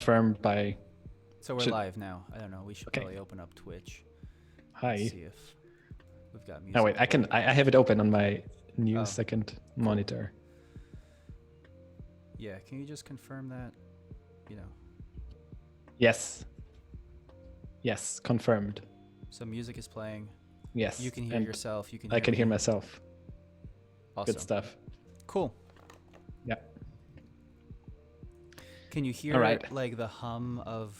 confirmed by. So we're live now. I don't know. We should probably open up Twitch. Hi. Let's see if we've got music. Oh wait, I have it open on my new second monitor. Yeah, can you just confirm that? Yes. Yes, confirmed. So music is playing. Yes. You can hear yourself. You can. I can hear myself. Awesome. Good stuff. Cool. Yeah. Can you hear like the hum of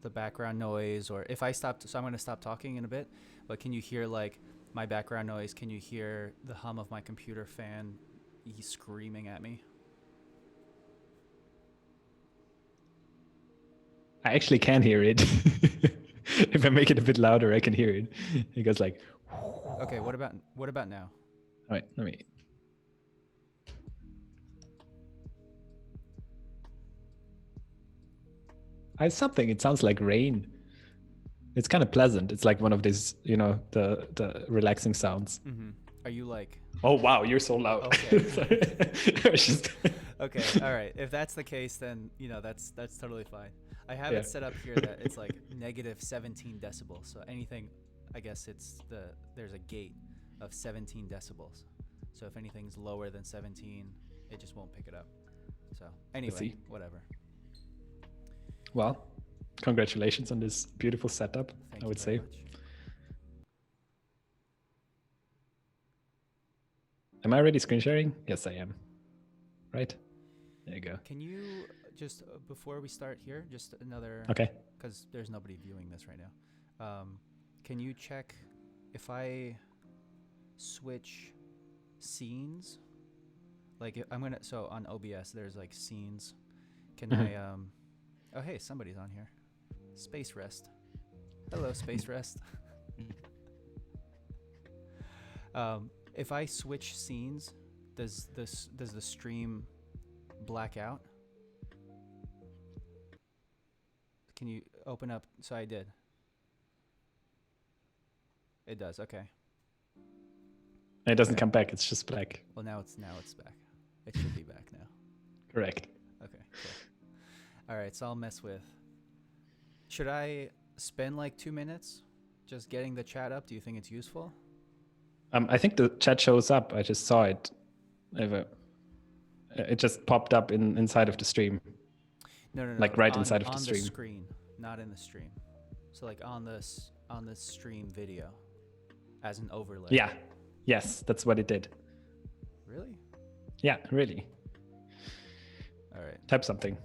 the background noise, or if I stopped? So I'm going to stop talking in a bit. But can you hear like my background noise? Can you hear the hum of my computer fan? He's screaming at me. I actually can hear it. If I make it a bit louder, I can hear it. It goes like. Okay. What about now? All right. Let me. Something. It sounds like rain. It's kind of pleasant. It's like one of these, the relaxing sounds. Mm-hmm. Are you like? Oh wow, you're so loud. Okay. Okay. All right. If that's the case, then that's totally fine. I have it set up here that it's like negative 17 decibels. So anything, I guess there's a gate of 17 decibels. So if anything's lower than 17, it just won't pick it up. So anyway, whatever. Well, congratulations on this beautiful setup. I would say. Much. Am I already screen sharing? Yes, I am. Right? There you go. Can you just, before we start here, just another... Okay. Because there's nobody viewing this right now. Can you check if I switch scenes? Like, so on OBS, there's like scenes. Can I... Oh, hey, somebody's on here. Space Rest. Hello, Space Rest. If I switch scenes, does the stream black out? Can you open up? So I did. It does. Okay. It doesn't come back. It's just black. Well, now it's back. It should be back now. Correct. Okay. Cool. All right. So I'll mess with. Should I spend like 2 minutes just getting the chat up? Do you think it's useful? I think the chat shows up. I just saw it. It just popped up inside of the stream. No. Like right inside of the stream. On the screen, not in the stream. So like on the stream video, as an overlay. Yeah. Yes, that's what it did. Really? Yeah, really. All right. Type something.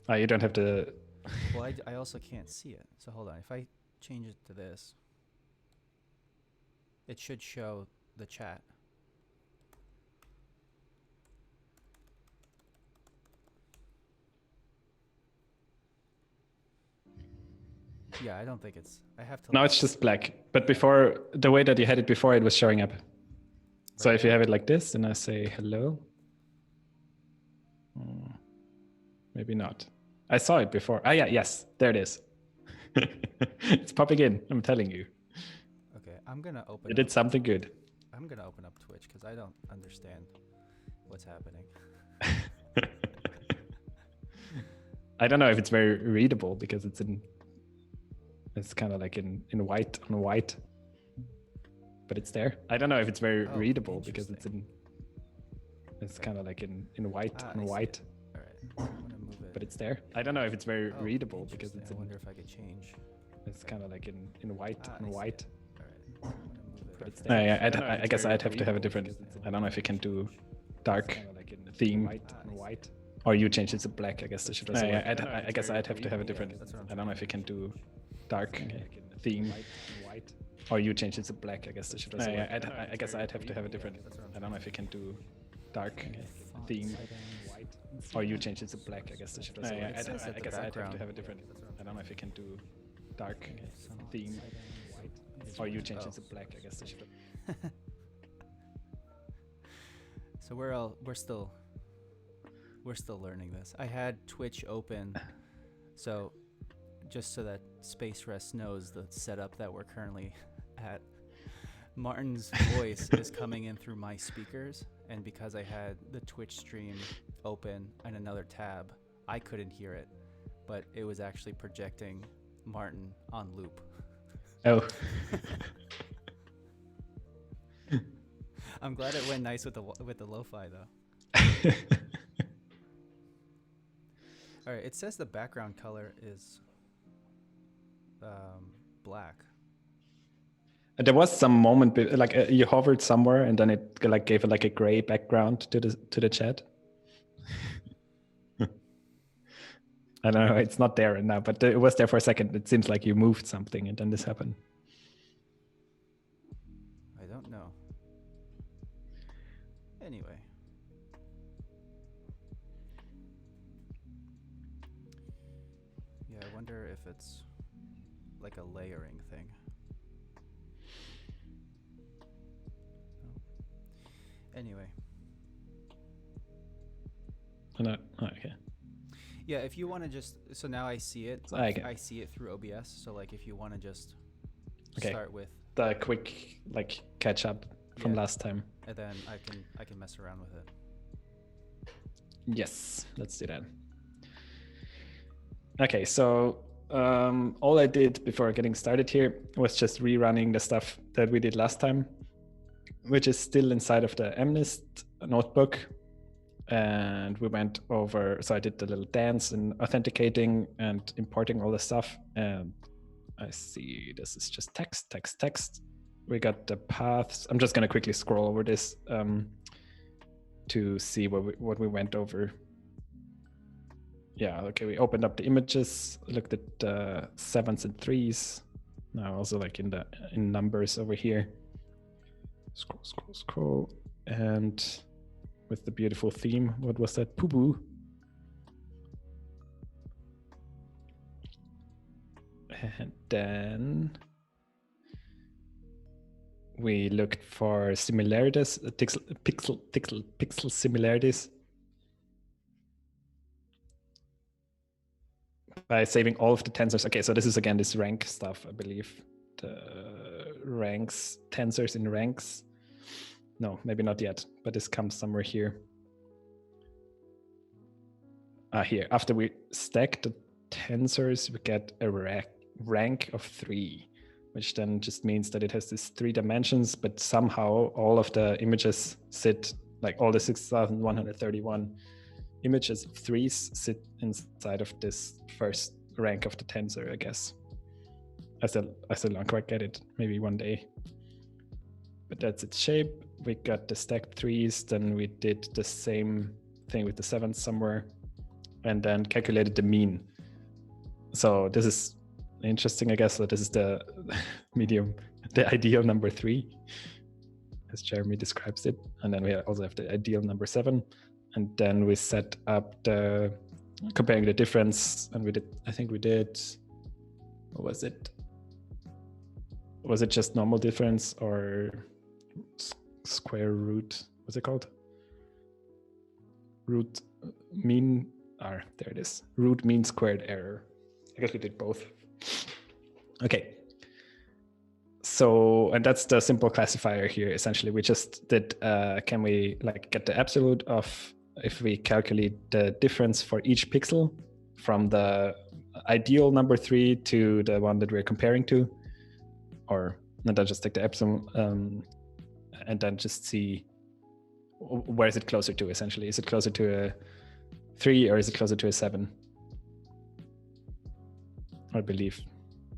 You don't have to. Well, I also can't see it. So hold on. If I change it to this, it should show the chat. Yeah, I don't think it's. I have to. No, it's just black. But before, the way that you had it before, it was showing up. So if you have it like this, and I say hello. Maybe not. I saw it before. Ah, yeah, yes, there it is. It's popping in. I'm telling you. Okay, I'm gonna open. You did something good. I'm gonna open up Twitch because I don't understand what's happening. I don't know if it's very readable because it's kind of like in white on white, but it's there. I don't know if it's very readable because it's kind of like in white on white. All right, I'm gonna move it. But it's there. I don't know if it's very readable because it's I wonder if I could change. It's kind of like in white on white. All right, I'm gonna move it. But it's there. Yeah, I guess I'd have to have a different. I don't know if you can do dark theme. White. Or you change it to black. I guess that should also. I guess I'd have to have a different. I don't know if you can do dark theme. White. Or you change it to black. I guess that should also. I guess I'd have to have a different. I don't know if you can do dark theme. White. Or you change it to black. I guess that should also. I guess I'd have to have a different. I don't know if you can do dark theme. White. Or you change it to black. I guess that should. So we're still learning this. I had Twitch open, so just so that Space Rest knows the setup that we're currently at. Martin's voice is coming in through my speakers, and because I had the Twitch stream open in another tab, I couldn't hear it, but it was actually projecting Martin on loop. Oh. I'm glad it went nice with the lo-fi though. All right, it says the background color is black. There was some moment like you hovered somewhere and then it like gave like a gray background to the chat. I don't know, it's not there now, but it was there for a second. It seems like you moved something and then this happened. I don't know. Anyway. Yeah, I wonder if it's like a layering thing. Anyway. No, okay. Yeah, if you want to just, so now I see it. I see it through OBS. So like, if you want to just start with the quick like catch up from last time, and then I can mess around with it. Yes, let's do that. Okay, so all I did before getting started here was just rerunning the stuff that we did last time, which is still inside of the MNIST notebook. And we went over, so I did the little dance in authenticating and importing all the stuff. And I see this is just text. We got the paths. I'm just going to quickly scroll over this to see what we went over. Yeah, okay, we opened up the images, looked at the 7s and 3s. Now also like in numbers over here. Scroll. And with the beautiful theme, what was that? Poo-boo. And then we looked for similarities, pixel similarities, by saving all of the tensors. Okay, so this is again this rank stuff, I believe. The ranks, tensors in ranks. No, maybe not yet, but this comes somewhere here. Here, after we stack the tensors, we get a rank of 3, which then just means that it has these 3 dimensions, but somehow all of the images sit, like all the 6,131 images of 3s sit inside of this first rank of the tensor, I guess. I still don't quite get it, maybe one day. But that's its shape. We got the stacked 3s, then we did the same thing with the 7s somewhere, and then calculated the mean. So this is interesting, I guess. So this is the the ideal number 3, as Jeremy describes it. And then we also have the ideal number 7. And then we set up the comparing the difference, and what was it? Was it just normal difference or square root? What's it called? Root mean, there it is. Root mean squared error. I guess we did both. Okay. So, and that's the simple classifier here. Essentially, we just did, can we like get the absolute of if we calculate the difference for each pixel from the ideal number 3 to the one that we're comparing to, or and then just take the epsilon and then just see where is it closer to. Essentially, is it closer to a 3 or is it closer to a 7? I believe,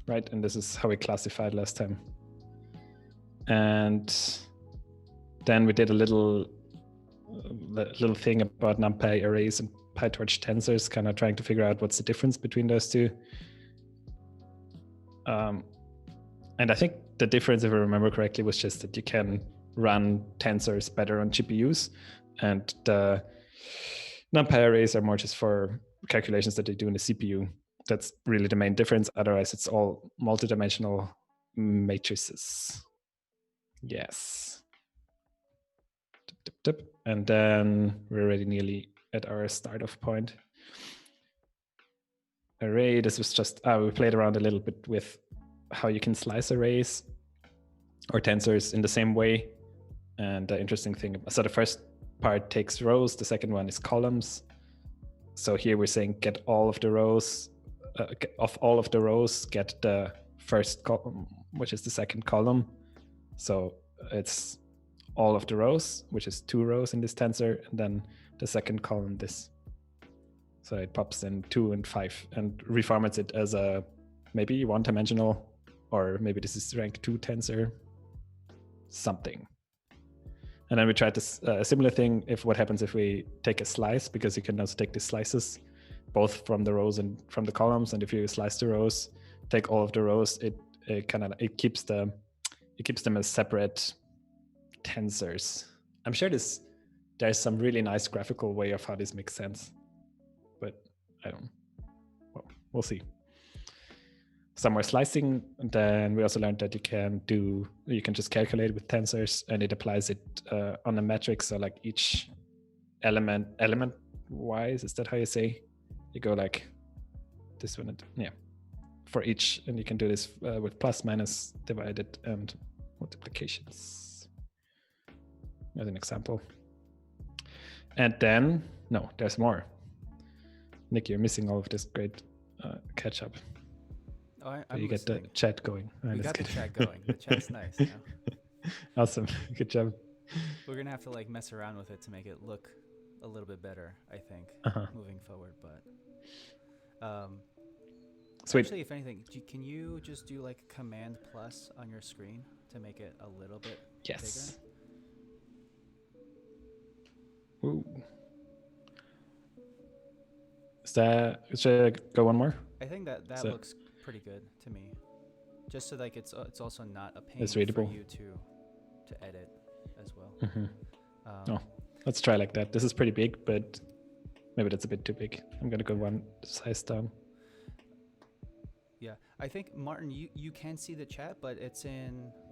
right? And this is how we classified last time. And then we did a little thing about NumPy arrays and PyTorch tensors, kind of trying to figure out what's the difference between those two. And I think the difference, if I remember correctly, was just that you can run tensors better on GPUs, and the NumPy arrays are more just for calculations that they do in the CPU. That's really the main difference. Otherwise, it's all multidimensional matrices. Yes. And then we're already nearly at our start off point. Array, this was just, we played around a little bit with how you can slice arrays or tensors in the same way. And the interesting thing, so the first part takes rows, the second one is columns. So here we're saying get all of the rows, of all of the rows, get the first column, which is the second column. So it's all of the rows, which is 2 rows in this tensor, and then the second column, this. So it pops in 2 and 5 and reformats it as a maybe one-dimensional, or maybe this is rank 2 tensor, something. And then we tried this similar thing if what happens if we take a slice, because you can also take the slices both from the rows and from the columns. And if you slice the rows, take all of the rows, it keeps them as separate tensors. I'm sure there's some really nice graphical way of how this makes sense, but well, we'll see. Some more slicing, and then we also learned that you can just calculate with tensors, and it applies it on a metric. So like each element wise, is that how you say? You go like this one, for each, and you can do this with plus, minus, divided, and multiplications as an example. And then there's more. Nick, you're missing all of this great catch up. You get the chat going. We got the chat going. The chat's nice. You know? Awesome. Good job. We're going to have to like mess around with it to make it look a little bit better, I think, moving forward. But Sweet. Actually, if anything, can you just do like Command plus on your screen to make it a little bit yes. bigger? Ooh. Should I go one more? I think that looks pretty good to me. Just so like it's also not a pain it's readable for you to edit as well. Let's try like that. This is pretty big, but maybe that's a bit too big. I'm gonna go one size down. Yeah, I think Martin, you can see the chat, but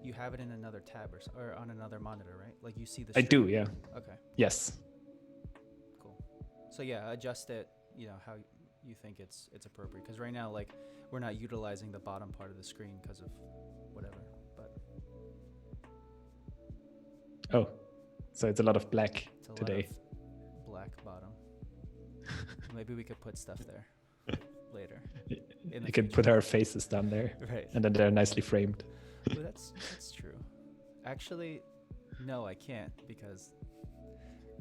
you have it in another tab or on another monitor, right? Like you see the stream. I do, yeah. Okay. Yes. Cool. So yeah, adjust it, how you think it's appropriate, because right now like we're not utilizing the bottom part of the screen because of whatever, but so it's a lot of black today. Lot of black bottom. Maybe we could put stuff there later. You can put our faces down there, right? And then they're nicely framed. Well, that's true. Actually, no, I can't, because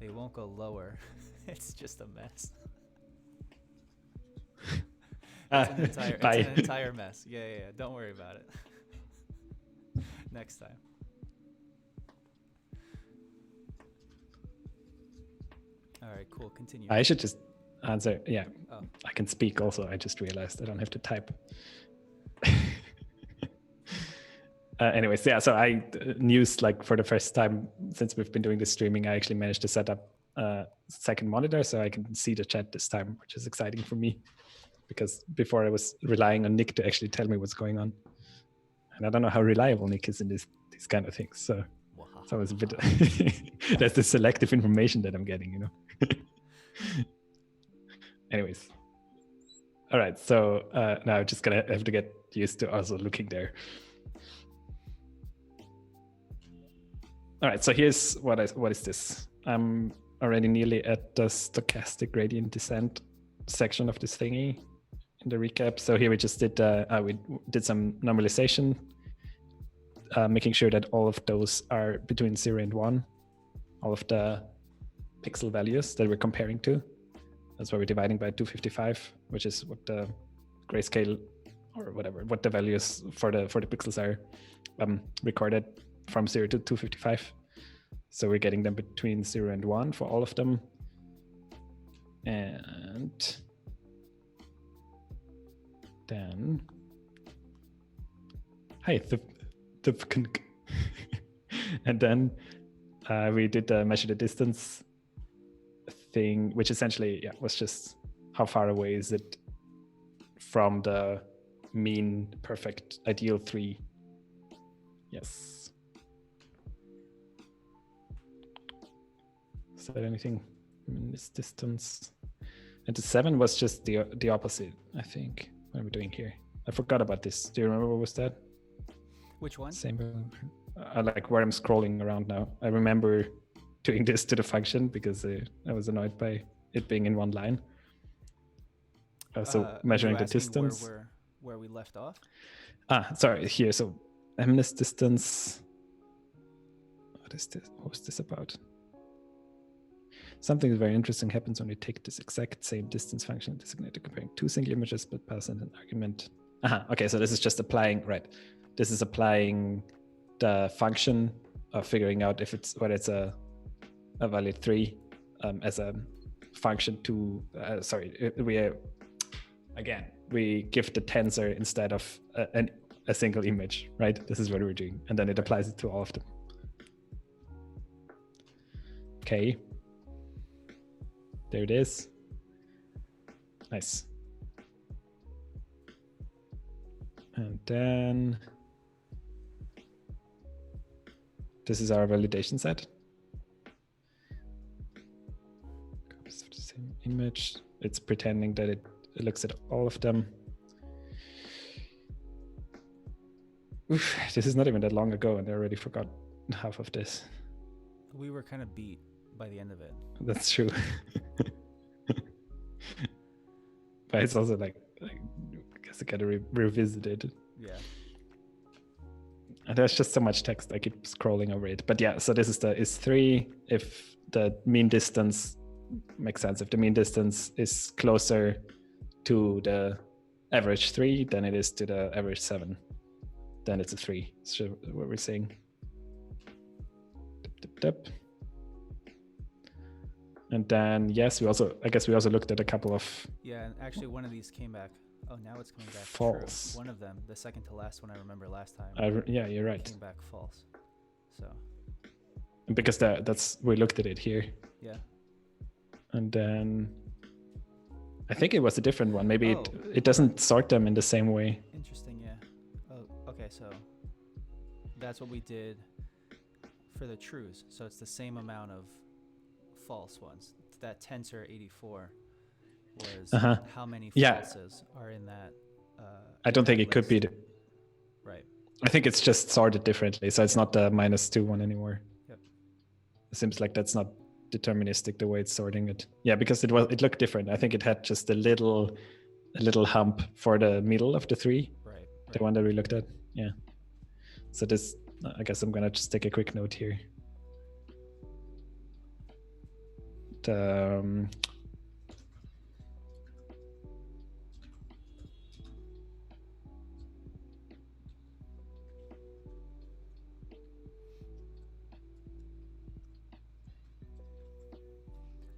they won't go lower. It's just a mess. It's an entire mess. Yeah. Don't worry about it. Next time. All right, cool. Continue. I should just answer. Yeah, oh. I can speak also. I just realized I don't have to type. Anyways, yeah, so I news like for the first time since we've been doing this streaming, I actually managed to set up a second monitor so I can see the chat this time, which is exciting for me, because before I was relying on Nick to actually tell me what's going on. And I don't know how reliable Nick is in these kind of things. So it's a bit, that's the selective information that I'm getting, Anyways. All right, so now I'm just gonna have to get used to also looking there. All right, so here's what is this? I'm already nearly at the stochastic gradient descent section of this thingy in the recap. So here we just did some normalization, making sure that all of those are between 0 and 1, all of the pixel values that we're comparing to. That's why we're dividing by 255, which is what the grayscale or whatever, what the values for the pixels are recorded from 0 to 255. So we're getting them between 0 and 1 for all of them. And then, and then we did measure the distance thing, which essentially was just how far away is it from the mean perfect ideal 3. Yes. Is there anything in this distance? And the 7 was just the opposite, I think. What are we doing here? I forgot about this. Do you remember what was that? Which one? Same. Like where I'm scrolling around now. I remember doing this to the function because I was annoyed by it being in one line. So measuring the distance. Where we left off? Sorry, here. So MNIST distance. What is this? What was this about? Something very interesting happens when we take this exact same distance function designated comparing two single images but pass in an argument. Okay, so this is just applying, right? This is applying the function of figuring out if it's whether it's a valid 3 as a function to we give the tensor instead of a single image, right? This is what we're doing, and then it applies it to all of them. Okay, there it is. Nice. And then this is our validation set. Copies of the same image. It's pretending that it looks at all of them. Oof, this is not even that long ago, and I already forgot half of this. We were kind of beat by the end of it. That's true. But it's also like I guess I gotta revisit it. Yeah. And there's just so much text, I keep scrolling over it. But yeah, so this is 3 if the mean distance makes sense. If the mean distance is closer to the average 3 than it is to the average 7, then it's a 3. So what we're saying. And then yes, I guess we also looked at a couple of. Yeah, and actually one of these came back. Oh, now it's coming back false. True. One of them, the second to last one I remember last time. Yeah, you're right. Came back false. So. Because that's we looked at it here. Yeah. And then I think it was a different one. Maybe it doesn't sort them in the same way. Interesting, yeah. Oh, okay, so that's what we did for the trues. So it's the same amount of false ones. That tensor 84 was how many falses are in that. I don't think it could be. Right. I think it's just sorted differently. So it's not the -2 one anymore. Yep. It seems like that's not deterministic the way it's sorting it. Yeah, because it looked different. I think it had just a little hump for the middle of the 3. Right. The one that we looked at. Yeah. So this, I guess I'm gonna just take a quick note here.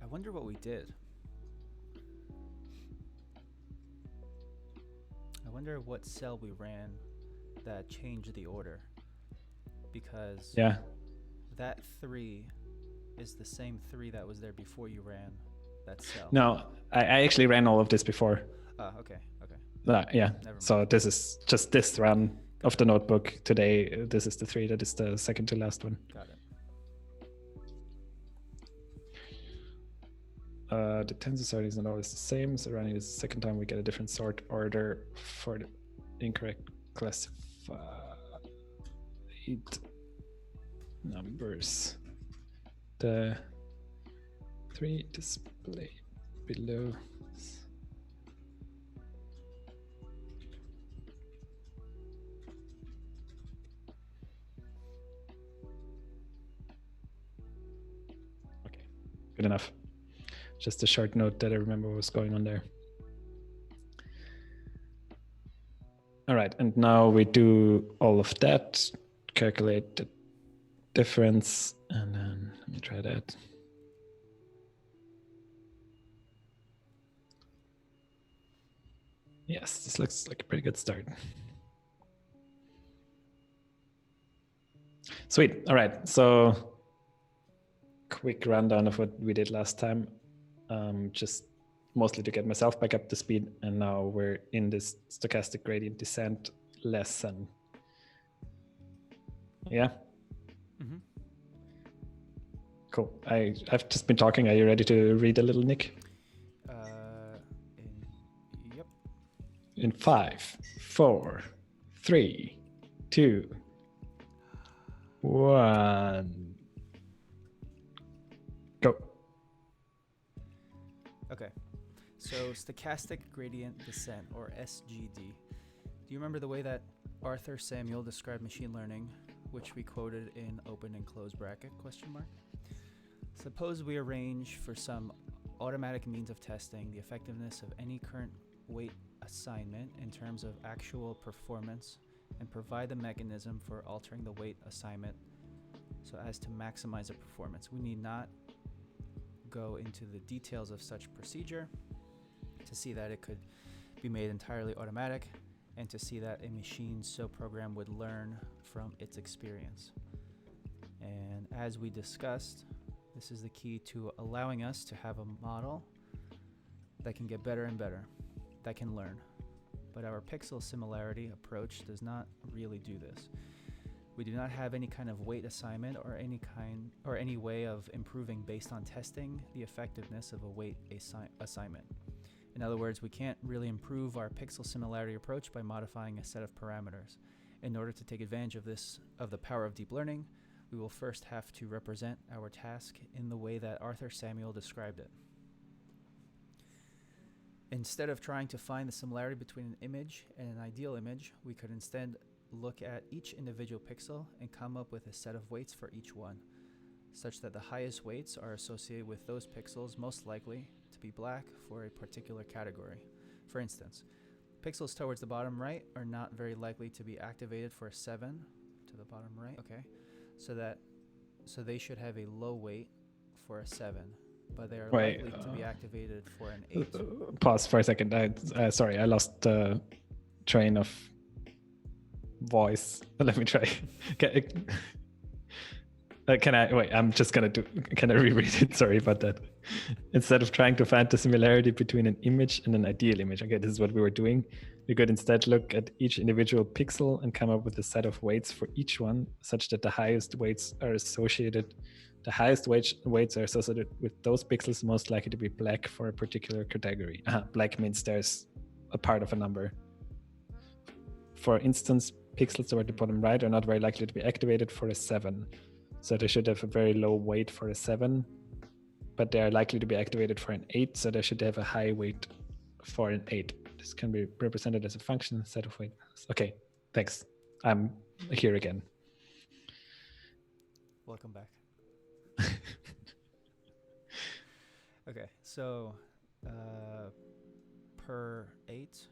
I wonder what we did. I wonder what cell we ran that changed the order, because that 3 is the same 3 that was there before you ran that cell. No, I actually ran all of this before. Okay. Yeah. So this is just this run of the notebook today. This is the 3 that is the second to last one. Got it. The tensor sorting is not always the same. So running this the second time, we get a different sort order for the incorrect classified numbers. The 3 display below. Okay, good enough. Just a short note that I remember what was going on there. All right, and now we do all of that, calculate the difference, and then let me try that. Yes, this looks like a pretty good start. Sweet, all right, so quick rundown of what we did last time. Just mostly to get myself back up to speed, and now we're in this stochastic gradient descent lesson. Yeah. Mm-hmm. Cool. I've just been talking. Are you ready to read a little, Nick? Yep. In 5, 4, 3, 2, 1. So stochastic gradient descent, or SGD. Do you remember the way that Arthur Samuel described machine learning, which we quoted in open and close bracket question mark? Suppose we arrange for some automatic means of testing the effectiveness of any current weight assignment in terms of actual performance and provide the mechanism for altering the weight assignment so as to maximize the performance. We need not go into the details of such procedure to see that it could be made entirely automatic and to see that a machine so programmed would learn from its experience. And as we discussed, this is the key to allowing us to have a model that can get better and better, that can learn. But our pixel similarity approach does not really do this. We do not have any kind of weight assignment or any way of improving based on testing the effectiveness of a weight assignment. In other words, we can't really improve our pixel similarity approach by modifying a set of parameters. In order to take advantage of the power of deep learning, we will first have to represent our task in the way that Arthur Samuel described it. Instead of trying to find the similarity between an image and an ideal image, we could instead look at each individual pixel and come up with a set of weights for each one, such that the highest weights are associated with those pixels most likely to be black for a particular category. For instance, pixels towards the bottom right are not very likely to be activated for a 7 to the bottom right, okay? So they should have a low weight for a 7, but they are likely to be activated for an 8. Pause for a second. Sorry, I lost the train of voice. Let me try. Can I wait? I'm just gonna do. Can I reread it? Sorry about that. Instead of trying to find the similarity between an image and an ideal image, okay, this is what we were doing. We could instead look at each individual pixel and come up with a set of weights for each one, such that the highest weights are associated. The highest weights are associated with those pixels most likely to be black for a particular category. Black means there's a part of a number. For instance, pixels toward the bottom right are not very likely to be activated for a 7. So they should have a very low weight for a 7, but they are likely to be activated for an 8, so they should have a high weight for an 8. This can be represented as a function instead of weight. Okay, thanks. I'm here again. Welcome back. Okay, so per 8,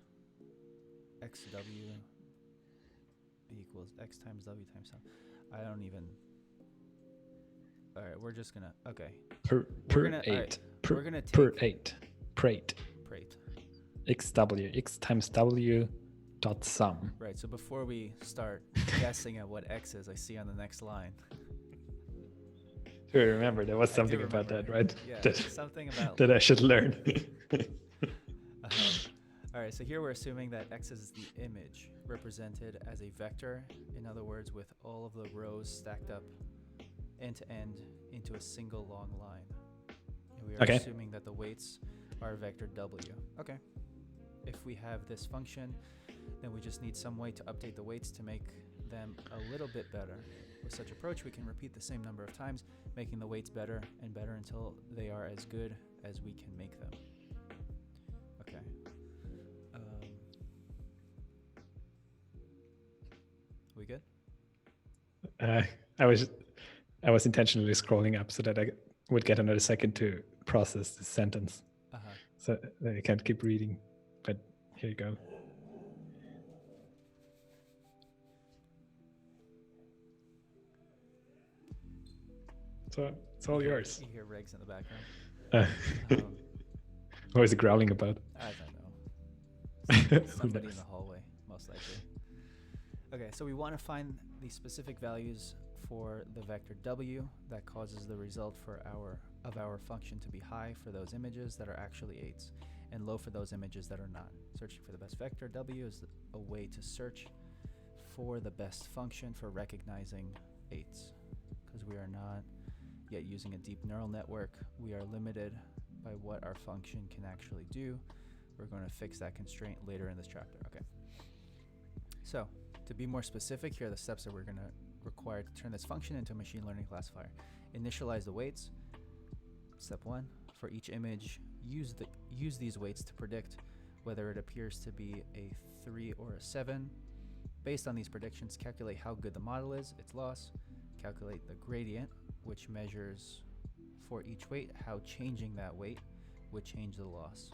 xw equals x times w times sum. I don't even. All right, we're just gonna. Okay. Per 8. We're gonna take per 8. Prate. Xw. X times w dot sum. Right. So before we start guessing at what x is, I see on the next line. Do you remember there was something about that, right? Yeah. Something about that I should learn. All right. So here we're assuming that x is the image represented as a vector. In other words, with all of the rows stacked up end to end into a single long line. And we are assuming that the weights are vector w. Okay. If we have this function, then we just need some way to update the weights to make them a little bit better. With such approach, we can repeat the same number of times, making the weights better and better until they are as good as we can make them. Okay. We good? I was intentionally scrolling up so that I would get another second to process the sentence. So I can't keep reading, but here you go. So it's all yours. You hear Regs in the background. What is it growling about? I don't know. Somebody in the hallway, most likely. Okay, so we want to find the specific values for the vector w that causes the result of our function to be high for those images that are actually 8s and low for those images that are not. Searching for the best vector w is a way to search for the best function for recognizing 8s. Because we are not yet using a deep neural network, we are limited by what our function can actually do. We're going to fix that constraint later in this chapter. Okay. So to be more specific, here are the steps that we're going to require to turn this function into a machine learning classifier. Initialize the weights. Step 1. For each image, use these weights to predict whether it appears to be a 3 or a 7. Based on these predictions, calculate how good the model is, its loss, calculate the gradient, which measures for each weight how changing that weight would change the loss.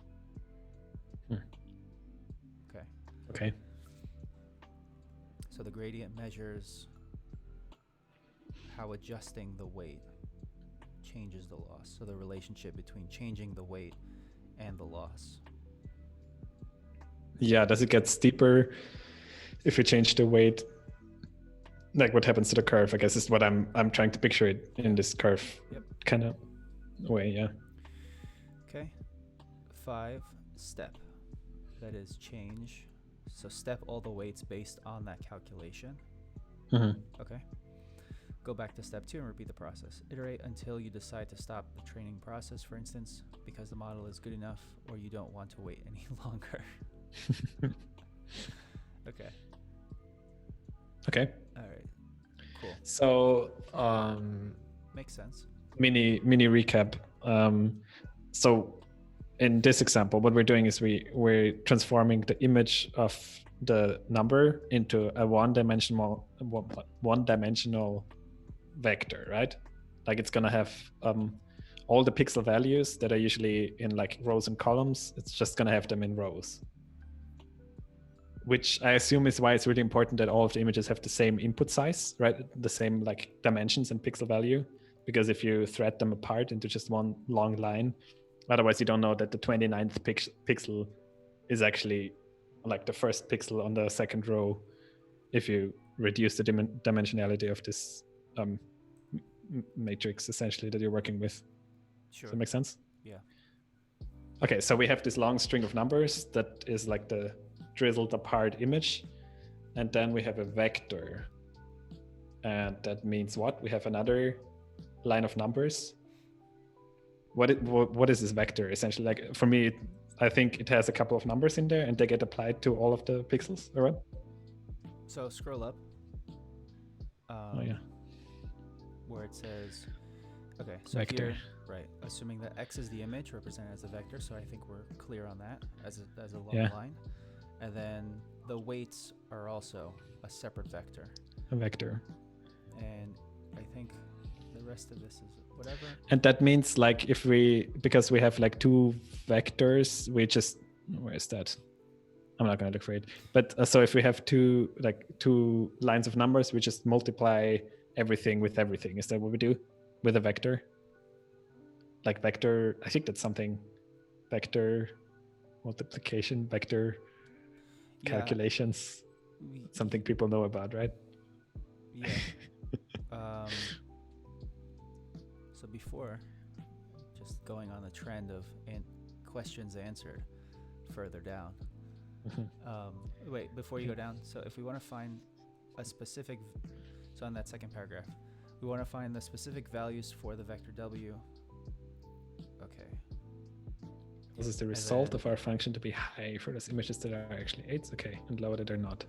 Okay. So the gradient measures how adjusting the weight changes the loss. So the relationship between changing the weight and the loss. Yeah, does it get steeper if you change the weight? Like what happens to the curve, I guess, is what I'm trying to picture it in this curve kind of way, yeah. Okay. 5, step. That is change. So step all the weights based on that calculation. Okay. Go back to step 2 and repeat the process. Iterate until you decide to stop the training process, for instance, because the model is good enough or you don't want to wait any longer. Okay. All right. Cool. So makes sense. Mini recap. So in this example, what we're doing is we're transforming the image of the number into a one-dimensional vector, right? Like it's gonna have all the pixel values that are usually in like rows and columns. It's just gonna have them in rows, which I assume is why it's really important that all of the images have the same input size, right? The same like dimensions and pixel value, because if you thread them apart into just one long line, otherwise you don't know that the 29th pixel is actually like the first pixel on the second row if you reduce the dimensionality of this matrix essentially that you're working with. Sure. Does that make sense? Yeah. Okay, so we have this long string of numbers that is like the drizzled apart image, and then we have a vector, and that means what? We have another line of numbers. What is this vector essentially? Like for me, I think it has a couple of numbers in there and they get applied to all of the pixels, or what? So scroll up. Where it says, okay, so vector. Here, right, assuming that X is the image represented as a vector, so I think we're clear on that as a long line. And then the weights are also a separate vector. A vector. And I think the rest of this is whatever. And that means like because we have like two vectors, we just, where is that? I'm not going to look for it. But so if we have two lines of numbers, we just multiply everything with everything. Is that what we do with a vector? Like vector, I think that's something, vector multiplication, vector calculations, something people know about, right? Yeah. So before, just going on the trend of questions answered further down. Wait, before you go down, so if we want to find a specific, so on that second paragraph, we want to find the specific values for the vector W. Okay. This is the result of our function to be high for those images that are actually 8s, okay, and low that are not.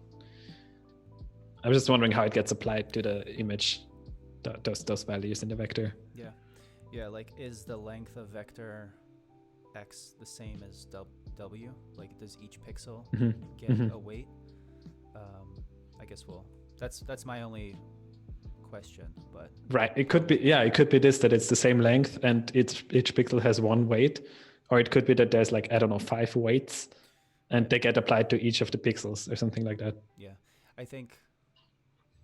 I'm just wondering how it gets applied to the image, those values in the vector. Yeah, like is the length of vector X the same as W? Like does each pixel get a weight? I guess that's my only question, but right, it could be this, that it's the same length and each pixel has one weight, or it could be that there's like, I don't know, 5 weights and they get applied to each of the pixels or something like that. Yeah, I think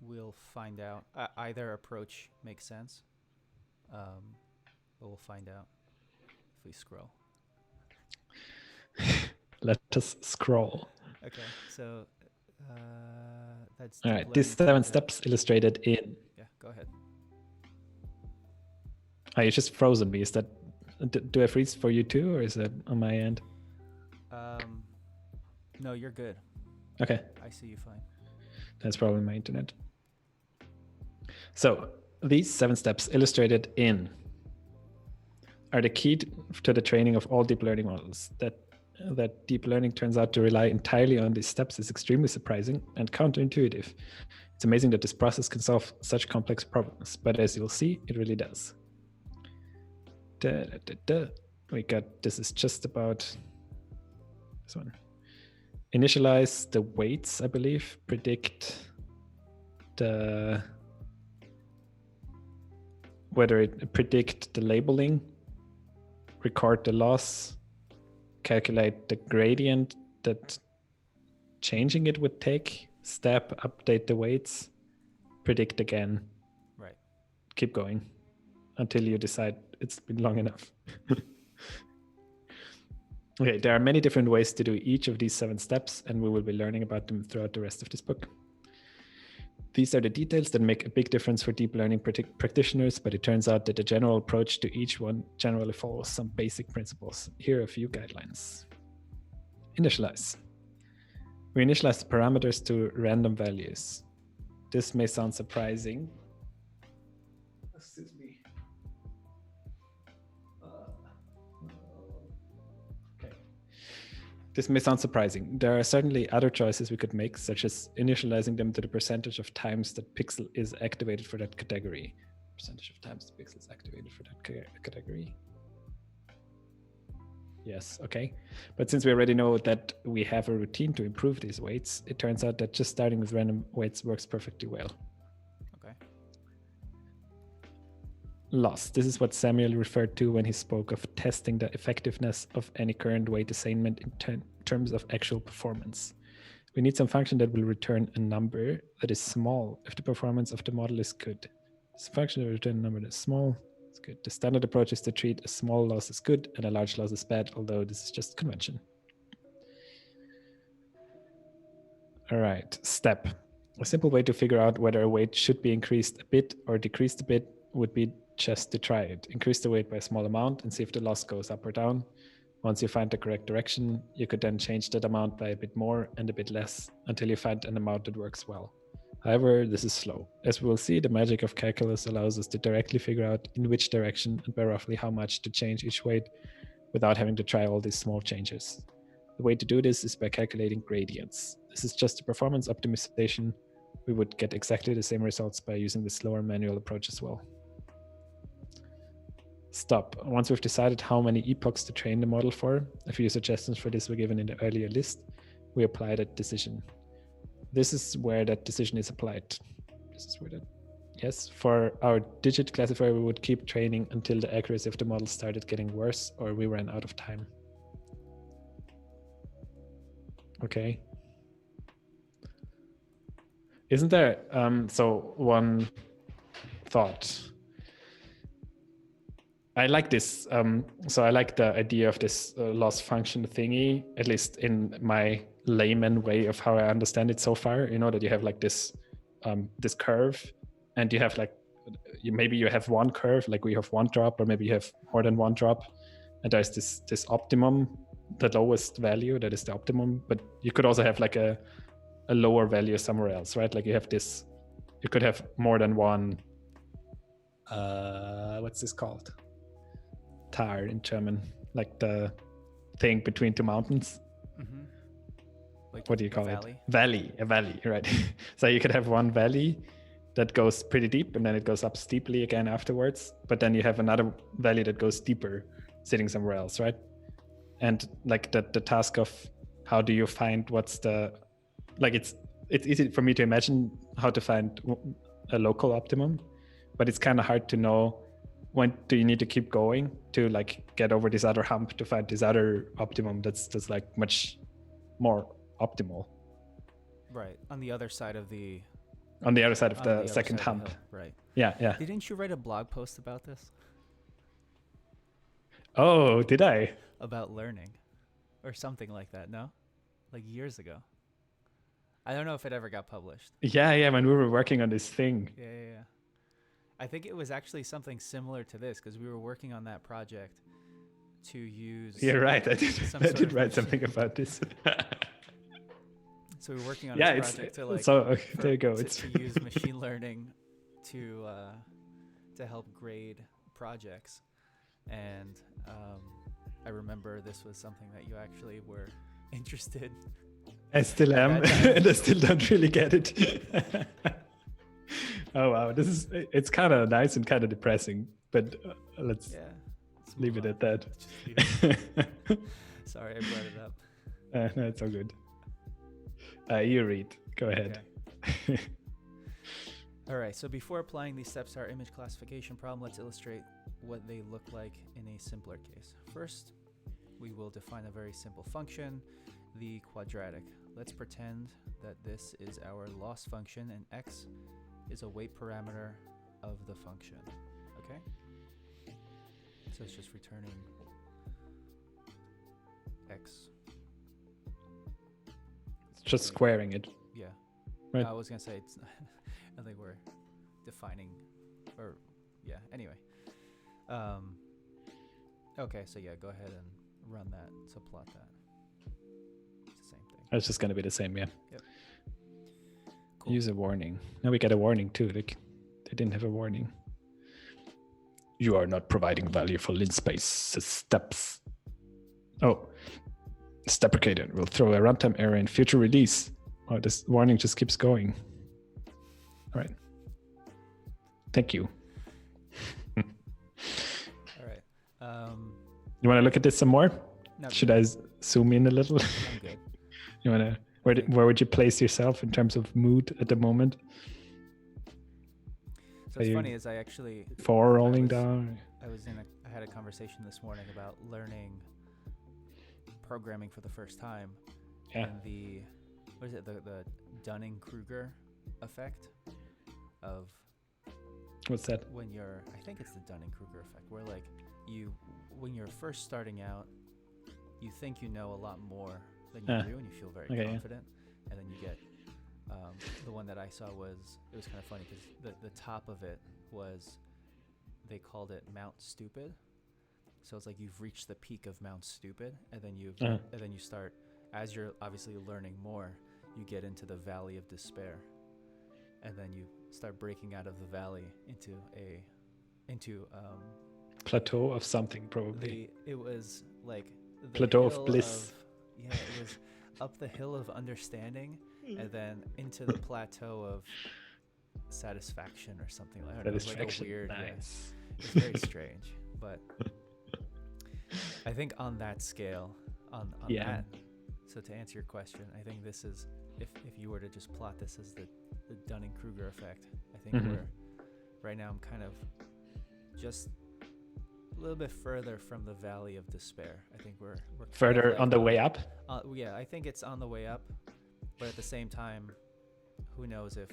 we'll find out. Either approach makes sense, but we'll find out if we scroll. Let us scroll. Okay, so that's all right. These 7 steps illustrated in. Yeah, go ahead. Oh, you just frozen me. Is that? Do I freeze for you too, or is it on my end? No, you're good. Okay. I see you fine. That's probably my internet. So these 7 steps illustrated in are the key to the training of all deep learning models. That deep learning turns out to rely entirely on these steps is extremely surprising and counterintuitive. It's amazing that this process can solve such complex problems, but as you'll see, it really does. we got, this is just about this one. Initialize the weights, I believe, predict whether it predict the labeling, record the loss, calculate the gradient that changing it would take, step, update the weights, predict again. Right. Keep going until you decide it's been long enough. Okay, there are many different ways to do each of these 7 steps, and we will be learning about them throughout the rest of this book. These are the details that make a big difference for deep learning practitioners, but it turns out that the general approach to each one generally follows some basic principles. Here are a few guidelines. Initialize. We initialize the parameters to random values. This may sound surprising. Excuse me. Okay. This may sound surprising. There are certainly other choices we could make, such as initializing them to the percentage of times that pixel is activated for that category. Percentage of times the pixel is activated for that category. Yes, okay. But since we already know that we have a routine to improve these weights, it turns out that just starting with random weights works perfectly well. Okay. Loss. This is what Samuel referred to when he spoke of testing the effectiveness of any current weight assignment in terms of actual performance. We need some function that will return a number that is small if the performance of the model is good. This function will return a number that is small. It's good. The standard approach is to treat a small loss as good and a large loss as bad, although this is just convention. All right, step. A simple way to figure out whether a weight should be increased a bit or decreased a bit would be just to try it. Increase the weight by a small amount and see if the loss goes up or down. Once you find the correct direction, you could then change that amount by a bit more and a bit less until you find an amount that works well. However, this is slow. As we will see, the magic of calculus allows us to directly figure out in which direction and by roughly how much to change each weight without having to try all these small changes. The way to do this is by calculating gradients. This is just a performance optimization. We would get exactly the same results by using the slower manual approach as well. Stop. Once we've decided how many epochs to train the model for, a few suggestions for this were given in the earlier list, we apply that decision. This is where that decision is applied. This is where that, yes, for our digit classifier, we would keep training until the accuracy of the model started getting worse or we ran out of time. Okay. Isn't there, so one thought. I like this. So I like the idea of this loss function thingy, at least in my layman way of how I understand it so far. You know, that you have like this this curve, and you have like, maybe you have one curve, like we have one drop, or maybe you have more than one drop, and there's this optimum, the lowest value that is the optimum. But you could also have like a lower value somewhere else, right? Like you have this, you could have more than one. What's this called? Tal in German, like the thing between two mountains. Mm-hmm. Like what do you call valley? It? Valley, a valley, right? So you could have one valley that goes pretty deep and then it goes up steeply again afterwards. But then you have another valley that goes deeper, sitting somewhere else, right? And like the task of how do you find what's the, like it's easy for me to imagine how to find a local optimum, but it's kind of hard to know when do you need to keep going to like get over this other hump to find this other optimum that's like much more optimal. Right. On the other side of the second hump. Right. Yeah. Didn't you write a blog post about this? Oh, did I? About learning or something like that, no? Like years ago. I don't know if it ever got published. Yeah, when we were working on this thing. Yeah. I think it was actually something similar to this because we were working on that project to use. You're right. I did write something about this. So we were working on this project to like. So okay, there you go. To use machine learning to help grade projects, and I remember this was something that you actually were interested. I still am, and I still don't really get it. Oh wow, it's kind of nice and kind of depressing, but let's. Yeah. leave it at that. Sorry, I brought it up. No, it's all good. You read. Go ahead. Okay. All right, so before applying these steps to our image classification problem, let's illustrate what they look like in a simpler case. First, we will define a very simple function, the quadratic. Let's pretend that this is our loss function and x is a weight parameter of the function, okay? So it's just returning x. It's just squaring it. Yeah. Right. I was going to say, it's I think we're defining, or yeah, anyway. Okay, so yeah, go ahead and run that, so plot that. It's the same thing. It's just going to be the same, yeah. Yep. Cool. Use a warning. Now we get a warning too. Like, they didn't have a warning. You are not providing value for lint space steps. Oh, it's deprecated. We'll throw a runtime error in future release. Oh, this warning just keeps going. All right. Thank you. All right. You want to look at this some more? Should I zoom in a little? I'm good. You want to? Where would you place yourself in terms of mood at the moment? So what's funny is I actually rolling down. I had a conversation this morning about learning programming for the first time. Yeah. And the Dunning-Kruger effect of what's that? I think it's the Dunning-Kruger effect, where like when you're first starting out, you think you know a lot more than you do, and you feel very confident, and then you get the one that I saw it was kind of funny because the top of it was, they called it Mount Stupid. So it's like you've reached the peak of Mount Stupid, and then you start, as you're obviously learning more, you get into the valley of despair, and then you start breaking out of the valley into plateau of something, probably. It was like the plateau of bliss. It was up the hill of understanding, and then into the plateau of satisfaction or something like that. It was like a weird, nice. It's very strange, but I think on that scale, on that. So to answer your question, I think this is, if you were to just plot this as the Dunning-Kruger effect, I think right now I'm kind of just a little bit further from the valley of despair. I think we're further on the way up. Yeah, I think it's on the way up, but at the same time, who knows if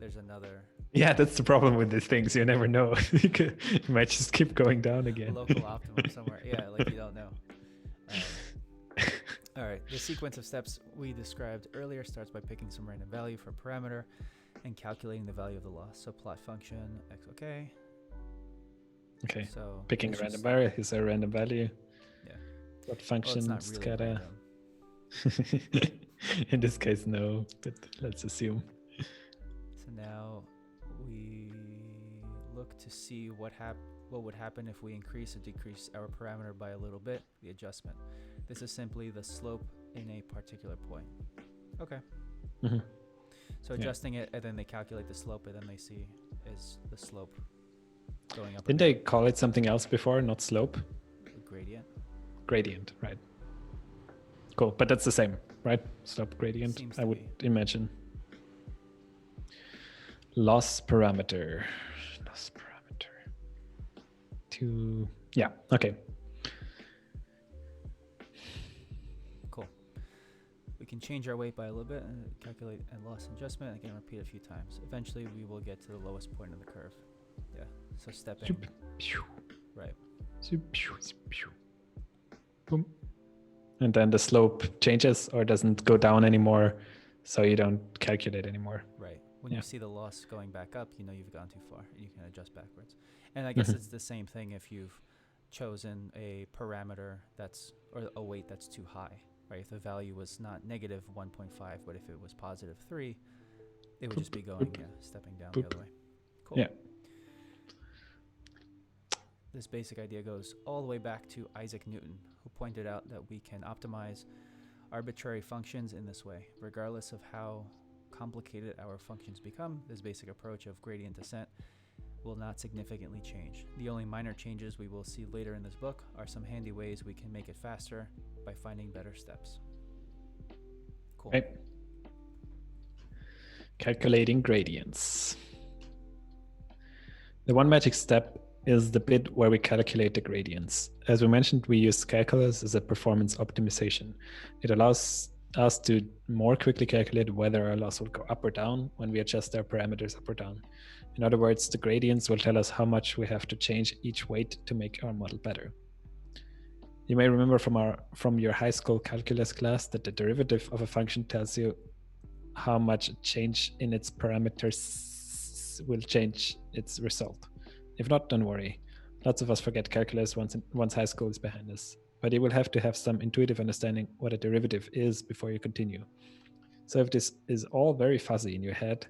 there's another. Yeah, that's the problem with these things. You never know. You might just keep going down again. Local optimum somewhere. Yeah, like you don't know. All right, the sequence of steps we described earlier starts by picking some random value for a parameter and calculating the value of the loss. So plot function x, okay. Okay, so picking a random value is a random value. Yeah. What function? Well, it's not really random. In this case, no, but let's assume. So now we look to see what would happen if we increase or decrease our parameter by a little bit, the adjustment. This is simply the slope in a particular point. Okay. So adjusting it, and then they calculate the slope, and then they see is the slope going up. Didn't they call it something else before, not slope? Gradient. Gradient, right. Cool, but that's the same, right? Slope gradient, I would imagine. Loss parameter. Yeah, okay. Cool. We can change our weight by a little bit and calculate a loss adjustment. Again, repeat a few times. Eventually, we will get to the lowest point of the curve. Yeah, so stepping. Right. Boom. And then the slope changes or doesn't go down anymore, so you don't calculate anymore. Right. When you see the loss going back up, you know you've gone too far. You can adjust backwards. And I guess it's the same thing if you've chosen a parameter or a weight that's too high, right? If the value was not negative 1.5, but if it was positive 3, it would just be going, stepping down the other way. Cool. Yeah. This basic idea goes all the way back to Isaac Newton, who pointed out that we can optimize arbitrary functions in this way, regardless of how complicated our functions become. This basic approach of gradient descent will not significantly change. The only minor changes we will see later in this book are some handy ways we can make it faster by finding better steps. Cool. Right. Calculating gradients. The one magic step is the bit where we calculate the gradients. As we mentioned, we use calculus as a performance optimization. It allows us to more quickly calculate whether our loss will go up or down when we adjust our parameters up or down. In other words, the gradients will tell us how much we have to change each weight to make our model better. You may remember from your high school calculus class that the derivative of a function tells you how much a change in its parameters will change its result. If not, don't worry. Lots of us forget calculus once high school is behind us, but you will have to have some intuitive understanding what a derivative is before you continue. So if this is all very fuzzy in your head,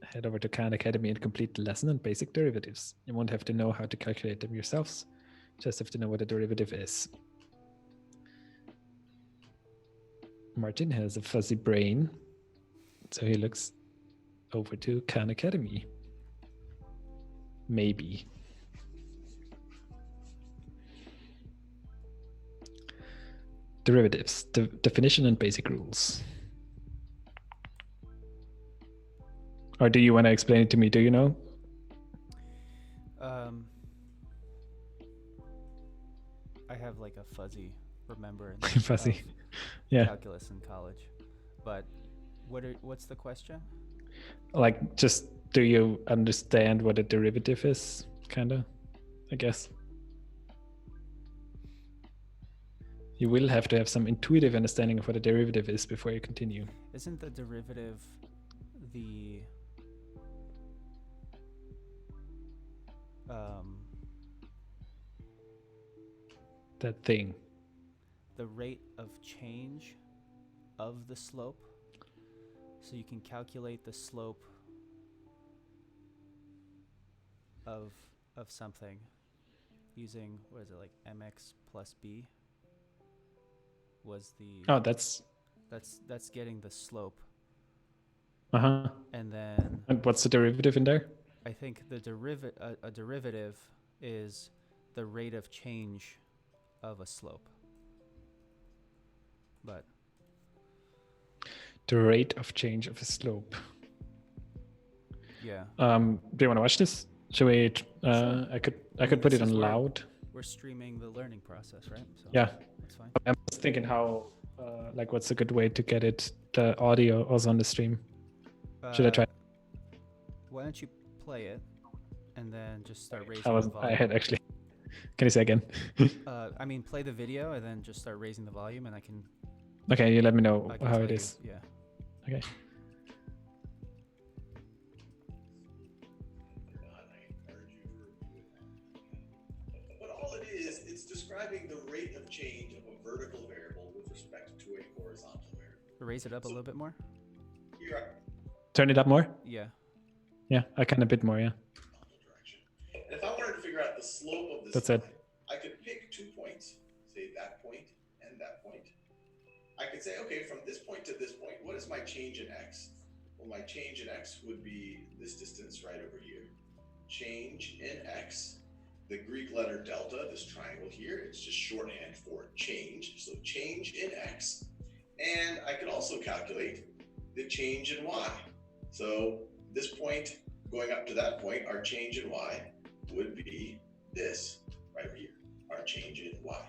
head over to Khan Academy and complete the lesson on basic derivatives. You won't have to know how to calculate them yourselves, just have to know what a derivative is. Martin has a fuzzy brain, so he looks over to Khan Academy. Maybe. Derivatives, definition and basic rules. Or do you want to explain it to me? Do you know? I have like a fuzzy remembrance. Fuzzy. Yeah. Calculus in college. But what's the question? Like, just do you understand what a derivative is? Kind of, I guess. You will have to have some intuitive understanding of what a derivative is before you continue. Isn't the derivative the that thing? The rate of change of the slope? So you can calculate the slope of something using, what is it, like mx plus b was the... Oh, that's getting the slope. Uh-huh. And then... And what's the derivative in there? I think the a derivative is the rate of change of a slope. But... The rate of change of a slope. Yeah. Do you want to watch this? Should we? Sure. I could put it on loud. We're streaming the learning process, right? So yeah. That's fine. I was thinking how, like, what's a good way to get the audio also on the stream? Should I try? Why don't you play it, and then just start raising the volume? I had actually. Can you say again? I mean, play the video and then just start raising the volume, and I can. Okay, you let me know how it is. Yeah. Okay. But all it is, it's describing the rate of change of a vertical variable with respect to a horizontal variable. Raise it up a little bit more. Here, Turn it up more? Yeah. Yeah, I can a bit more, yeah. direction. And if I wanted to figure out the slope of this That's line, it. I could pick 2 points, say that point and that point. I could say, okay, from this point to this point, what is my change in x? Well, my change in x would be this distance right over here. Change in x, the Greek letter delta, this triangle here, it's just shorthand for change. So change in x. And I could also calculate the change in y. So this point going up to that point, our change in y would be this right over here, our change in y.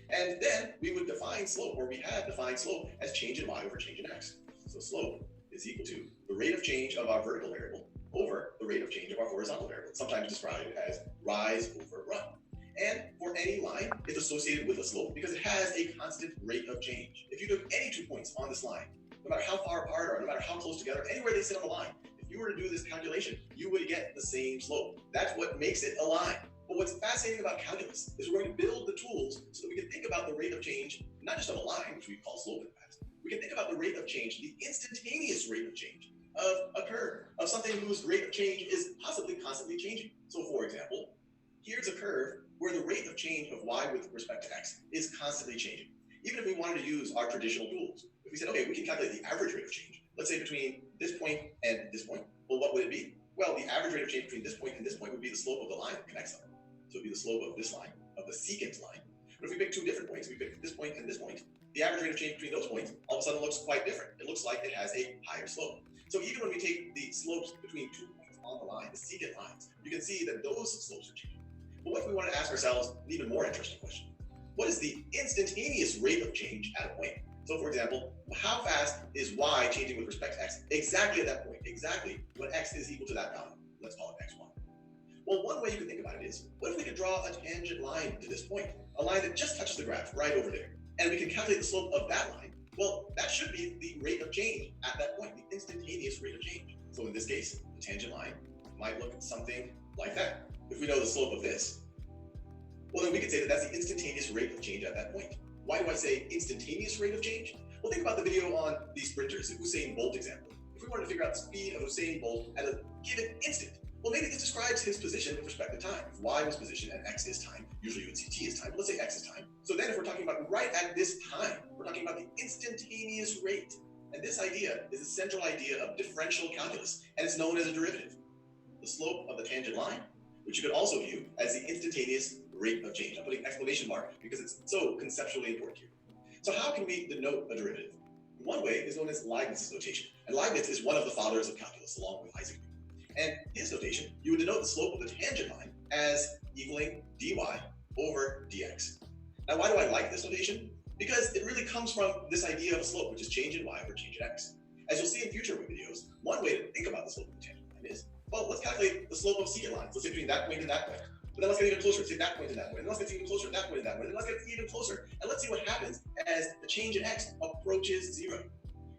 And then we would define slope, or we had defined slope as change in y over change in x. So slope is equal to the rate of change of our vertical variable over the rate of change of our horizontal variable, sometimes described as rise over run. And for any line, it's associated with a slope because it has a constant rate of change. If you took any 2 points on this line, no matter how far apart or no matter how close together, anywhere they sit on the line, if you were to do this calculation, you would get the same slope. That's what makes it a line. But what's fascinating about calculus is we're going to build the tools so that we can think about the rate of change, not just of a line, which we call slope in the past. We can think about the rate of change, the instantaneous rate of change of a curve, of something whose rate of change is possibly constantly changing. So for example, here's a curve where the rate of change of y with respect to x is constantly changing. Even if we wanted to use our traditional tools, if we said, okay, we can calculate the average rate of change, let's say between this point and this point, well, what would it be? Well, the average rate of change between this point and this point would be the slope of the line that connects them. So it would be the slope of this line, of the secant line. But if we pick two different points, we pick this point and this point, the average rate of change between those points all of a sudden looks quite different. It looks like it has a higher slope. So even when we take the slopes between 2 points on the line, the secant lines, you can see that those slopes are changing. But what if we want to ask ourselves an even more interesting question? What is the instantaneous rate of change at a point? So for example, how fast is y changing with respect to x exactly at that point, exactly when x is equal to that value? Let's call it x1. Well, one way you can think about it is, what if we could draw a tangent line to this point, a line that just touches the graph right over there, and we can calculate the slope of that line? Well, that should be the rate of change at that point, the instantaneous rate of change. So in this case, the tangent line might look something like that. If we know the slope of this, well, then we could say that that's the instantaneous rate of change at that point. Why do I say instantaneous rate of change? Well, think about the video on the sprinters, the Usain Bolt example. If we wanted to figure out the speed of Usain Bolt at a given instant, well, maybe this describes his position with respect to time. If y was position and x is time, usually you would see t is time, but let's say x is time. So then if we're talking about right at this time, we're talking about the instantaneous rate. And this idea is the central idea of differential calculus, and it's known as a derivative. The slope of the tangent line, which you could also view as the instantaneous rate of change. I'm putting exclamation mark because it's so conceptually important here. So how can we denote a derivative? One way is known as Leibniz's notation. And Leibniz is one of the fathers of calculus, along with Isaac Newton. And his notation, you would denote the slope of the tangent line as equaling dy over dx. Now, why do I like this notation? Because it really comes from this idea of a slope, which is change in y over change in x. As you'll see in future videos, one way to think about the slope of the tangent line is, well, let's calculate the slope of secant lines. Let's say between that point and that point. But then let's get even closer, say that point and that point. And let's get even closer, that point and that point. And let's get even closer. And let's see what happens as the change in x approaches 0.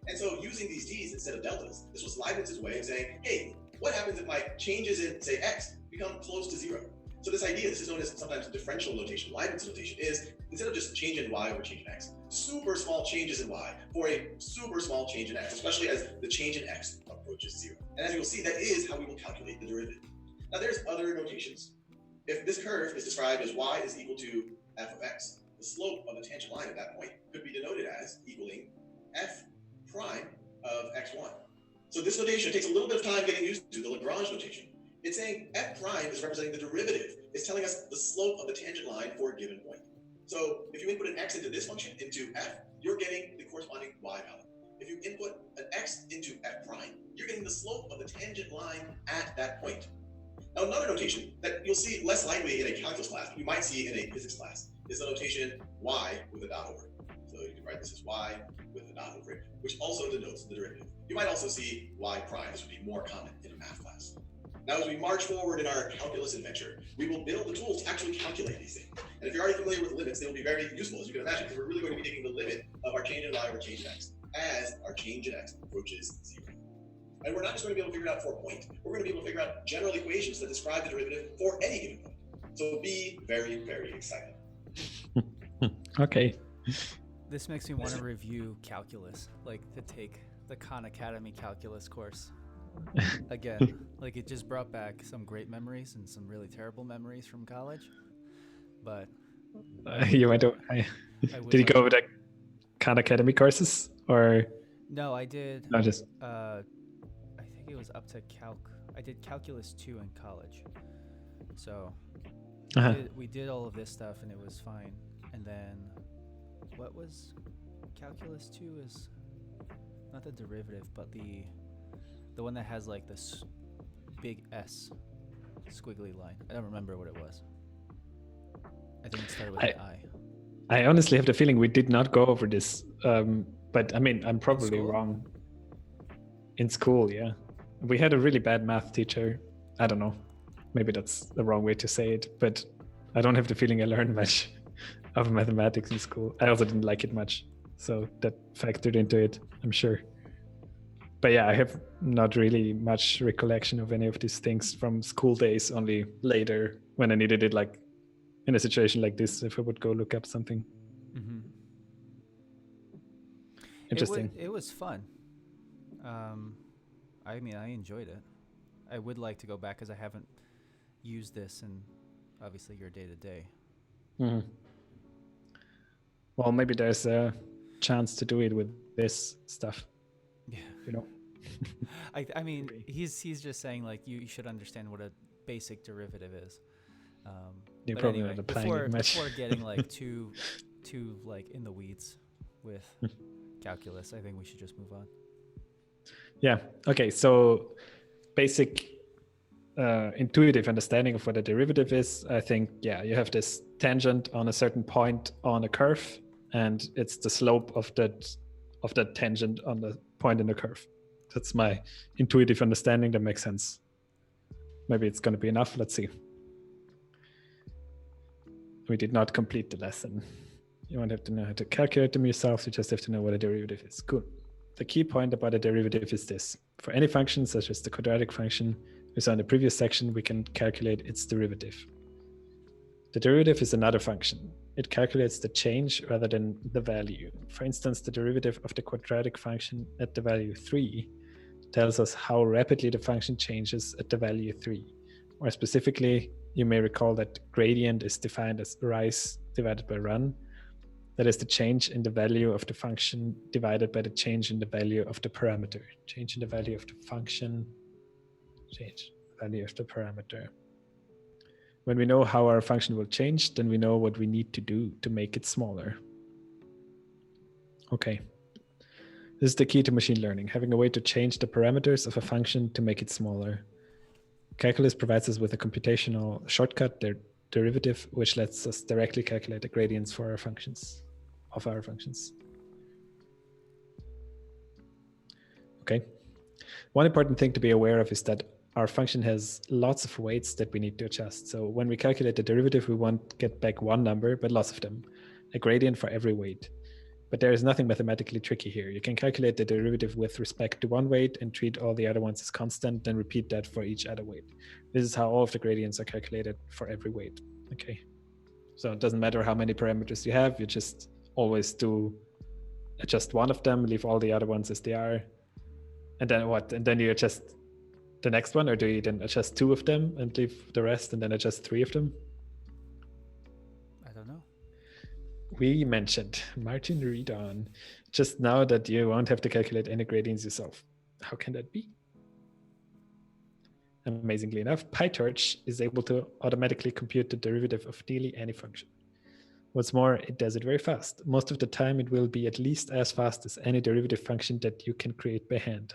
And so using these d's instead of deltas, this was Leibniz's way of saying, hey, what happens if my changes in, say, x become close to 0? So this idea, this is known as sometimes differential notation. Leibniz's notation is, instead of just change in y over change in x, super small changes in y for a super small change in x, especially as the change in x approaches 0. And as you'll see, that is how we will calculate the derivative. Now there's other notations. If this curve is described as y is equal to f of x, the slope of the tangent line at that point could be denoted as equaling f prime of x1. So this notation takes a little bit of time getting used to, the Lagrange notation. It's saying f prime is representing the derivative. It's telling us the slope of the tangent line for a given point. So if you input an x into this function, into f, you're getting the corresponding y value. If you input an x into f prime, you're getting the slope of the tangent line at that point. Now, another notation that you'll see less likely in a calculus class, but you might see in a physics class, is the notation y with a dot over it. So you can write this as y with a dot over it, which also denotes the derivative. You might also see y prime. This would be more common in a math class. Now, as we march forward in our calculus adventure, we will build the tools to actually calculate these things. And if you're already familiar with limits, they will be very useful, as you can imagine, because we're really going to be taking the limit of our change in y over change in x as our change in x approaches 0. And we're not just going to be able to figure it out for a point. We're going to be able to figure out general equations that describe the derivative for any given point. So be very, very excited. Okay. This makes me want to review calculus, like to take the Khan Academy calculus course again. Like it just brought back some great memories and some really terrible memories from college. But you went to, did you go over the Khan Academy courses or? No, I did. No, just. I think it was up to I did calculus 2 in college. So we did all of this stuff and it was fine. And then what was calculus 2 is not the derivative, but the one that has like this big S squiggly line. I don't remember what it was. I think it started with an I. I honestly have the feeling we did not go over this. But I mean, I'm probably wrong. In school, yeah. We had a really bad math teacher. I don't know. Maybe that's the wrong way to say it, but I don't have the feeling I learned much of mathematics in school. I also didn't like it much. So that factored into it, I'm sure. But yeah, I have not really much recollection of any of these things from school days, only later when I needed it, like in a situation like this, if I would go look up something. Mm-hmm. Interesting. It was fun. I mean, I enjoyed it. I would like to go back because I haven't used this in obviously your day-to-day. Mm-hmm. Well, maybe there's a chance to do it with this stuff. Yeah. You know. I mean, he's just saying like you should understand what a basic derivative is. You're But probably anyway, not applying it much. before getting like too like in the weeds with calculus, I think we should just move on. Yeah. Okay. So basic intuitive understanding of what a derivative is. I think, yeah, you have this tangent on a certain point on a curve, and it's the slope of that tangent on the point in the curve. That's my intuitive understanding. That makes sense. Maybe it's going to be enough. Let's see. We did not complete the lesson. You won't have to know how to calculate them yourself. You just have to know what a derivative is. Good. The key point about a derivative is this. For any function, such as the quadratic function we saw in the previous section, we can calculate its derivative. The derivative is another function. It calculates the change rather than the value. For instance, the derivative of the quadratic function at the value 3 tells us how rapidly the function changes at the value 3. More specifically, you may recall that gradient is defined as rise divided by run. That is the change in the value of the function divided by the change in the value of the parameter. Change in the value of the function, change the value of the parameter. When we know how our function will change, then we know what we need to do to make it smaller. Okay. This is the key to machine learning, having a way to change the parameters of a function to make it smaller. Calculus provides us with a computational shortcut, the derivative, which lets us directly calculate the gradients for our functions, of our functions. Okay. One important thing to be aware of is that our function has lots of weights that we need to adjust. So when we calculate the derivative, we won't get back one number, but lots of them, a gradient for every weight. But there is nothing mathematically tricky here. You can calculate the derivative with respect to one weight and treat all the other ones as constant, then repeat that for each other weight. This is how all of the gradients are calculated for every weight. Okay. So it doesn't matter how many parameters you have, you just always do adjust one of them, leave all the other ones as they are. And then what? And then you adjust the next one, or do you then adjust two of them and leave the rest and then adjust three of them? I don't know. We mentioned, Martin, read on, just now that you won't have to calculate any gradients yourself. How can that be? Amazingly enough, PyTorch is able to automatically compute the derivative of nearly any function. What's more, it does it very fast. Most of the time, it will be at least as fast as any derivative function that you can create by hand.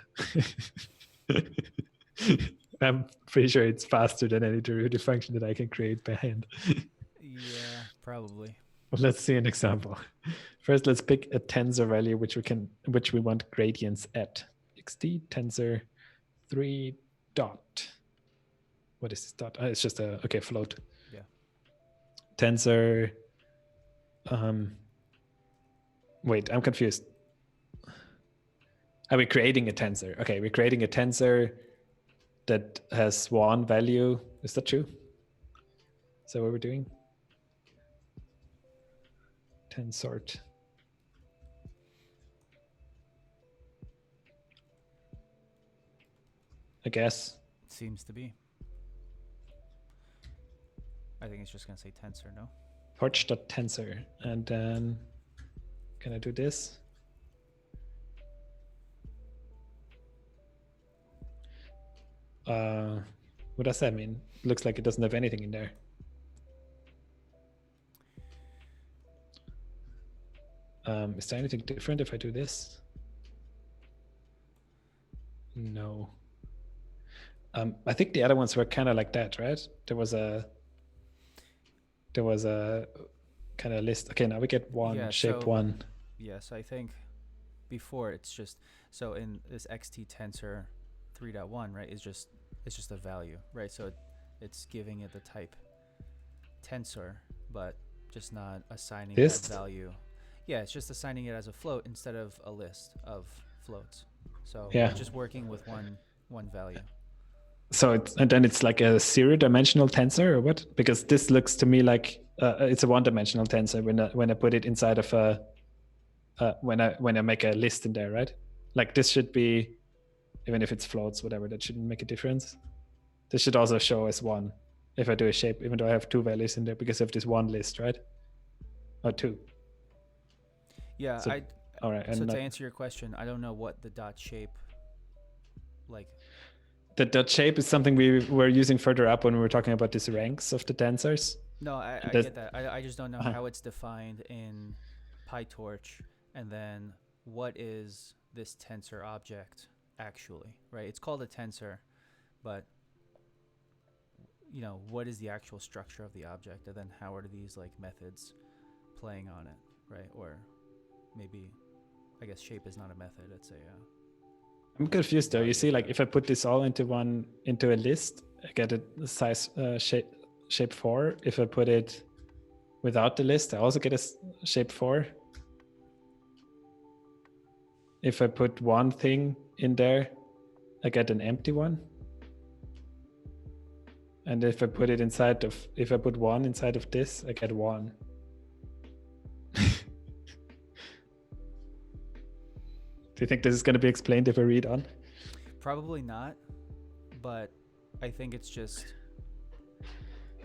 I'm pretty sure it's faster than any derivative function that I can create by hand. Yeah, probably. Well, let's see an example. First, let's pick a tensor value which we want gradients at. xt tensor 3 dot. What is this dot? Oh, it's just a float. Yeah. Tensor. Wait, I'm confused. Are we creating a tensor? Okay, we're creating a tensor that has one value. Is that true? Is that what we're doing? Tensort. I guess. Seems to be. I think it's just going to say tensor, no? Torch.tensor. And then can I do this? What does that mean? It looks like it doesn't have anything in there. Is there anything different if I do this? No. I think the other ones were kind of like that, right? There was a kind of list. Okay, now we get one, yeah, shape one. Yes, I think before it's just, so in this xt tensor 3.1, right, it's just a value, right? So it's giving it the type tensor, but just not assigning that value. Yeah, it's just assigning it as a float instead of a list of floats. So yeah, just working with one value. So and then it's like a 0-dimensional tensor, or what? Because this looks to me like it's a 1-dimensional tensor when I put it inside of a when I make a list in there, right? Like this should be, even if it's floats, whatever, that shouldn't make a difference. This should also show as 1 if I do a shape, even though I have 2 values in there because of this one list, right? Or 2. Yeah, so, all right. So to answer your question, I don't know what the dot shape like the dot shape is something we were using further up when we were talking about these ranks of the tensors. No, I get that. I just don't know how it's defined in PyTorch, and then what is this tensor object actually, right? It's called a tensor, but what is the actual structure of the object, and then how are these like methods playing on it, right? Or maybe, I guess shape is not a method. It's a I'm confused though. You see, like if I put this all into a list, I get a size shape 4. If I put it without the list, I also get a shape 4. If I put one thing in there, I get an empty one. And if I put one inside of this, I get 1. Do you think this is going to be explained if I read on? Probably not, but I think it's just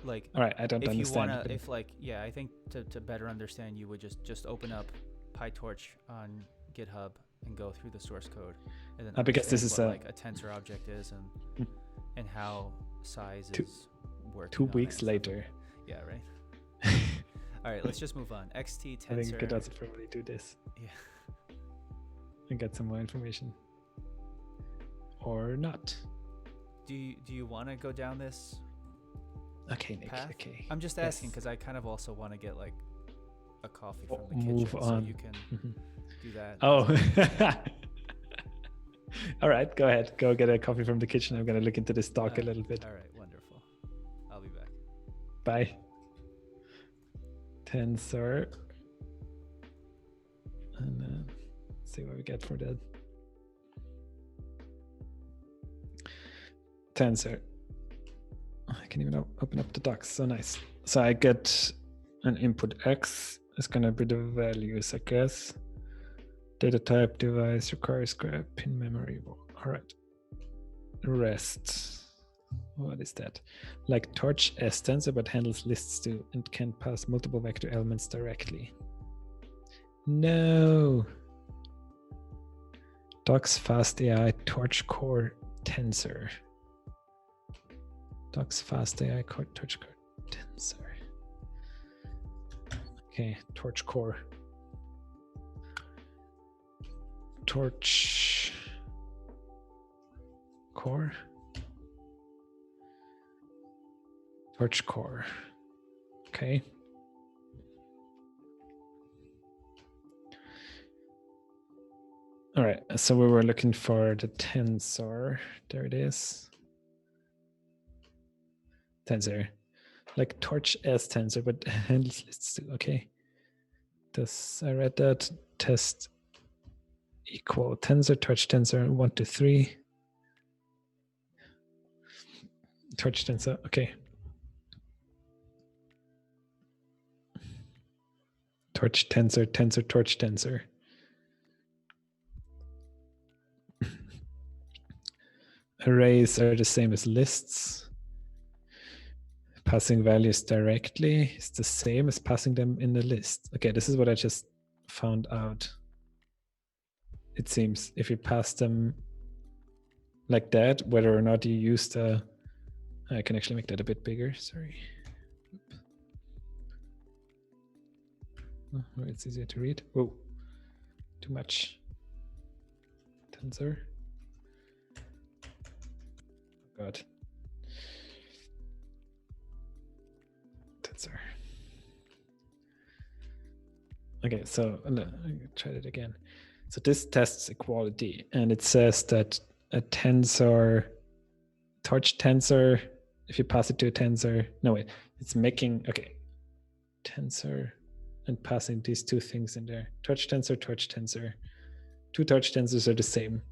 like, all right, I don't understand. I think to better understand, you would just open up PyTorch on GitHub and go through the source code, and then because this is like a tensor object is and how size is working. 2 weeks later. Yeah, right. All right, let's just move on. XT tensor. I think you could also probably do this. Yeah. And get some more information, or not. Do you want to go down this? Okay, Nick. Path? Okay. I'm just asking because I kind of also want to get like a coffee from the move kitchen, on. so you can do that. Oh. All right, go ahead. Go get a coffee from the kitchen. I'm gonna look into this talk a little bit. All right, wonderful. I'll be back. Bye. Tensor. And see what we get for that. Tensor. I can even open up the docs. So nice. So I get an input X. It's gonna be the values, I guess. Data type, device, requires grab, pin memory. All right. Rest. What is that? Like torch as tensor, but handles lists too and can pass multiple vector elements directly. No. Docs fast AI torch core tensor. Docs fast AI torch core tensor. Okay, torch core. Torch core. Torch core. Okay. All right, so we were looking for the tensor. There it is. Tensor. Like torch as tensor, but handles lists too. Okay. I read that. Test equal tensor, torch tensor, 1 to 3. Torch tensor, okay. Torch tensor, tensor, torch tensor. Arrays are the same as lists. Passing values directly is the same as passing them in the list. Okay, this is what I just found out. It seems if you pass them like that, whether or not you use the, I can actually make that a bit bigger, sorry. Oh, it's easier to read. Whoa, too much. Tensor. Oh God. Tensor. Okay, so I tried it again. So this tests equality, and it says that a tensor, torch tensor, if you pass it to a tensor, no wait, it's making, okay, tensor and passing these two things in there. Torch tensor, torch tensor. Two torch tensors are the same.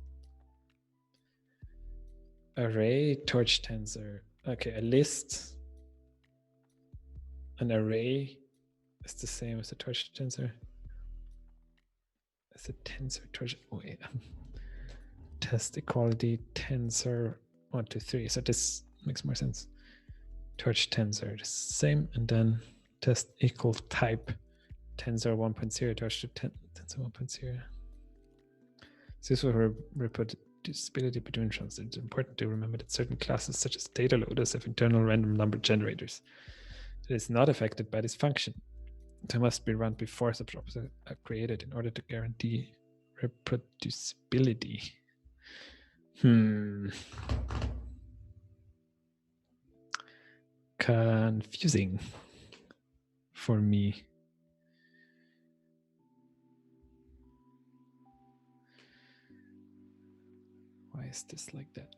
Array, torch tensor. Okay, a list, an array is the same as a torch tensor. It's a tensor torch. Wait. Test equality tensor 1, 2, 3. So this makes more sense. Torch tensor the same, and then test equal type tensor 1.0 torch to tensor 1.0. So this is what we put reproducibility between transistors. It's important to remember that certain classes, such as data loaders, have internal random number generators. It is not affected by this function. They must be run before such objects are created in order to guarantee reproducibility. Confusing for me. Why is this like that?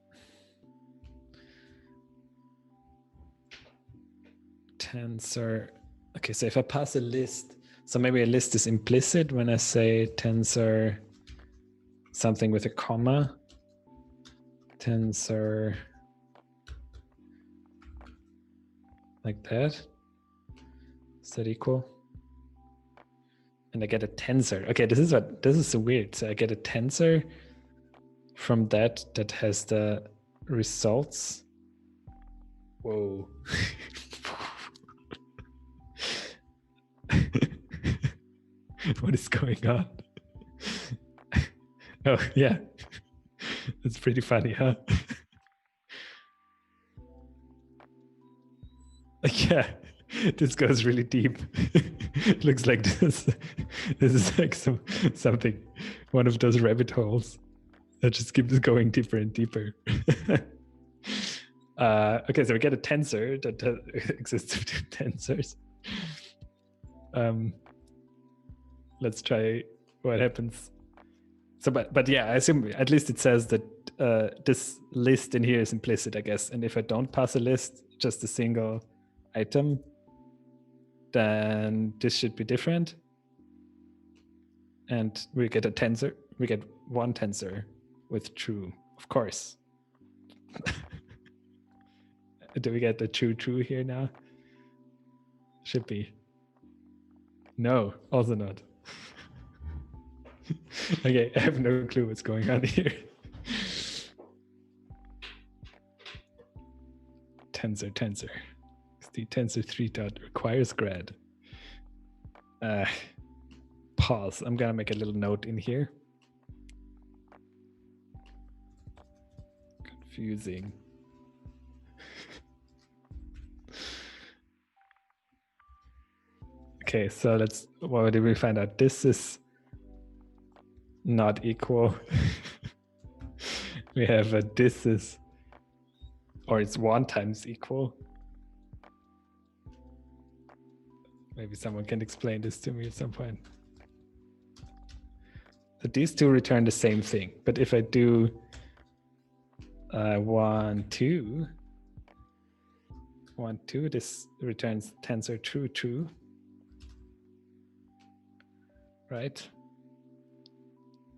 Tensor. Okay, so if I pass a list, so maybe a list is implicit when I say tensor something with a comma. Tensor like that. Is that equal? And I get a tensor. Okay, this is so weird. So I get a tensor from that has the results. Whoa. What is going on? Oh yeah, it's pretty funny, huh? Yeah, this goes really deep. Looks like this is like something, one of those rabbit holes that just keeps going deeper and deeper. Okay, so we get a tensor that exists between tensors. Let's try what happens. So, but yeah, I assume at least it says that this list in here is implicit, I guess. And if I don't pass a list, just a single item, then this should be different. And we get a tensor. We get one tensor with true, of course. Do we get the true here now? Should be. No, also not. Okay, I have no clue what's going on here. Tensor. The tensor 3 dot requires grad. Pause. I'm gonna make a little note in here. Confusing. Okay, so what did we find out? This is not equal. We have this is, or it's 1 times equal. Maybe someone can explain this to me at some point. So these two return the same thing, but if I do 1, 2, this returns tensor true, right?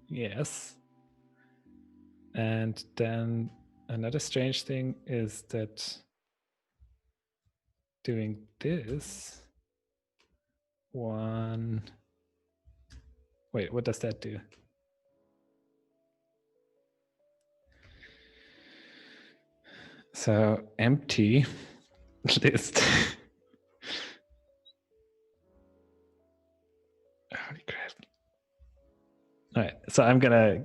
Yes. And then another strange thing is that doing this one, wait, what does that do? So empty list. Holy crap. All right, so I'm gonna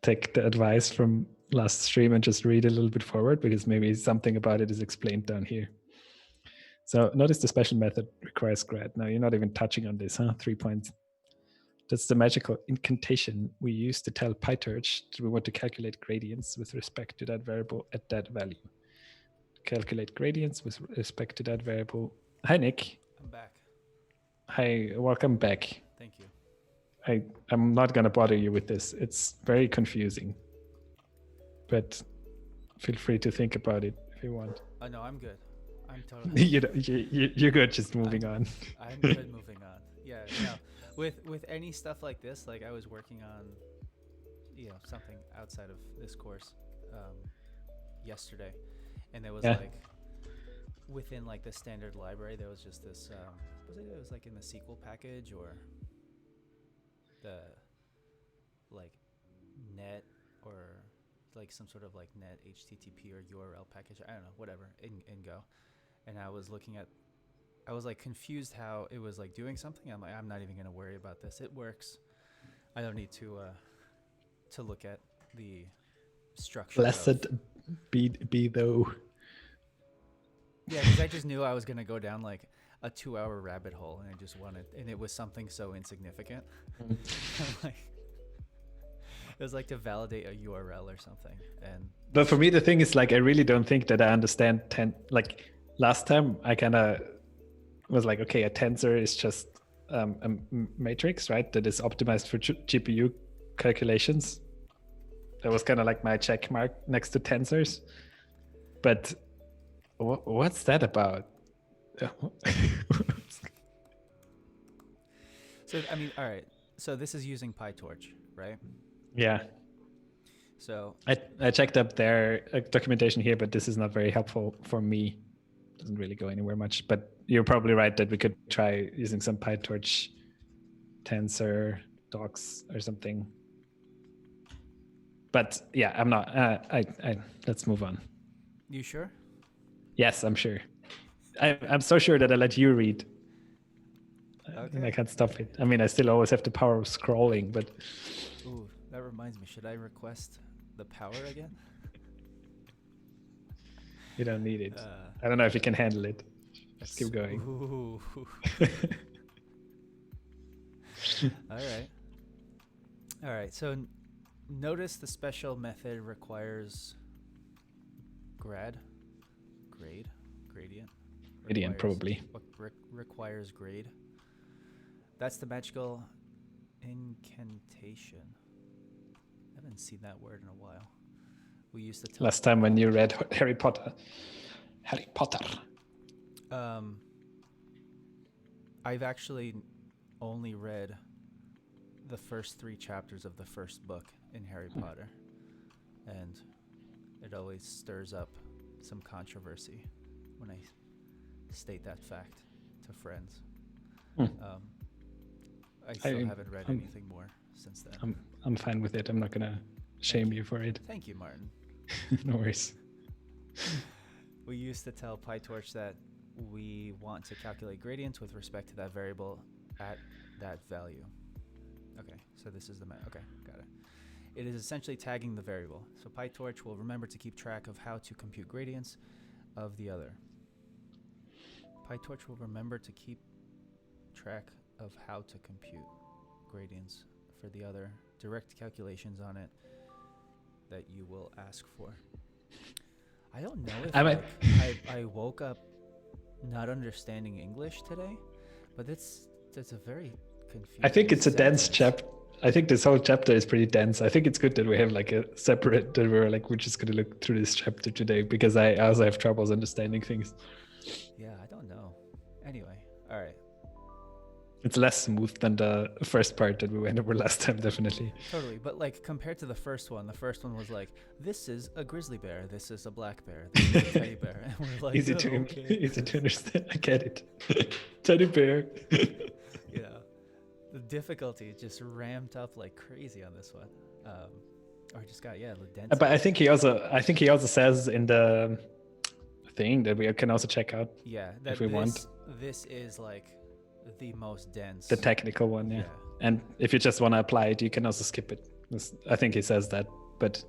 take the advice from last stream and just read a little bit forward, because maybe something about it is explained down here. So notice the special method requires grad. Now you're not even touching on this, huh? 3 points. That's the magical incantation we use to tell PyTorch that we want to calculate gradients with respect to that variable at that value. Calculate gradients with respect to that variable. Hi, Nick. I'm back. Hi, welcome back. Thank you. I'm not going to bother you with this. It's very confusing. But feel free to think about it if you want. No, I'm good. I'm totally. You're good. Just moving on. I'm good moving on. Yeah. No. With any stuff like this, like I was working on, something outside of this course yesterday, and there was like within like the standard library, there was just this. It was like in the SQL package or the like net or like some sort of like net HTTP or URL package. I don't know, whatever in Go. And I was like confused how it was like doing something. I'm like, I'm not even going to worry about this. It works. I don't need to look at the structure. Blessed be thou. Yeah, because I just knew I was gonna go down like a 2-hour rabbit hole, and I just wanted, and it was something so insignificant. Like, it was like to validate a URL or something. And but for me, the thing is, like, I really don't think that I understand like last time I kind of was like, okay, a tensor is just a matrix, right? That is optimized for GPU calculations. That was kind of like my check mark next to tensors. But what's that about? So, I mean, all right. So this is using PyTorch, right? Yeah. So I checked up their documentation here, but this is not very helpful for me. It doesn't really go anywhere much. But you're probably right that we could try using some PyTorch Tensor docs or something. But yeah, I'm not. Let's move on. You sure? Yes, I'm sure. I'm so sure that I let you read. Okay. And I can't stop it. I mean, I still always have the power of scrolling, but. Ooh, that reminds me. Should I request the power again? You don't need it. I don't know if you can handle it. Just keep going. Ooh. All right. So notice the special method requires gradient. Gradient, probably. Requires grade. That's the magical incantation. I haven't seen that word in a while. We used to tell last time when you read Harry Potter. I've actually only read the first 3 chapters of the first book in Harry Potter, and it always stirs up some controversy when I state that fact to friends. I still haven't read anything more since then. I'm fine with it. I'm not gonna shame you for it. Thank you, Martin. No worries. We used to tell PyTorch that we want to calculate gradients with respect to that variable at that value. Okay, so this is the okay, got it. It is essentially tagging the variable. So PyTorch will remember to keep track of how to compute gradients of the other. PyTorch will remember to keep track of how to compute gradients for the other. Direct calculations on it that you will ask for. I don't know if I woke up not understanding English today, but that's a very confusing. I think it's a sentence. dense chapter. I think this whole chapter is pretty dense. I think it's good that we have like a separate, that we're just going to look through this chapter today, because I also have troubles understanding things. Yeah, I don't know. Anyway, all right. It's less smooth than the first part that we went over last time, definitely. Totally, but like compared to the first one was like, this is a grizzly bear, this is a black bear, this is a teddy bear. And we're like, easy to understand. I get it. Teddy bear. Yeah, the difficulty just ramped up like crazy on this one. Or just got the density. But I think he also says in the thing that we can also check out. Yeah, if we want. This is like the most dense. The technical one, yeah. And if you just want to apply it, you can also skip it. I think he says that, but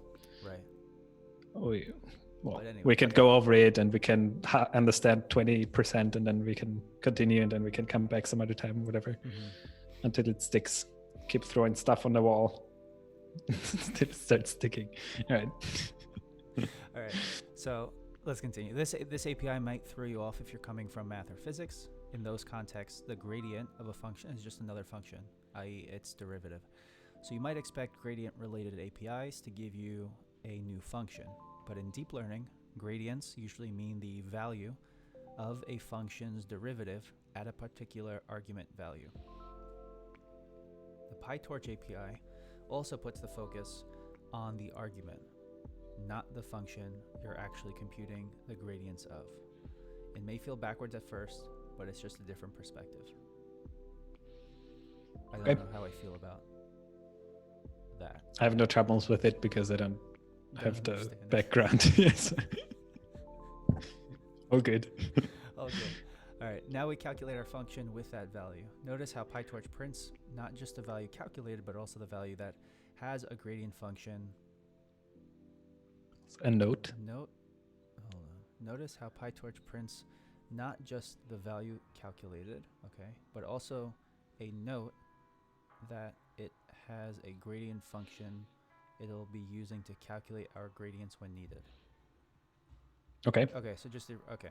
right. We can go over it, and we can understand 20%, and then we can continue, and then we can come back some other time, whatever, until it sticks. Keep throwing stuff on the wall until it starts sticking. All right. All right. So let's continue. This API might throw you off if you're coming from math or physics. In those contexts, the gradient of a function is just another function, i.e. its derivative. So you might expect gradient-related APIs to give you a new function. But in deep learning, gradients usually mean the value of a function's derivative at a particular argument value. The PyTorch API also puts the focus on the argument, not the function you're actually computing the gradients of. It may feel backwards at first, but it's just a different perspective. I don't know how I feel about that. I have no troubles with it because I don't have the background. Yes. All good. All good. All right, now we calculate our function with that value. Notice how PyTorch prints not just the value calculated, but also the value that has a gradient function A note. Note. Hold on. Notice how PyTorch prints not just the value calculated, okay, but also a note that it has a gradient function it'll be using to calculate our gradients when needed. Okay. Okay, so just okay.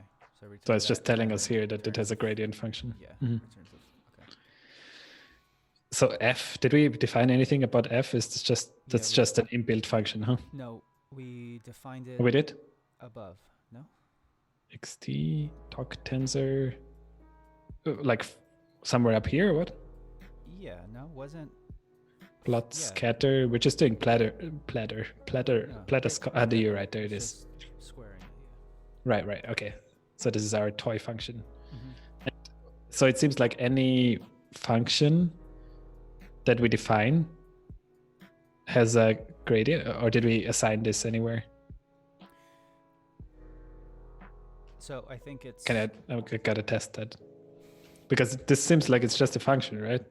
So it's just telling us here that it has a gradient function. Yeah. Mm-hmm. Okay. So f, did we define anything about f? Is this just just an inbuilt function, huh? No, we defined it. We did above. No. xt Stoch tensor, like somewhere up here or what? Yeah. No, wasn't. Plot scatter. We're just doing platter. You're right. There it is. Squaring it. Yeah. Right. Okay. So this is our toy function. Mm-hmm. So it seems like any function that we define has a gradient, or did we assign this anywhere? So I think it's. I gotta test that, because this seems like it's just a function, right?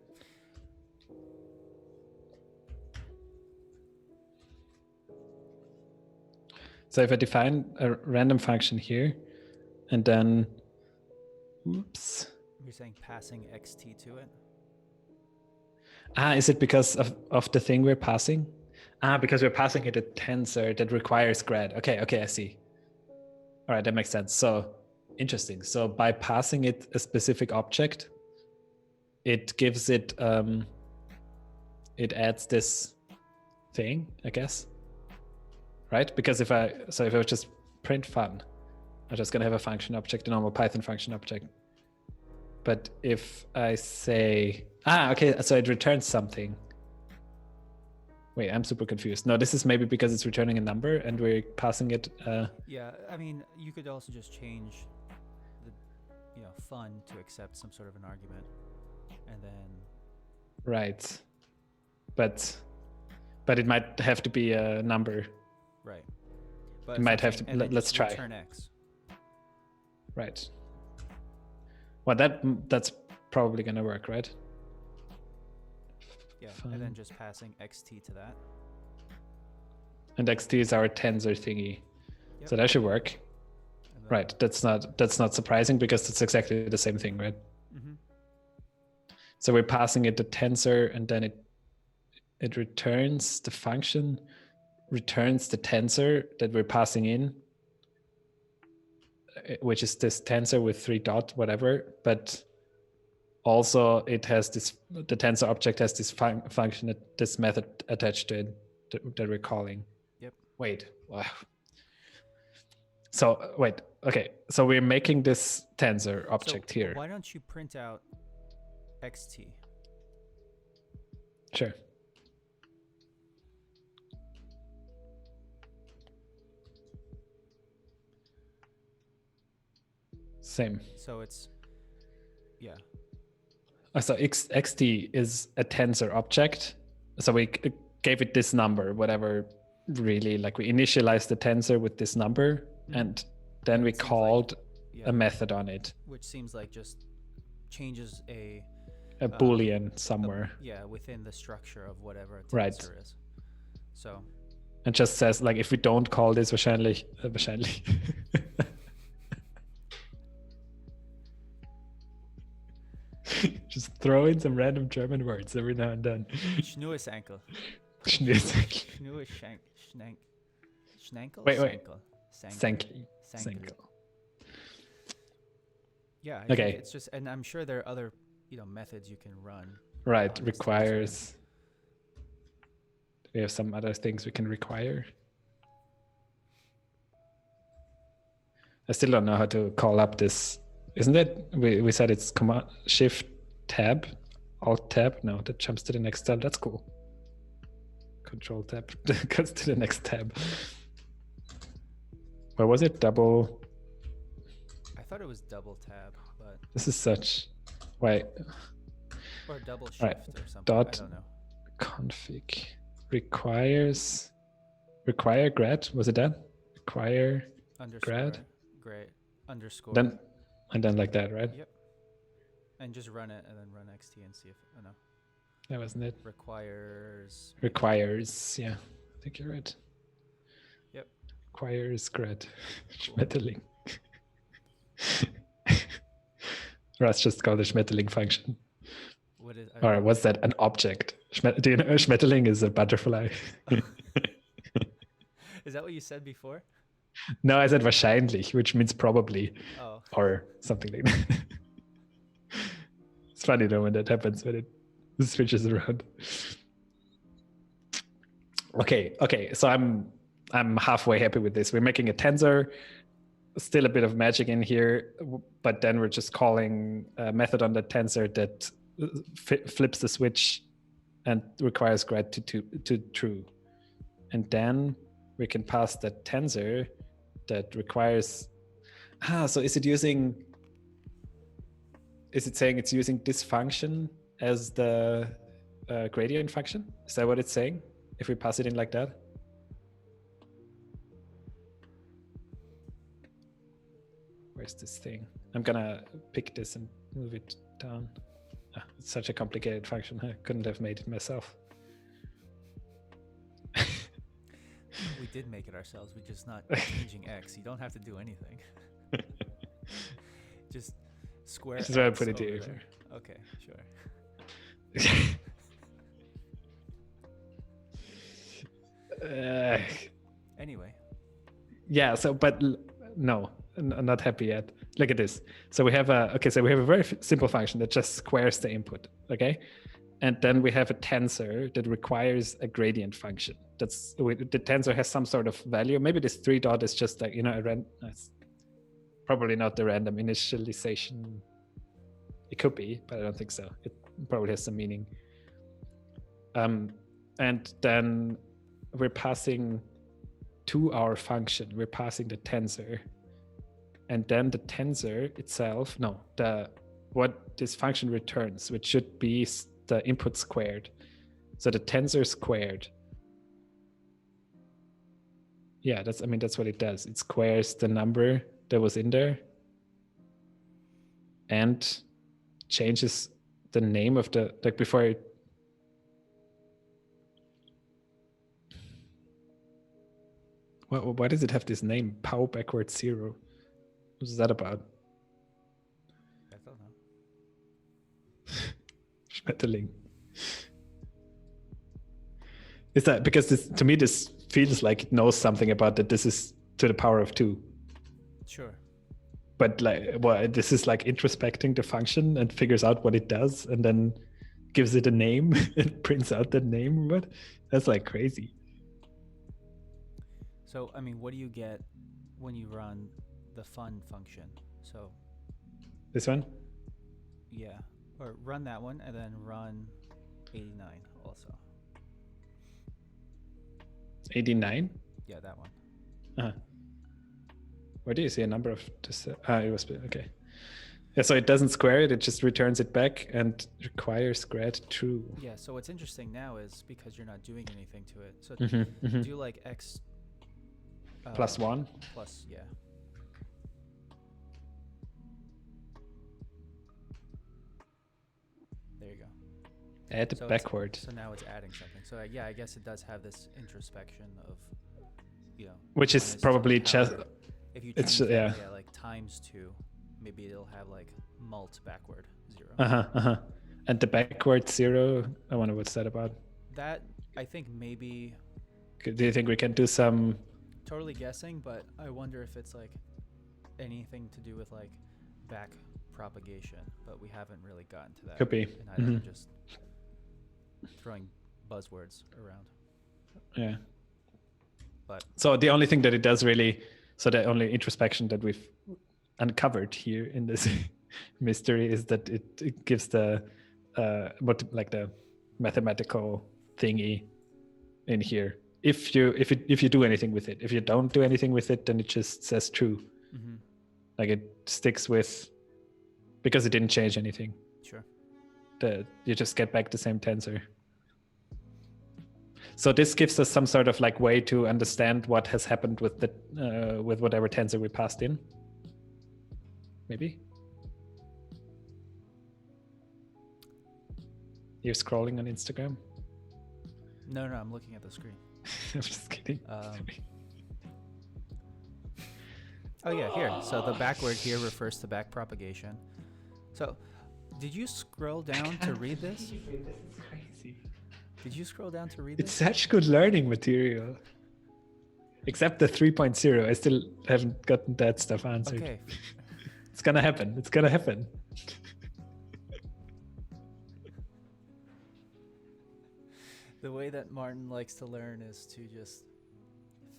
So if I define a random function here, and then, oops. You're saying passing xt to it? Is it because of the thing we're passing? Because we're passing it a tensor that requires grad. Okay, I see. All right, that makes sense. So interesting. So by passing it a specific object, it gives it, it adds this thing, I guess. Right? Because if I just print fun, I'm just gonna have a function object, a normal Python function object. But if I say, okay, so it returns something. Wait, I'm super confused. No, this is maybe because it's returning a number and we're passing it. Yeah, I mean, you could also just change the, fun to accept some sort of an argument, and then. Right, but it might have to be a number. Right. But it might have to. Let's try. Return x. Right. Well, that's probably gonna work, right? Yeah, and then just passing xt to that. And xt is our tensor thingy, so that should work. Right. That's not surprising because it's exactly the same thing, right? Mm-hmm. So we're passing it the tensor, and then it returns the function, returns the tensor that we're passing in, which is this tensor with 3 dot whatever, but also it has the tensor object has this function, this method attached to it that we're calling. Yep. Wait. Wow. So wait. Okay. So we're making this tensor object here. Why don't you print out xt? Sure. Same. So it's, yeah. So xt is a tensor object. So we gave it this number, whatever, really, like we initialized the tensor with this number, and then we called a method on it. Which seems like just changes a Boolean somewhere. Within the structure of whatever a tensor is. So. And just says, like, if we don't call this wahrscheinlich. Just throw in some random German words every now and then. Schnursenkel. Schnenkel? Wait. Senkel. Yeah. I think it's just, and I'm sure there are other, methods you can run. Right. Requires. We have some other things we can require. I still don't know how to call up this. Isn't it? We said it's Command Shift Tab, Alt Tab. No, that jumps to the next tab. That's cool. Control Tab goes to the next tab. Where was it? Double. I thought it was double tab, but this is such. Wait. Or double shift or something. Dot I don't know. Config require grad. Was it that? Require grad. Great. Underscore. Then like that, right? Yep. And just run it and then run xt and see if no. That wasn't it. Requires. Yeah, I think you're right. Yep. requires grad Schmetterling. Russ just called the Schmetterling function. What is? Or was that an object? Do you know Schmetterling is a butterfly? Is that what you said before? No, I said wahrscheinlich, which means probably, or something like that. It's funny though when that happens, when it switches around. Okay. So I'm halfway happy with this. We're making a tensor, still a bit of magic in here, but then we're just calling a method on the tensor that flips the switch and requires grad to true. And then we can pass that tensor that requires, so is it saying it's using this function as the gradient function? Is that what it's saying? If we pass it in like that? Where's this thing? I'm gonna pick this and move it down. It's such a complicated function. I couldn't have made it myself. We did make it ourselves. We're just not changing x. You don't have to do anything. Just square. This is why I put it here. Okay, sure. Anyway. Yeah. So, but no, I'm not happy yet. Look at this. So we have a very simple function that just squares the input. Okay. And then we have a tensor that requires a gradient function. The tensor has some sort of value. Maybe this 3 dot is just like, it's probably not the random initialization. It could be, but I don't think so. It probably has some meaning. And then we're passing to our function, we're passing the tensor. And then the tensor itself, what this function returns, which should be the input squared. So the tensor squared. Yeah, that's what it does. It squares the number that was in there and changes the name of the, like before it. Why does it have this name? Pow backwards 0. What's that about? I don't know. Schmetterling. Is that because to me this feels like it knows something about that this is to the power of 2. Sure. But this is like introspecting the function and figures out what it does and then gives it a name and prints out that name. But that's like crazy. So, I mean, what do you get when you run the fun function? So this one? Yeah. Or run that one and then run 89 also. 89? Yeah, that one. Uh-huh. Where do you see a number of this? It was okay. Yeah, so it doesn't square it, it just returns it back and requires grad true. Yeah, so what's interesting now is because you're not doing anything to it. So do like x plus 1? Plus, yeah. There you go. Add backward. So now it's adding something. So yeah, I guess it does have this introspection of, which is probably just. If you change that, like times 2, maybe it'll have like mult backward 0. And the backward 0, I wonder what's that about. That I think maybe. Do you think we can do some? Totally guessing, but I wonder if it's like anything to do with like back propagation, but we haven't really gotten to that. Could be. And I'm just throwing buzzwords around. Yeah. But so the only thing that it does really, so the only introspection that we've uncovered here in this mystery is that it gives the the mathematical thingy in here. If you do anything with it. If you don't do anything with it, then it just says true. Like it sticks with, because it didn't change anything. Sure. You just get back the same tensor. So this gives us some sort of like way to understand what has happened with the with whatever tensor we passed in. Maybe. You're scrolling on Instagram? No, I'm looking at the screen. I'm just kidding. Oh yeah, here. So the backward here refers to back propagation. So, did you scroll down to read this? This is crazy. Did you scroll down to read It's this? such good learning material. Except the 3.0, I still haven't gotten that stuff answered. Okay. It's gonna happen. It's gonna happen. The way that Martin likes to learn is to just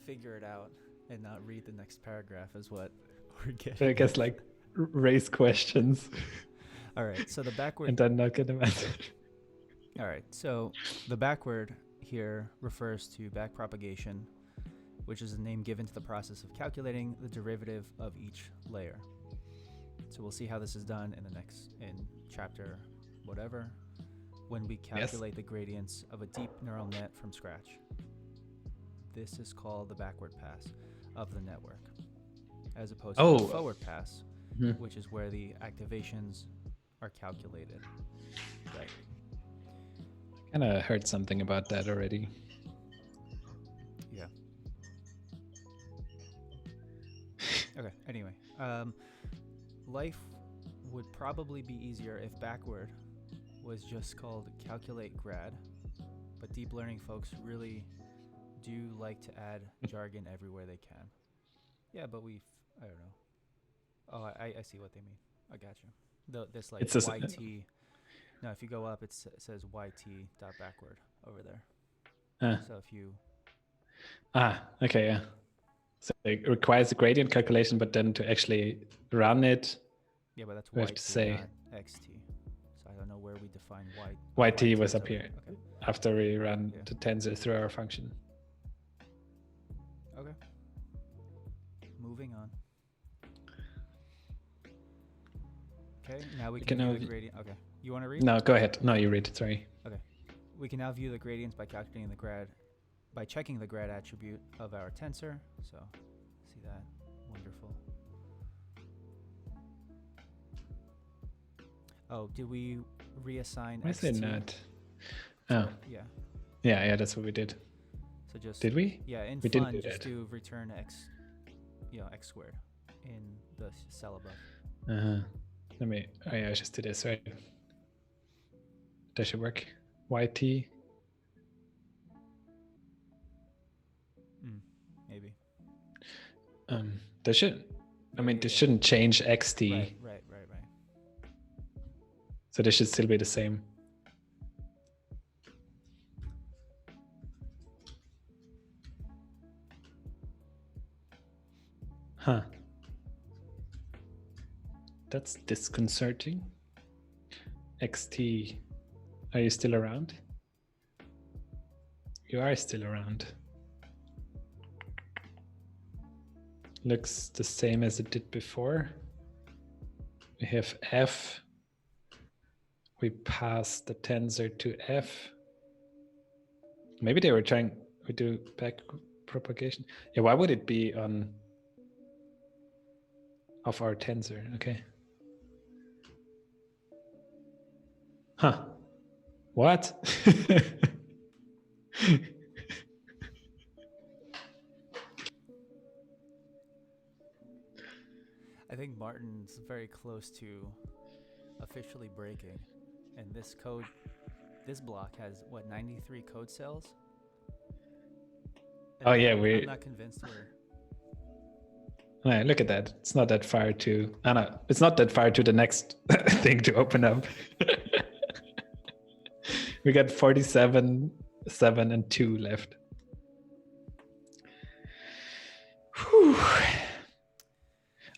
figure it out and not read the next paragraph is what we're getting. I guess like raise questions. All right, so the backward... and then not get them answered. All right, so the backward here refers to back propagation, which is a name given to the process of calculating the derivative of each layer. So we'll see how this is done in chapter whatever, when we calculate the gradients of a deep neural net from scratch. This is called the backward pass of the network, as opposed to the forward pass, which is where the activations are calculated. Right. I kind of heard something about that already. Yeah. Okay, anyway. Life would probably be easier if backward was just called calculate grad, but deep learning folks really do like to add jargon everywhere they can. Yeah, but I don't know. Oh, I see what they mean. I got you. This like It's YT. No, if you go up, it says YT dot backward over there. So if you... okay, yeah. So it requires a gradient calculation, but then to actually run it, yeah, but that's we YT, have to say not XT. So I don't know where we define YT was up here. Okay. After we run the tensor through our function. Okay. Moving on. Okay, now we can view the gradient. Okay, you want to read? No, go ahead. No, you read. Sorry. Okay, we can now view the gradients by calculating the grad, by checking the grad attribute of our tensor. So, see that? Wonderful. Oh, did we reassign? Why is it not? Oh, yeah. Yeah, that's what we did. So just did we? Yeah, in we fun, didn't do just that. do return x, x squared in the cell above. Let me. Oh yeah, I just did this right. That should work. YT. Maybe. This should. I mean, this shouldn't change XT. Right. So this should still be the same. Huh. That's disconcerting. XT, are you still around? You are still around. Looks the same as it did before. We have F. We pass the tensor to F. Maybe they were trying to do back propagation. Yeah, why would it be on of our tensor? Okay. Huh. What? I think Martin's very close to officially breaking. And this block has, 93 code cells? And I'm not convinced we're... Look at that. It's not that far to... No, it's not that far to the next thing to open up. We got 47, 7, and 2 left. Whew.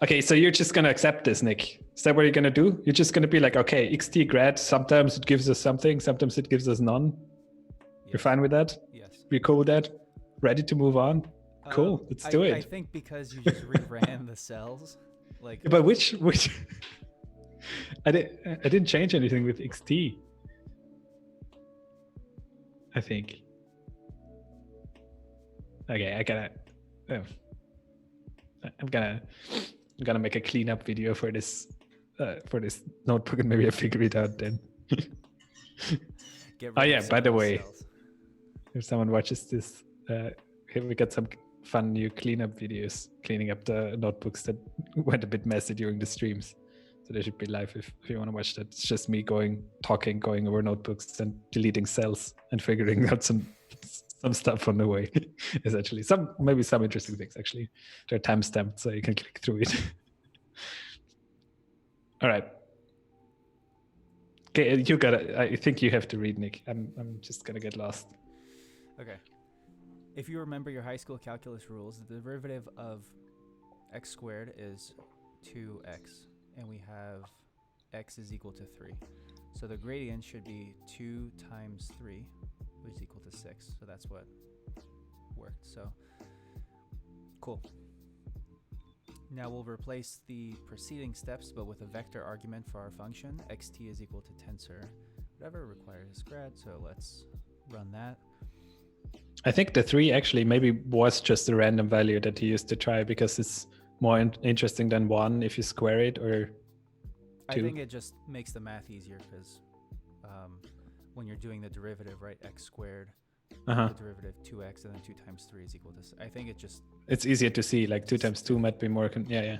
Okay, so you're just going to accept this, Nick. Is that what you're going to do? You're just going to be like, okay, XT grad, sometimes it gives us something, sometimes it gives us none. Yes. You're fine with that? Yes. We're cool with that? Ready to move on? Cool, let's do it. I think because you just reran the cells. But which I didn't change anything with XT. I think. Okay, I'm gonna make a cleanup video for this notebook, and maybe I figure it out then. By the way, if someone watches this, here we got some fun new cleanup videos, cleaning up the notebooks that went a bit messy during the streams. So they should be live if you want to watch that. It's just me going over notebooks and deleting cells and figuring out some stuff on the way. Essentially, maybe some interesting things. Actually, they're timestamped, so you can click through it. All right. Okay, you got it. I think you have to read, Nick. I'm just gonna get lost. Okay. If you remember your high school calculus rules, the derivative of x squared is 2x, and we have x is equal to 3. So the gradient should be 2 times 3, which is equal to 6. So that's what worked. So cool. Now we'll replace the preceding steps, but with a vector argument for our function. Xt is equal to tensor, whatever requires grad. So let's run that. I think the 3 actually maybe was just a random value that he used to try because it's more interesting than 1 if you square it, or 2. I think it just makes the math easier because when you're doing the derivative, right, x squared, the derivative 2x, and then 2 times 3 is equal to, I think it just... It's easier to see, like 2 times 2 might be more... Yeah.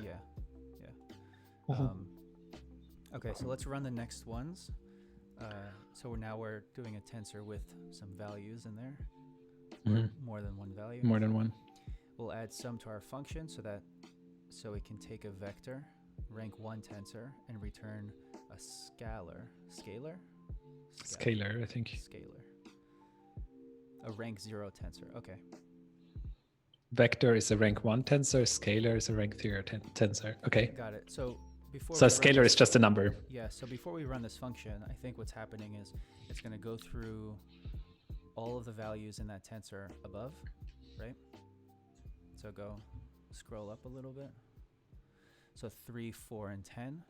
Okay, so let's run the next ones. So now we're doing a tensor with some values in there. More than one value. More than one. We'll add some to our function so it can take a vector, rank 1 tensor, and return a scalar, I think. Scalar. A rank 0 tensor. Okay. Vector is a rank 1 tensor. Scalar is a rank 0 tensor. Okay. Got it. So scalar is just a number. Yeah. So before we run this function, I think what's happening is it's going to go through all of the values in that tensor above, right? So scroll up a little bit. So 3, 4, and 10.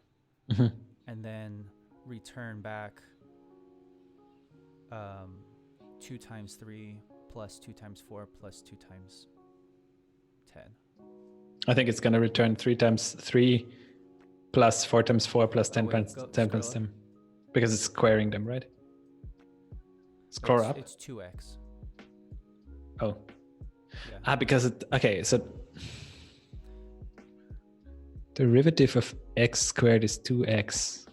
And then return back 2 times 3 plus 2 times 4 plus 2 times 10. I think it's going to return 3 times 3 plus 4 times 4 plus 10 times 10 because it's squaring them, right? Scroll up. It's 2x. Oh. Yeah. Because so derivative of x squared is 2x.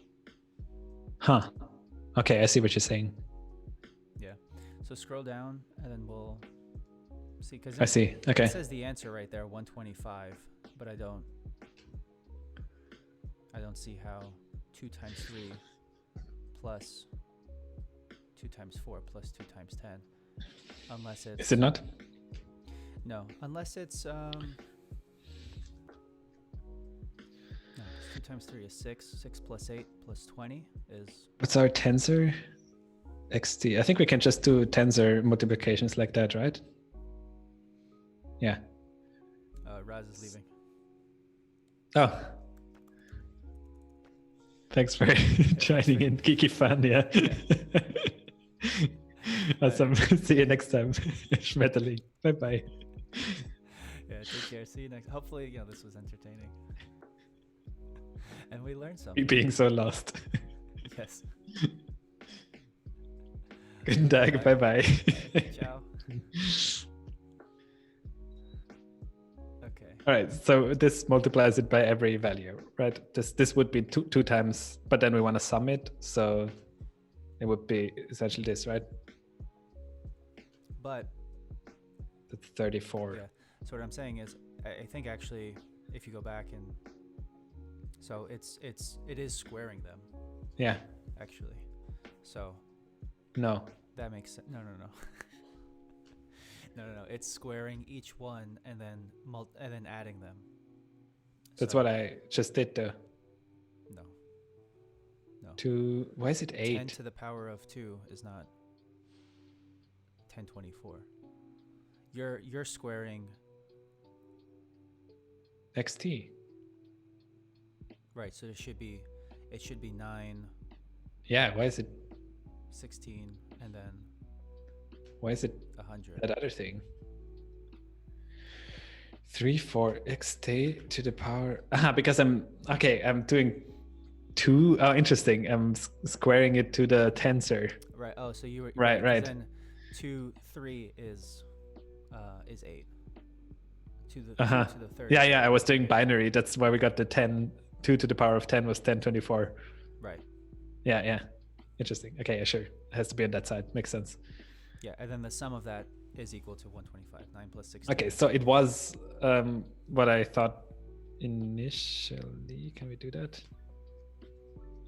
Huh. Okay, I see what you're saying. Yeah. So scroll down and then we'll see. I see. Okay. It says the answer right there, 125, but I don't see how 2 times 3 plus 2 times 4 plus 2 times 10, unless it's... Is it not? No, unless it's... No, 2 times 3 is 6. 6 plus 8 plus 20 is... What's our tensor? Xt. I think we can just do tensor multiplications like that, right? Yeah. Raz is leaving. Oh. Thanks for joining in. Geeky fun, yeah. Awesome. See you next time. Schmetterling. Bye-bye. Yeah, take care. See you next. Hopefully, this was entertaining. And we learned something. Being so lost. Yes. Guten Tag. Bye-bye. Ciao. Okay. All right. So this multiplies it by every value, right? This would be two times, but then we want to sum it. So it would be essentially this, right? But that's 34. Yeah. So what I'm saying is, I think actually, if you go back and so it is squaring them. Yeah. Actually. So. No. That makes sense. No. No. It's squaring each one and then adding them. That's what I just did though. No. 2. Why is it 8? 10 to the power of 2 is not 1024. You're squaring xt. Right, so it should be 9. Yeah, why is it 16 and then why is it 100? That other thing. 3, 4 xt to the power. Because I'm doing 2. Oh, interesting. I'm squaring it to the tensor. Right. Oh, so you were right. Then 2, 3 is 8. to the Uh-huh. 2 to the third. Yeah, I was doing binary. That's why we got the 2 to the power of 10 was 1024. Right. Yeah. Interesting. Okay, yeah, sure. It has to be on that side. Makes sense. Yeah, and then the sum of that is equal to 125. 9 plus 16. Okay, so it was what I thought initially. Can we do that?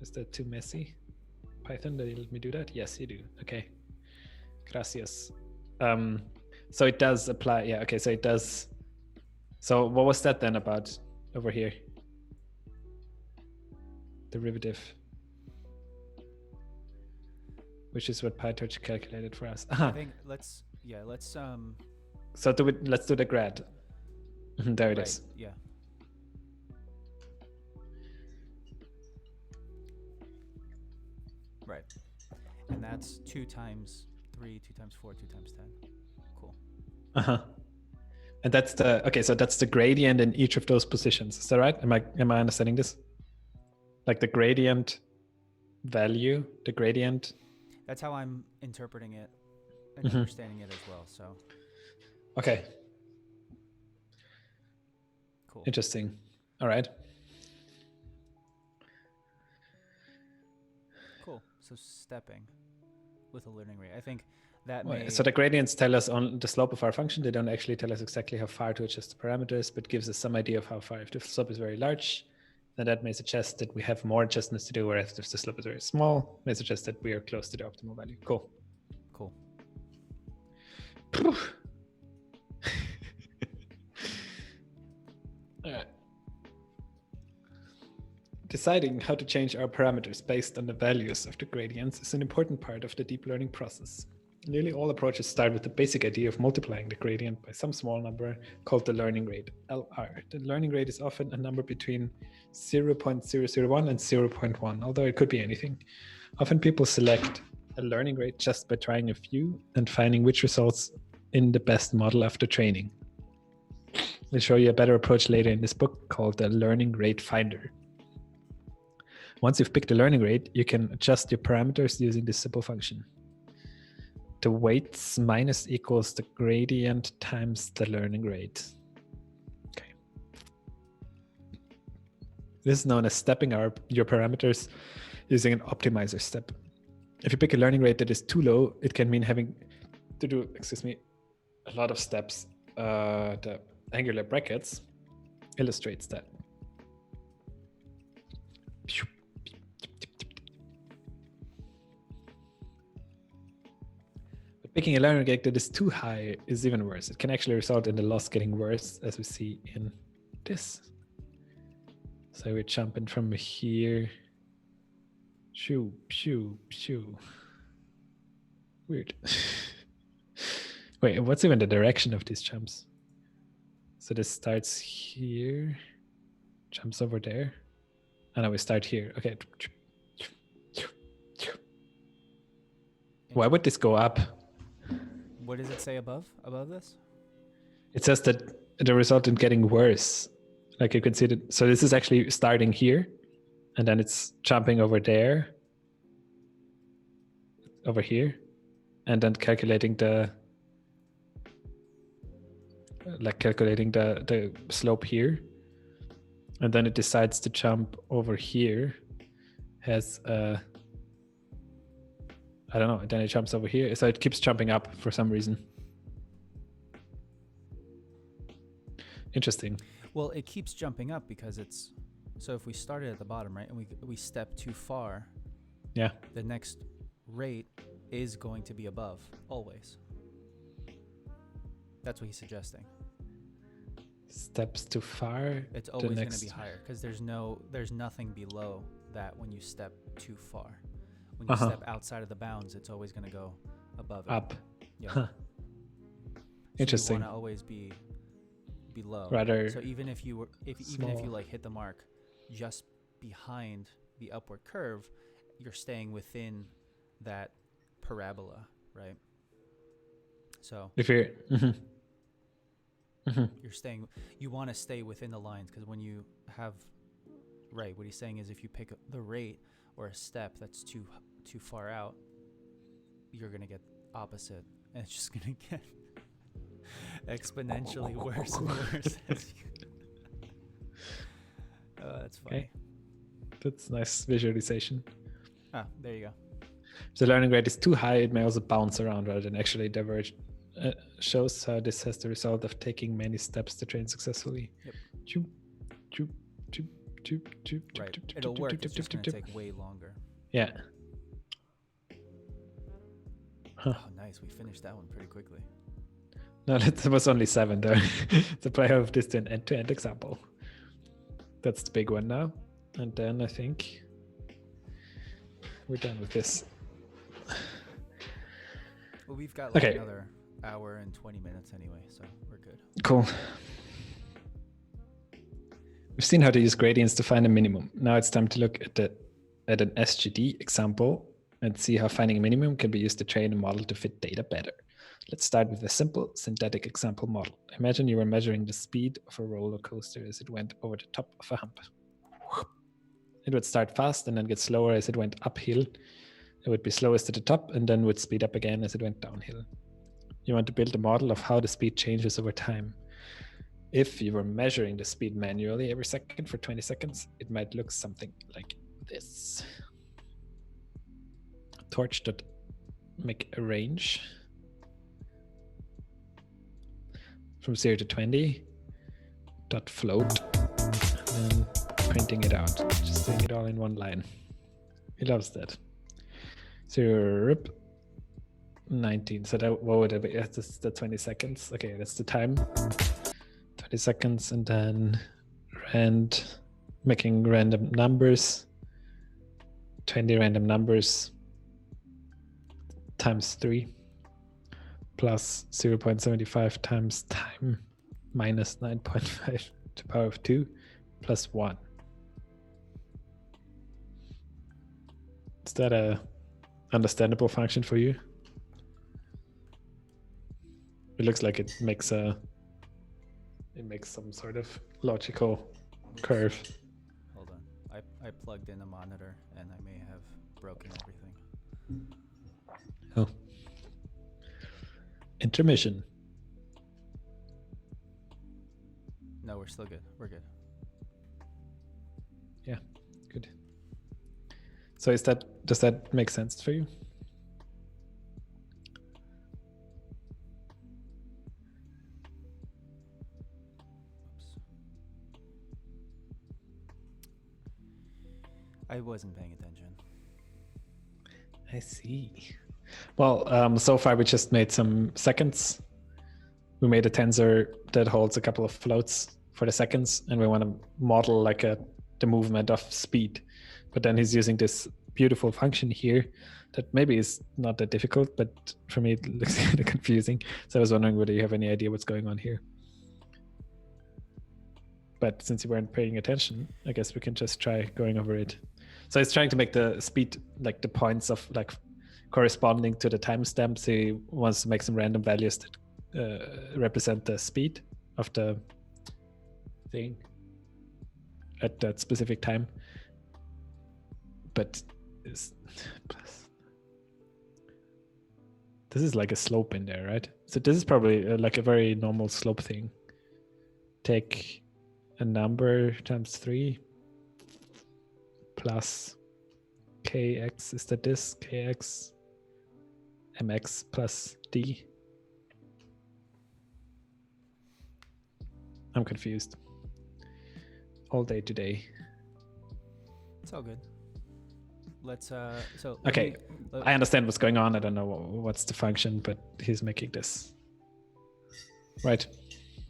Is that too messy? Python, did you let me do that? Yes, you do. Okay. Gracias. So it does apply. Yeah, okay, so it does. So what was that then about over here? Derivative. Which is what PyTorch calculated for us. I think let's So let's do the grad. There it is. Yeah. Right. And that's 2 times 3, 2 times 4, 2 times 10. Cool. And that's that's the gradient in each of those positions. Is that right? Am I understanding this? Like the gradient value, the gradient. That's how I'm interpreting it and understanding it as well. So. Okay. Cool. Interesting. All right. Cool. So stepping with a learning rate. I think that may... So the gradients tell us on the slope of our function. They don't actually tell us exactly how far to adjust the parameters, but gives us some idea of how far. If the slope is very large, then that may suggest that we have more adjustments to do, whereas if the slope is very small, may suggest that we are close to the optimal value. Cool. All right. Deciding how to change our parameters based on the values of the gradients is an important part of the deep learning process. Nearly all approaches start with the basic idea of multiplying the gradient by some small number called the learning rate, LR. The learning rate is often a number between 0.001 and 0.1, although it could be anything. Often people select a learning rate just by trying a few and finding which results in the best model after training. We'll show you a better approach later in this book called the learning rate finder. Once you've picked the learning rate, you can adjust your parameters using this simple function. The weights minus equals the gradient times the learning rate. Okay. This is known as stepping your parameters using an optimizer step. If you pick a learning rate that is too low, it can mean having to do, a lot of steps. The angular brackets illustrates that. Picking a learning rate that is too high is even worse. It can actually result in the loss getting worse, as we see in this. So we're jumping from here. Shoo. Weird. Wait, what's even the direction of these jumps? So this starts here, jumps over there. And now we start here. Okay. Why would this go up? What does it say above this? It says that the result in getting worse. Like you can see that. So this is actually starting here, and then it's jumping over there, over here, and then calculating the slope here, and then it decides to jump over here. Has I don't know. And then it jumps over here. So it keeps jumping up for some reason. Interesting. Well, it keeps jumping up because it's... So if we started at the bottom, right, and we step too far, yeah, the next rate is going to be above, always. That's what he's suggesting. Steps too far. It's always going to be higher because there's nothing below that when you step too far. When you step outside of the bounds, it's always going to go above it. Up. Yeah. Huh. So interesting. You want to always be below. Rather. So even if you like hit the mark just behind the upward curve, you're staying within that parabola, right? So if you're you want to stay within the lines because when you have what he's saying is if you pick the rate or a step that's too far out, you're gonna get opposite, and it's just gonna get exponentially worse and worse. Oh, that's funny. Okay. That's nice visualization. Ah, there you go. If the learning rate is too high, it may also bounce around rather than actually diverge. Shows how this has the result of taking many steps to train successfully. Yep. Right. It'll work. It's just going to take way longer. Yeah. Huh. Oh, nice. We finished that one pretty quickly. No, that was only 7 though. The player of this to an end-to-end example. That's the big one now. And then I think we're done with this. Well, we've got like another hour and 20 minutes anyway, so we're good. Cool. We've seen how to use gradients to find a minimum. Now it's time to look at an SGD example and see how finding a minimum can be used to train a model to fit data better. Let's start with a simple synthetic example model. Imagine you were measuring the speed of a roller coaster as it went over the top of a hump. It would start fast and then get slower as it went uphill. It would be slowest at the top and then would speed up again as it went downhill. You want to build a model of how the speed changes over time. If you were measuring the speed manually every second for 20 seconds, it might look something like this. Torch.make a range from 0 to 20, .float, and then printing it out, just doing it all in one line. He loves that. 0, 19. So that, what would it be? That's the 20 seconds. Okay, that's the time. 20 seconds, and then making random numbers. 20 random numbers times 3 plus 0.75 times time minus 9.5 to the power of 2 plus 1. Is that a understandable function for you? It looks like it makes some sort of logical curve. Hold on. I plugged in a monitor and I may have broken everything. Oh. Intermission. No, we're still good. We're good. Yeah, good. So does that make sense for you? I wasn't paying attention. I see. Well, so far we just made some seconds. We made a tensor that holds a couple of floats for the seconds, and we want to model like the movement of speed. But then he's using this beautiful function here that maybe is not that difficult, but for me it looks kind of confusing. So I was wondering whether you have any idea what's going on here. But since you weren't paying attention, I guess we can just try going over it. So it's trying to make the speed, like the points of like corresponding to the timestamp. So he wants to make some random values that represent the speed of the thing at that specific time. But this is like a slope in there, right? So this is probably like a very normal slope thing. Take a number times 3 plus kx, is that this? Kx mx plus d. I'm confused. All day today. It's all good. Let's okay, I understand what's going on. I don't know what's the function, but he's making this. Right.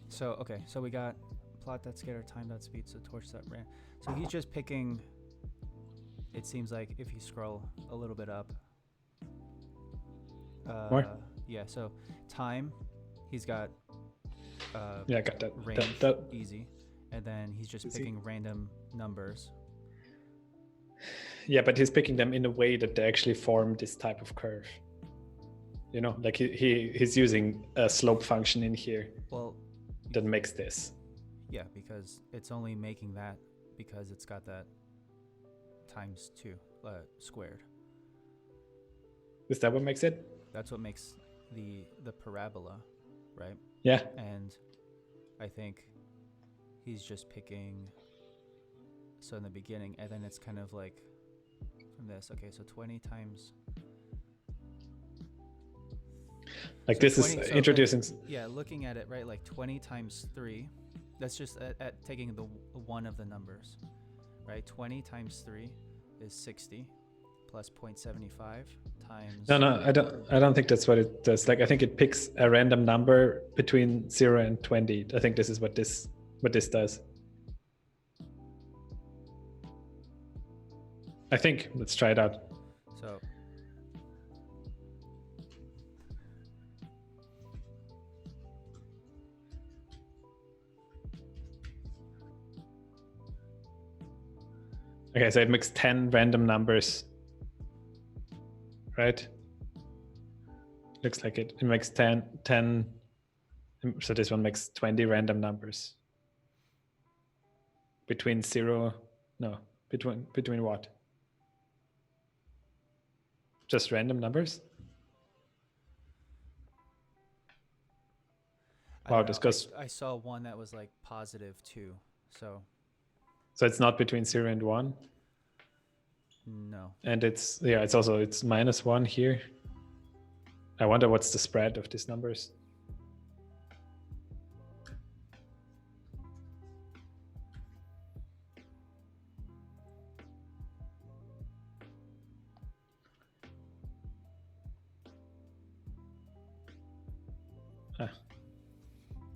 So okay, so we got plot that scatter, time that speed, so torch that ran. So he's just picking, it seems like if you scroll a little bit up. More? Yeah, so time, he's got yeah, I got that. Range, that easy. And then he's just picking random numbers. Yeah, but he's picking them in a way that they actually form this type of curve. You know, like he's using a slope function in here. Well, that makes this. Yeah, because it's only making that because it's got that times 2 squared. Is that what makes it? That's what makes the parabola, right? Yeah. And I think he's just picking, so in the beginning, and then it's kind of like from this. Okay, so 20 times. Like So this 20, is so introducing. like, yeah, looking at it, right? Like 20 times 3. That's just at taking the one of the numbers, right? 20 times 3 is 60 plus 0.75 times. No, I don't think that's what it does. Like I think it picks a random number between 0 and 20. I think this is what this does. I think. Let's try it out. So okay, so it makes 10 random numbers, right? Looks like it makes 10. So this one makes 20 random numbers. Between between what? Just random numbers? Wow, this goes. I saw one that was like +2. So it's not between 0 and 1? no. And it's -1 here. I wonder what's the spread of these numbers.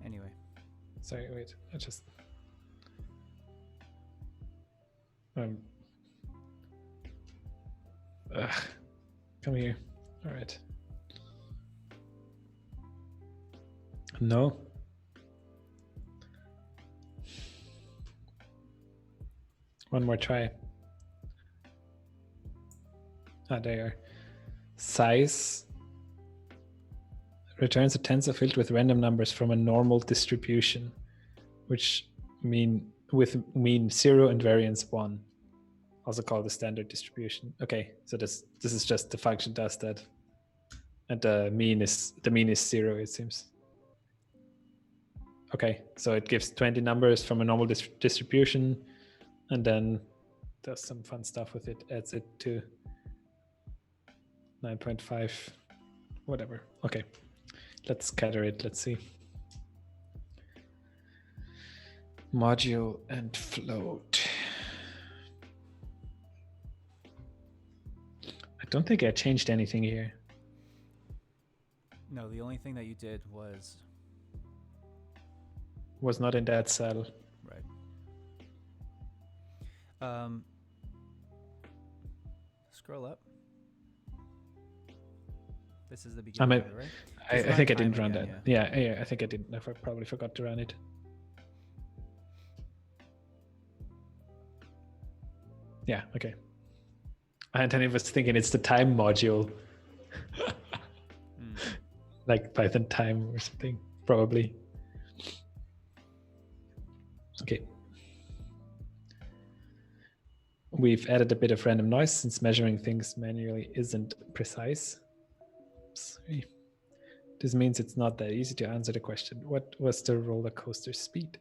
Anyway. Sorry, wait. I just. Come here. All right. No. One more try. There you are. Size returns a tensor filled with random numbers from a normal distribution, which mean 0 and variance 1. Also called the standard distribution. Okay, so this is just the function does that, and the mean is 0. It seems. Okay, so it gives 20 numbers from a normal distribution, and then does some fun stuff with it. Adds it to 9.5, whatever. Okay, let's scatter it. Let's see. Module and float. I don't think I changed anything here. No, the only thing that you did was not in that cell. Right. Scroll up. This is the beginning, right? I think I didn't run that. Yeah, I think I didn't. I probably forgot to run it. Yeah, okay. And then I was thinking it's the time module. Like Python time or something, probably. Okay. We've added a bit of random noise since measuring things manually isn't precise. Sorry. This means it's not that easy to answer the question, what was the roller coaster speed?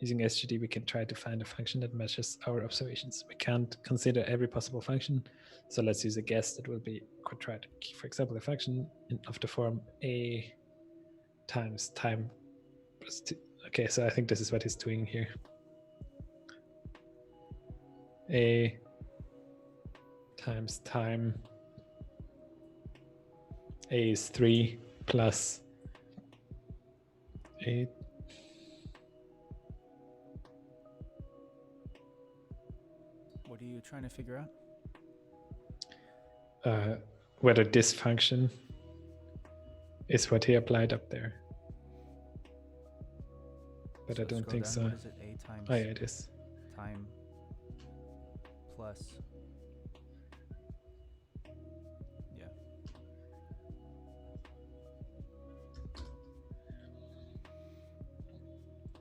Using SGD, we can try to find a function that measures our observations. We can't consider every possible function, so let's use a guess that will be quadratic. For example, a function of the form a times time plus 2. Okay, so I think this is what he's doing here. A times time. A is 3 plus 8. What are you trying to figure out? Whether this function is what he applied up there. But so I don't think so. What is it? A times yeah, it is. Time plus. Yeah.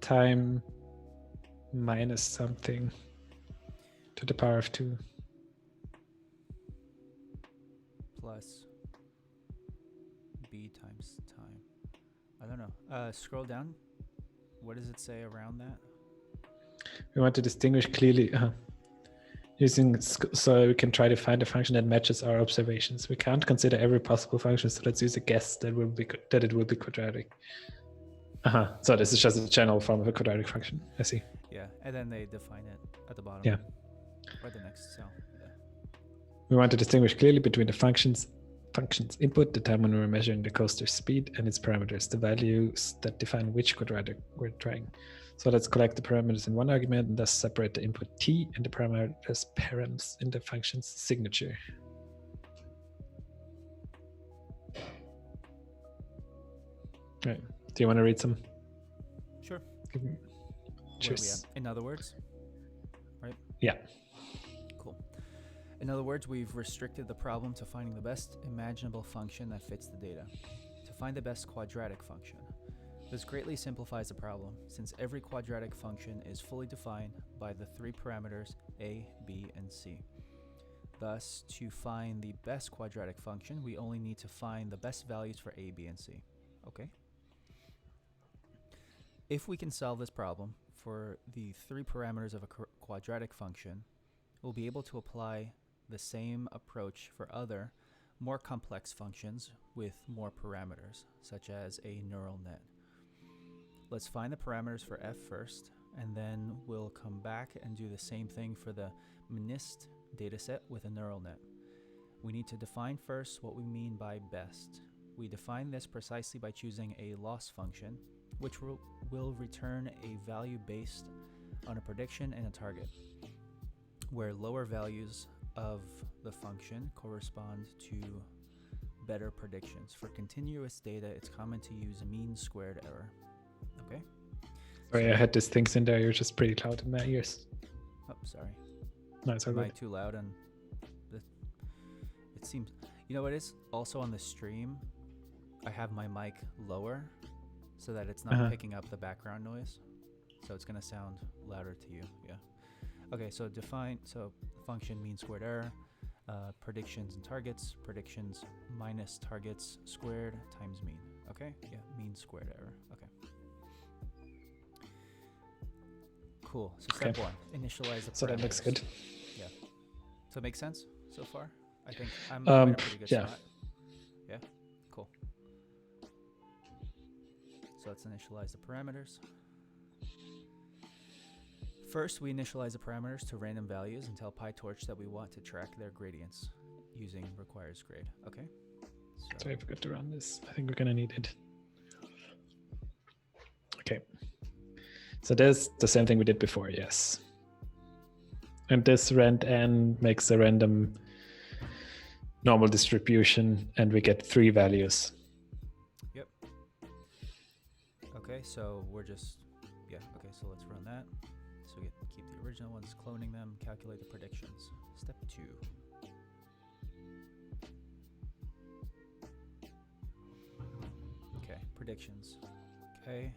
Time minus something to the power of 2. Plus b times time. I don't no. Scroll down. What does it say around that? We want to distinguish clearly so we can try to find a function that matches our observations. We can't consider every possible function, so let's use a guess that it will be quadratic. So this is just a general form of a quadratic function. I see. Yeah, and then they define it at the bottom. Yeah. Or the next cell. Yeah. We want to distinguish clearly between the function's input, the time when we're measuring the coaster's speed, and its parameters, the values that define which quadratic we're trying. So let's collect the parameters in one argument and thus separate the input t and the parameters params in the function's signature. Right. Do you want to read some? Sure. Cheers. In other words, right? Yeah. Cool. In other words, we've restricted the problem to finding the best imaginable function that fits the data. To find the best quadratic function. This greatly simplifies the problem, since every quadratic function is fully defined by the three parameters a, b, and c. Thus, to find the best quadratic function, we only need to find the best values for a, b, and c. Okay? If we can solve this problem for the three parameters of a quadratic function, we'll be able to apply the same approach for other, more complex functions with more parameters, such as a neural net. Let's find the parameters for f first, and then we'll come back and do the same thing for the MNIST dataset with a neural net. We need to define first what we mean by best. We define this precisely by choosing a loss function, which will return a value based on a prediction and a target, where lower values of the function correspond to better predictions. For continuous data, it's common to use mean squared error. Okay? Sorry, I had these things in there. You're just pretty loud in my ears. Oh, sorry. No, it's all Am I good. too loud? And it seems, you know what is also on the stream, I have my mic lower so that it's not picking up the background noise. So it's going to sound louder to you. Yeah. Okay, so function mean squared error, predictions and targets, predictions minus targets squared times mean. Okay? Yeah, mean squared error. Okay. Cool. So step one, initialize the parameters. So that looks good. Yeah. So it makes sense so far? I think I'm in a pretty good spot. Yeah? Cool. So let's initialize the parameters. First, we initialize the parameters to random values and tell PyTorch that we want to track their gradients using requires grade. Okay? So I forgot to run this. I think we're going to need it. Okay. So there's the same thing we did before, yes. And this rand n makes a random normal distribution, and we get three values. Yep. Okay, so we're just, okay, so let's run that. So we keep the original ones, cloning them, calculate the predictions. Step 2. Okay, predictions. Okay.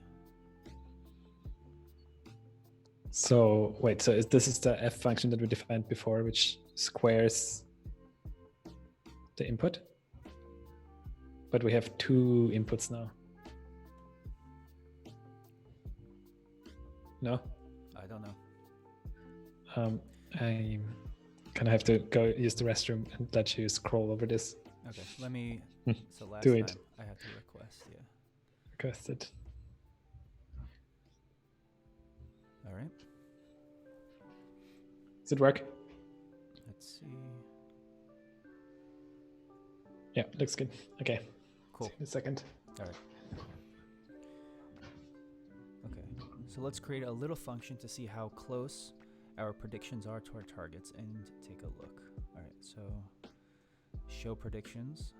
So wait, so this is the f function that we defined before, which squares the input, but we have two inputs now. No? I don't know. I kind of have to go use the restroom and let you scroll over this. Okay, let me, so last Do time it. I had to request, Request it. All right. Does it work? Let's see. Yeah, looks good. Okay. Cool. See you in a second. All right. Okay, so let's create a little function to see how close our predictions are to our targets and take a look. All right, so show predictions.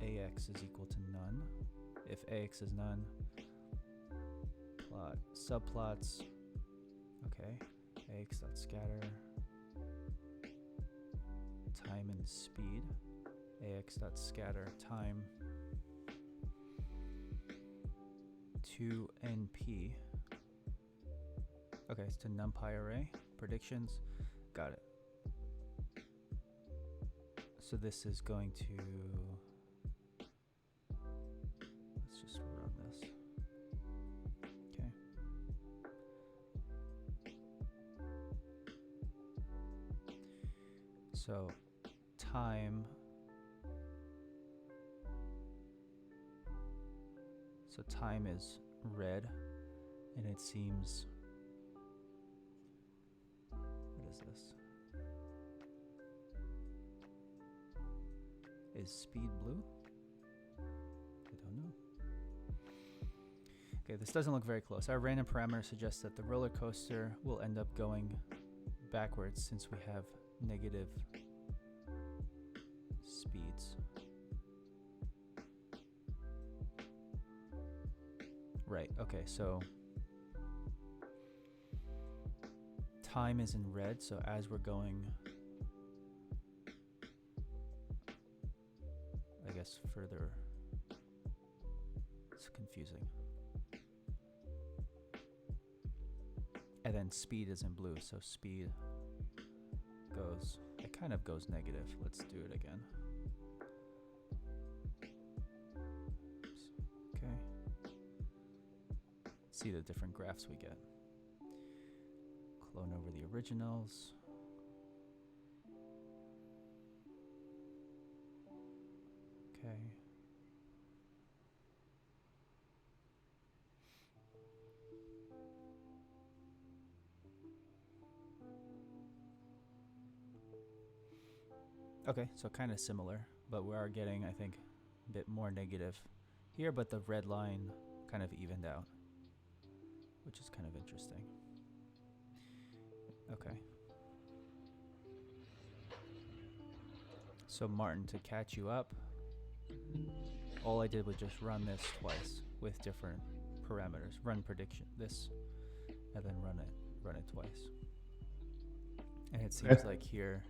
AX is equal to none. If AX is none, plot subplots. Okay, AX dot scatter. Time and speed. AX dot scatter time to NP. Okay, it's to NumPy array. Predictions. Got it. So this is going to, let's So time. So time is red, and it seems. What is this? Is speed blue? I don't know. Okay, this doesn't look very close. Our random parameter suggests that the roller coaster will end up going backwards since we have negative speeds. Right, okay, so time is in red, so as we're going, I guess further, it's confusing. And then speed is in blue, so speed goes, it kind of goes negative. Let's do it again. Oops. Okay. See the different graphs we get. Clone over the originals. Okay. Okay, so kind of similar, but we are getting, I think, a bit more negative here, but the red line kind of evened out, which is kind of interesting. Okay. So Martin, to catch you up, all I did was just run this twice with different parameters. Run prediction, this, and then run it twice. And it seems like here,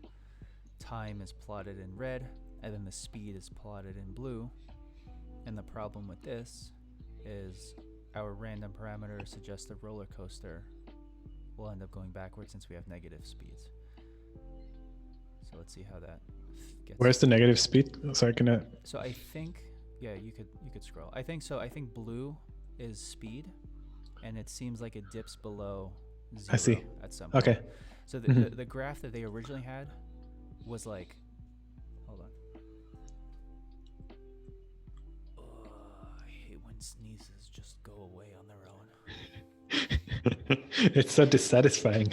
time is plotted in red, and then the speed is plotted in blue. And the problem with this is our random parameter suggests the roller coaster will end up going backwards since we have negative speeds. So let's see how that gets. Where's the negative speed? Sorry, can I? So I think, yeah, you could scroll. I think so. I think blue is speed, and it seems like it dips below 0 I see. at some point. Okay. So the graph that they originally had was like, hold on. I hate when sneezes just go away on their own. It's so dissatisfying.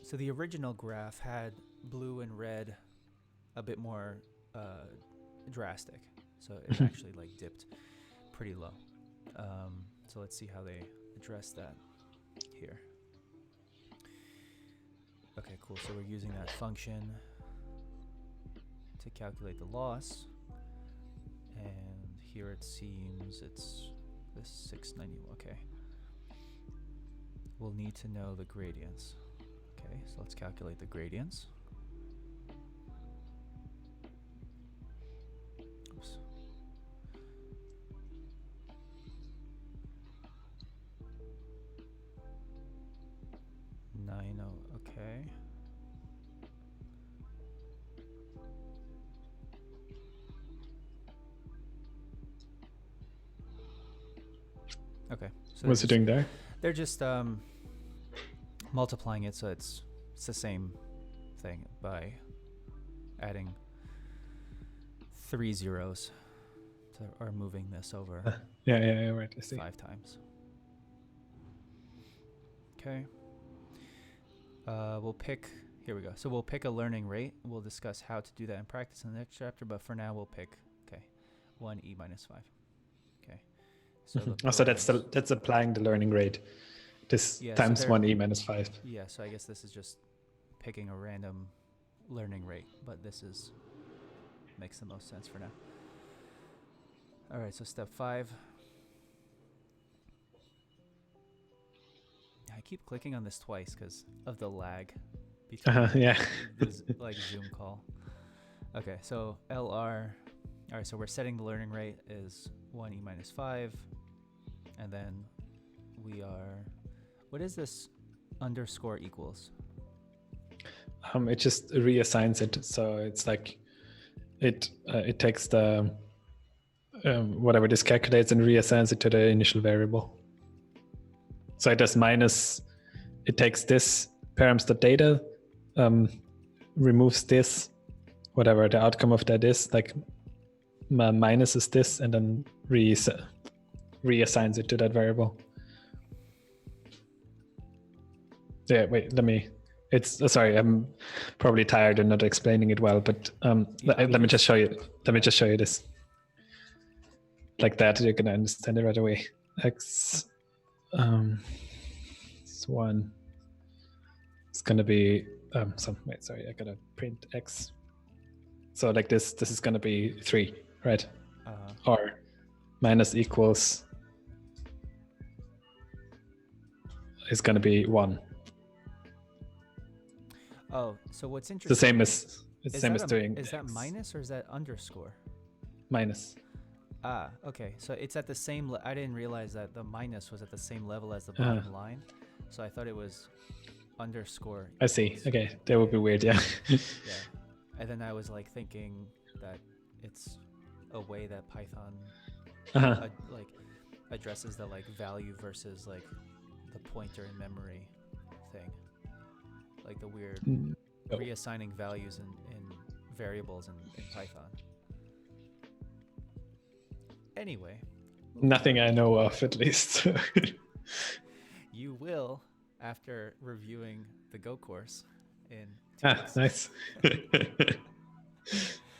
So the original graph had blue and red a bit more drastic. So it actually like dipped pretty low. So let's see how they address that here. Okay, cool. So we're using that function to calculate the loss. And here it seems it's this 690. Okay. We'll need to know the gradients. Okay, so let's calculate the gradients. Oops. Okay. Okay. So what's it doing there? They're just multiplying it, so it's the same thing by adding 3 zeros to, or moving this over. Yeah, right. I see. 5 times. Okay. We'll pick, here we go. So we'll pick a learning rate. We'll discuss how to do that in practice in the next chapter, but for now we'll pick, 1 e minus 5. Okay. So, so that's applying the learning rate. This times 1 e minus 5. Yeah, so I guess this is just picking a random learning rate, but this makes the most sense for now. All right, so step 5. I keep clicking on this twice because of the lag between the like Zoom call. Okay, so LR. All right, so we're setting the learning rate is 1 e minus 5, and then we are. What is this underscore equals? It just reassigns it, so it's like it takes the whatever this calculates and reassigns it to the initial variable. So it does minus. It takes this params.data removes this, whatever the outcome of that is, like minus is this, and then reassigns it to that variable. Yeah, wait, sorry, I'm probably tired and not explaining it well, but let me just show you. Let me just show you this. Like that, you're gonna understand it right away. X, it's 1. It's gonna be wait, sorry, I gotta print X. So like this is gonna be 3, right? Or minus equals is gonna be 1. Oh, so what's interesting? The same as doing. Is that minus or is that underscore? Minus. Ah, okay. So it's at the same. I didn't realize that the minus was at the same level as the bottom line. So I thought it was underscore. I see. Okay, that would be weird. Yeah. Yeah. And then I was like thinking that it's a way that Python like addresses the like value versus like the pointer in memory thing, like the weird reassigning values in variables in Python. Anyway, nothing I know of, at least. You will after reviewing the Go course in 2 weeks. Nice.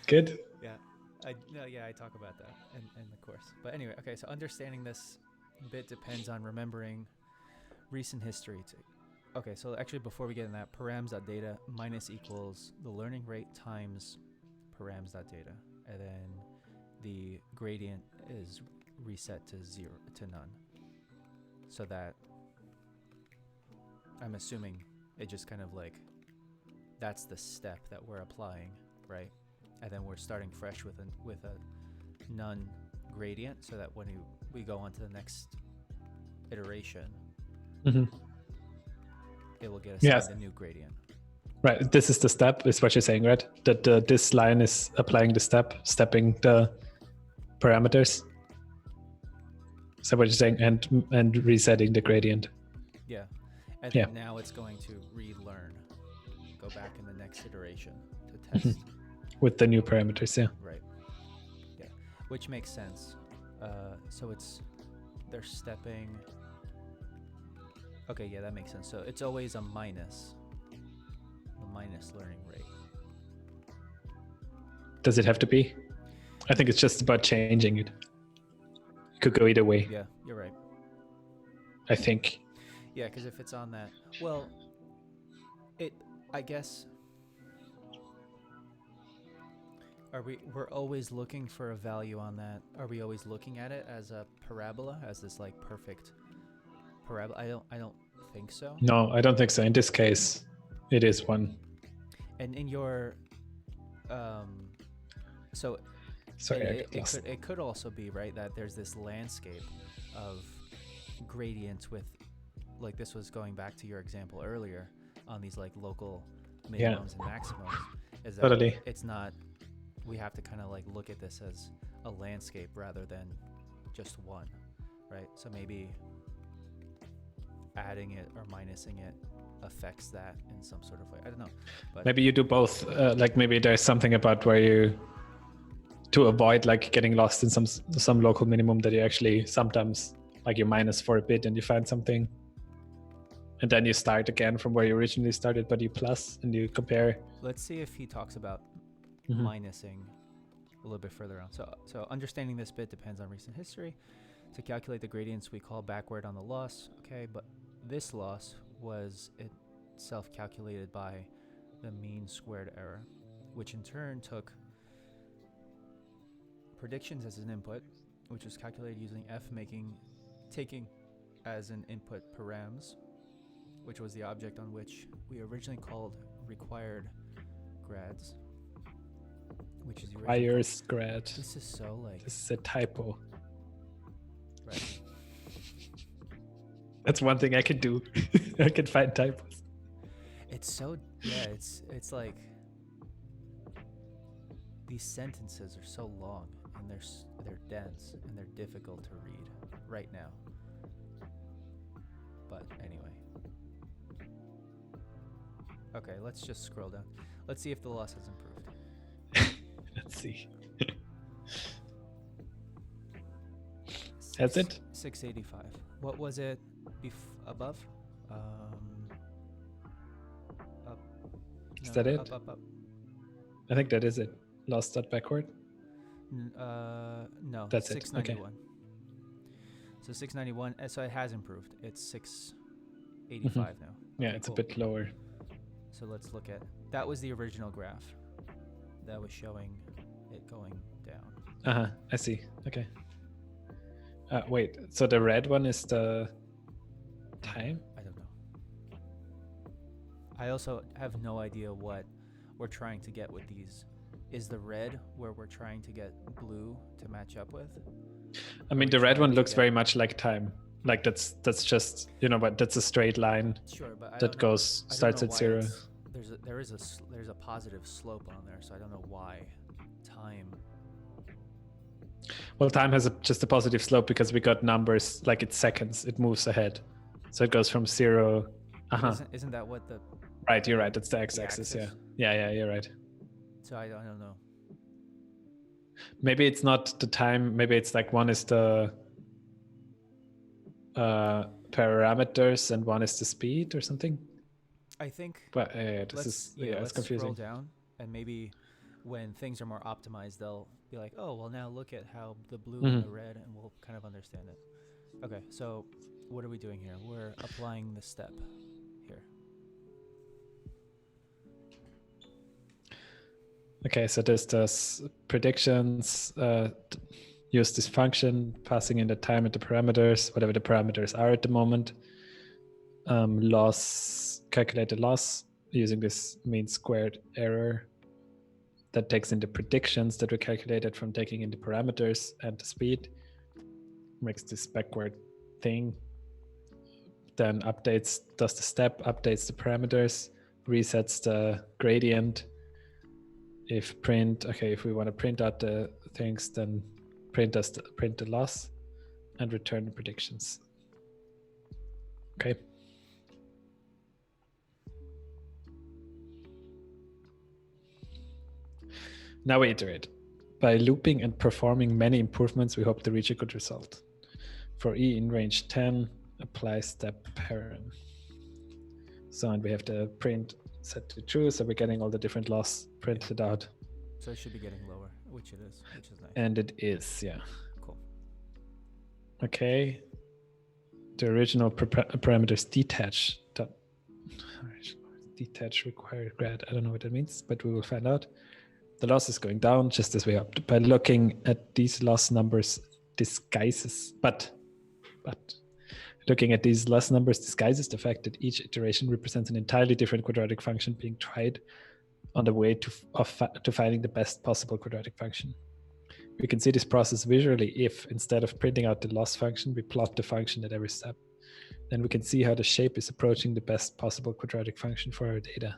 Good. Yeah, I talk about that in the course. But anyway, okay, so understanding this bit depends on remembering recent history too. Okay, so actually before we get in that, params.data minus equals the learning rate times params.data, and then the gradient is reset to 0 to none. So that I'm assuming it just kind of like that's the step that we're applying, right? And then we're starting fresh with a none gradient, so that when we go on to the next iteration, it will get us a new gradient. Right. This is the step, is what you're saying, right? That this line is applying the stepping the parameters. Is that what you're saying? And resetting the gradient. Yeah. And then now it's going to relearn, go back in the next iteration to test. With the new parameters, yeah. Right. Yeah. Which makes sense. So they're stepping. Okay, yeah, that makes sense. So it's always a minus learning rate. Does it have to be? I think it's just about changing it. It could go either way. Yeah, you're right. I think. Yeah, because if it's on that, well, I guess, we're always looking for a value on that. Are we always looking at it as a parabola, as this like perfect parabola? I don't think so. No, I don't think so. In this case, it is 1. And in your, so sorry, it could also be right that there's this landscape of gradients with, like this was going back to your example earlier on these like local minimums and maximums. Is that totally. It's not. We have to kind of like look at this as a landscape rather than just one, right? So maybe adding it or minusing it affects that in some sort of way. I don't know. But maybe you do both. Like maybe there's something about where you, to avoid like getting lost in some local minimum, that you actually sometimes like you minus for a bit and you find something, and then you start again from where you originally started, but you plus and you compare. Let's see if he talks about minusing a little bit further on. So understanding this bit depends on recent history. To calculate the gradients, we call backward on the loss. Okay, but this loss was itself calculated by the mean squared error, which in turn took predictions as an input, which was calculated using taking as an input params, which was the object on which we originally called required grads, which is Requires grad. This is so like. This is a typo. Right. That's one thing I can do. I can find typos. It's so it's like these sentences are so long and they're dense and they're difficult to read right now. But anyway. Okay, let's just scroll down. Let's see if the loss has improved. Let's see. That's it? 685. What was it above? Up. Is No, that no, it? Up. I think that is it. Lost that backward? No, That's 691. It. Okay. So 691, so it has improved. It's 685 now. Yeah, Okay, it's cool. a bit lower. So let's look at, that was the original graph that was showing it going down. I see. Okay. Wait, so the red one is the time? I don't know. I also have no idea what we're trying to get with these. Is the red where we're trying to get blue to match up with? I mean, the red one looks very much like time. Like that's just, but that's a straight line. Sure, but that goes starts at 0. There's a positive slope on there, so I don't know why time. Well, time has just a positive slope because we got numbers, like it's seconds. It moves ahead, so it goes from 0. Isn't that what the? Right, you're right. It's the x-axis. Yeah. You're right. So I don't know. Maybe it's not the time. Maybe it's like one is the parameters and one is the speed or something. I think. But it's confusing. Scroll down, and maybe when things are more optimized, they'll be like, oh, well, now look at how the blue and the red, and we'll kind of understand it. Okay, so what are we doing here? We're applying the step here. Okay, so there's this predictions, use this function, passing in the time and the parameters, whatever the parameters are at the moment. Loss, calculate the loss using this mean squared error that takes in the predictions that we calculated from taking in the parameters and the speed, makes this backward thing, then does the step, updates the parameters, resets the gradient. If we want to print out the things, then print the loss and return the predictions. Okay. Now we iterate. By looping and performing many improvements, we hope to reach a good result. For E in range 10, apply step param. So, and we have the print set to true, so we're getting all the different loss printed out. So it should be getting lower, which it is, which is nice. And it is, yeah. Cool. Okay. The original parameters detach required grad. I don't know what that means, but we will find out. The loss is going down just as we hoped. By looking at these loss numbers disguises the fact that each iteration represents an entirely different quadratic function being tried on the way to finding the best possible quadratic function. We can see this process visually if, instead of printing out the loss function, we plot the function at every step. Then we can see how the shape is approaching the best possible quadratic function for our data.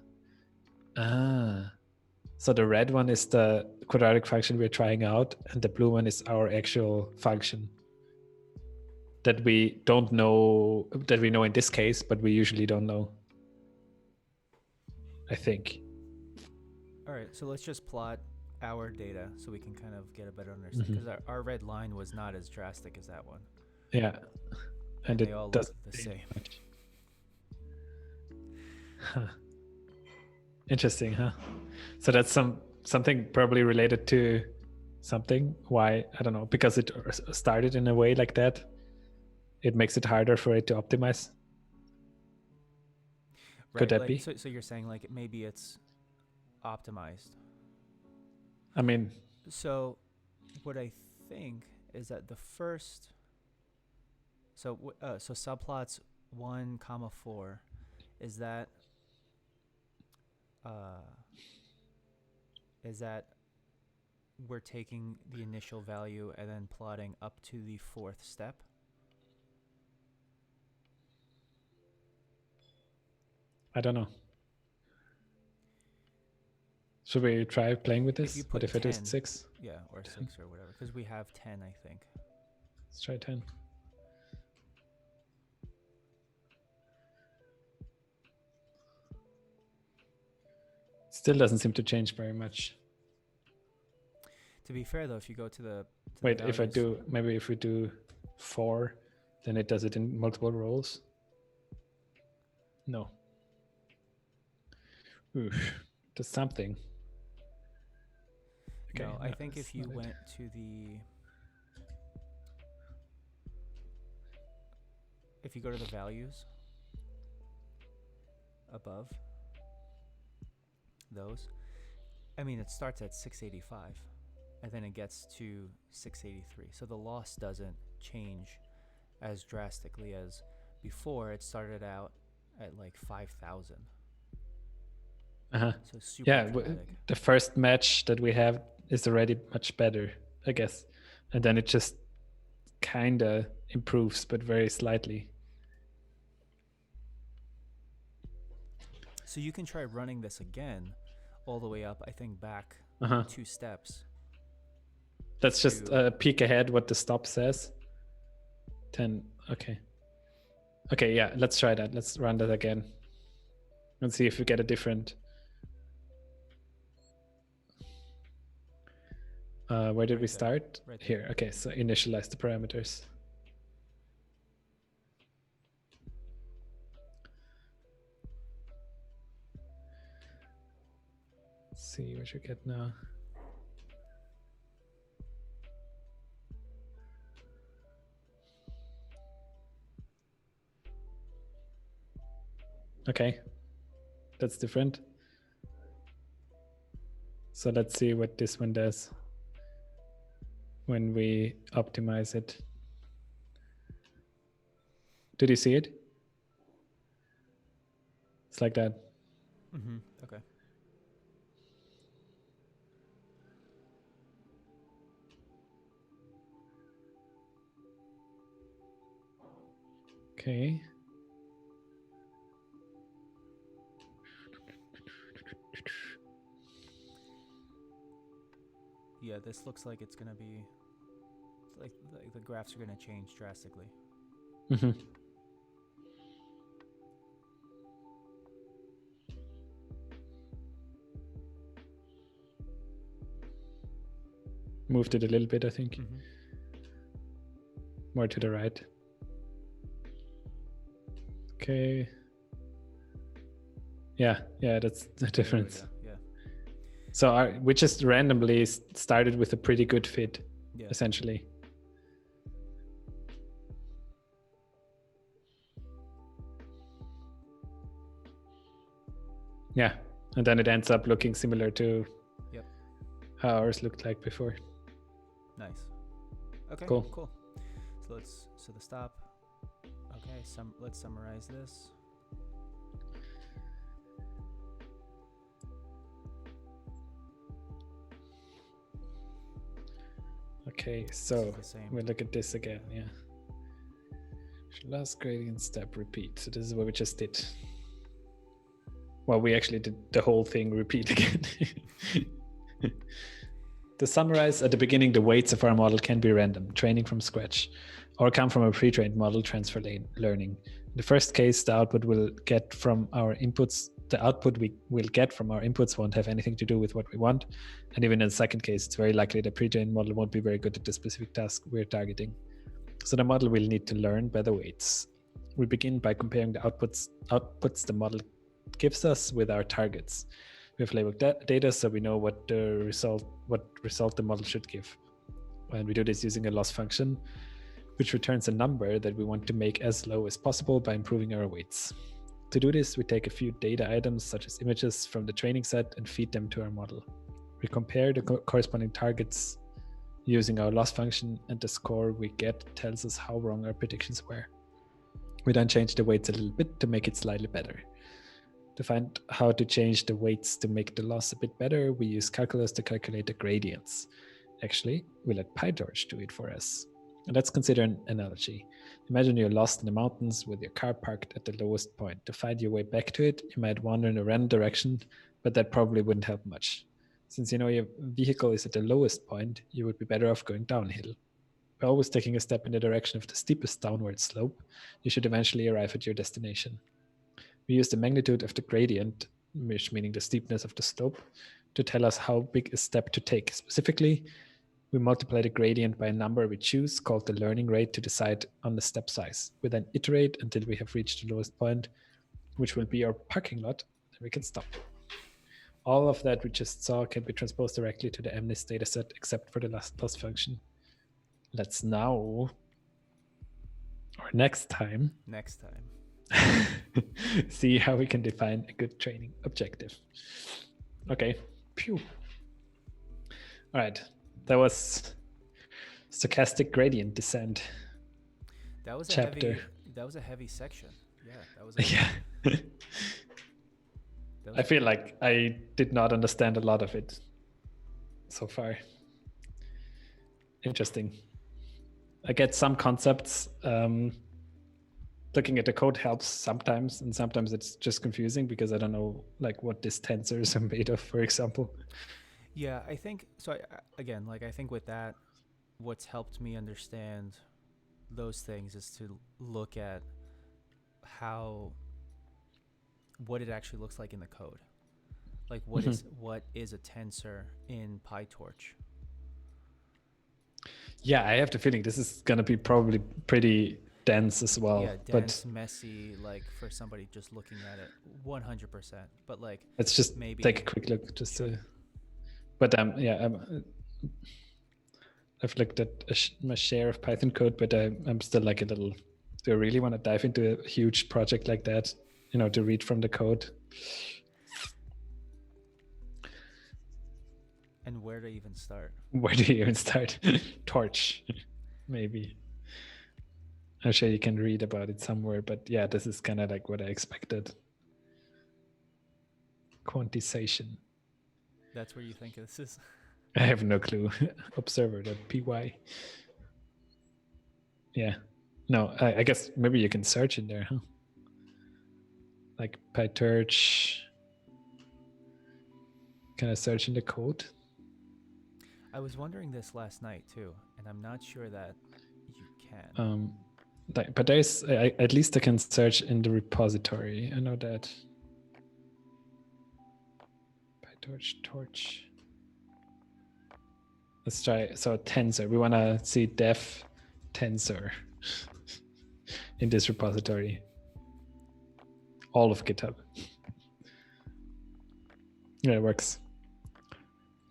So the red one is the quadratic function we're trying out, and the blue one is our actual function that we don't know, that we know in this case, but we usually don't know, I think. All right, so let's just plot our data so we can kind of get a better understanding, because our red line was not as drastic as that one. Yeah, and they all look the same. Huh. Interesting, huh? So that's something probably related to something. Why? I don't know. Because it started in a way like that, it makes it harder for it to optimize. Right, could that be? So you're saying like maybe it's optimized. I mean, so what I think is that the first, so subplots 1,4 is that we're taking the initial value and then plotting up to the fourth step. I don't know. Should we try playing with this? What if 10, it is 6? Yeah, or 10. 6 or whatever, because we have 10, I think. Let's try 10. Still doesn't seem to change very much. To be fair, though, if you go to the wait, if I do, maybe if we do 4, then it does it in multiple rows. No. Oof, does something. Okay, no, I think if you went to if you go to the values above those, I mean, it starts at 685 and then it gets to 683. So the loss doesn't change as drastically as before. It started out at like 5,000. Uh-huh. So super dramatic. The first match that we have is already much better, I guess. And then it just kind of improves, but very slightly. So you can try running this again all the way up, I think, back 2 steps. Let's just peek ahead what the stop says. 10, okay. Okay, yeah, let's try that. Let's run that again. And see if we get a different... where did we start? Right here. Okay, so initialize the parameters. Let's see what you get now. Okay, that's different. So let's see what this one does when we optimize it. Did you see it? It's like that. Mm-hmm. Okay. Okay. Yeah, this looks like it's gonna be like the graphs are gonna change drastically. Mm-hmm. Moved it a little bit, I think. Mm-hmm. More to the right. Okay. Yeah, that's the difference. Yeah. So we just randomly started with a pretty good fit, essentially. Yeah, and then it ends up looking similar to how ours looked like before. Nice. Okay, cool. So the stop. Okay, let's summarize this. Okay, so we'll look at this again, Last gradient step, repeat. So this is what we just did. Well, we actually did the whole thing repeat again. To summarize, at the beginning, the weights of our model can be random, training from scratch, or come from a pre-trained model, transfer learning. In the first case, the output we'll get from our inputs won't have anything to do with what we want. And even in the second case, it's very likely the pre-trained model won't be very good at the specific task we're targeting. So the model will need to learn by the weights. We begin by comparing the outputs the model gives us with our targets. We have labeled data so we know what result the model should give. And we do this using a loss function, which returns a number that we want to make as low as possible by improving our weights. To do this, we take a few data items, such as images from the training set, and feed them to our model. We compare the corresponding targets using our loss function, and the score we get tells us how wrong our predictions were. We then change the weights a little bit to make it slightly better. To find how to change the weights to make the loss a bit better, we use calculus to calculate the gradients. Actually, we let PyTorch do it for us. And let's consider an analogy. Imagine you're lost in the mountains with your car parked at the lowest point. To find your way back to it, you might wander in a random direction, but that probably wouldn't help much. Since you know your vehicle is at the lowest point, you would be better off going downhill. By always taking a step in the direction of the steepest downward slope, you should eventually arrive at your destination. We use the magnitude of the gradient meaning the steepness of the slope, to tell us how big a step to take. Specifically, we multiply the gradient by a number we choose, called the learning rate, to decide on the step size. We then iterate until we have reached the lowest point, which will be our parking lot, and we can stop. All of that we just saw can be transposed directly to the MNIST dataset, except for the last plus function. Let's now, or next time, see how we can define a good training objective. Okay. Phew. All right. That was stochastic gradient descent. That was chapter. A heavy section. Yeah, that was. I feel like I did not understand a lot of it so far. Interesting. I get some concepts. Looking at the code helps sometimes, and sometimes it's just confusing because I don't know like what these tensors are made of, for example. Yeah, I think so. I think with that, what's helped me understand those things is to look at what it actually looks like in the code. Like what is a tensor in PyTorch? Yeah, I have the feeling this is gonna be probably pretty dense as well. Yeah, dense, messy, like for somebody just looking at it, 100%. But like, let's just maybe take a quick look just to. But I've looked at my share of Python code, but I'm still like a little. Do I really want to dive into a huge project like that? To read from the code. And where to even start? Where do you even start? Torch, maybe. I'm sure you can read about it somewhere, but yeah, this is kind of like what I expected. Quantization. That's where you think this is? I have no clue. Observer.py. Yeah. No, I guess maybe you can search in there, huh? Like PyTorch. Can I search in the code? I was wondering this last night too, and I'm not sure that you can. But there's at least I can search in the repository. I know that. PyTorch torch. Let's try. So tensor. We want to see def tensor in this repository. All of GitHub. Yeah, it works.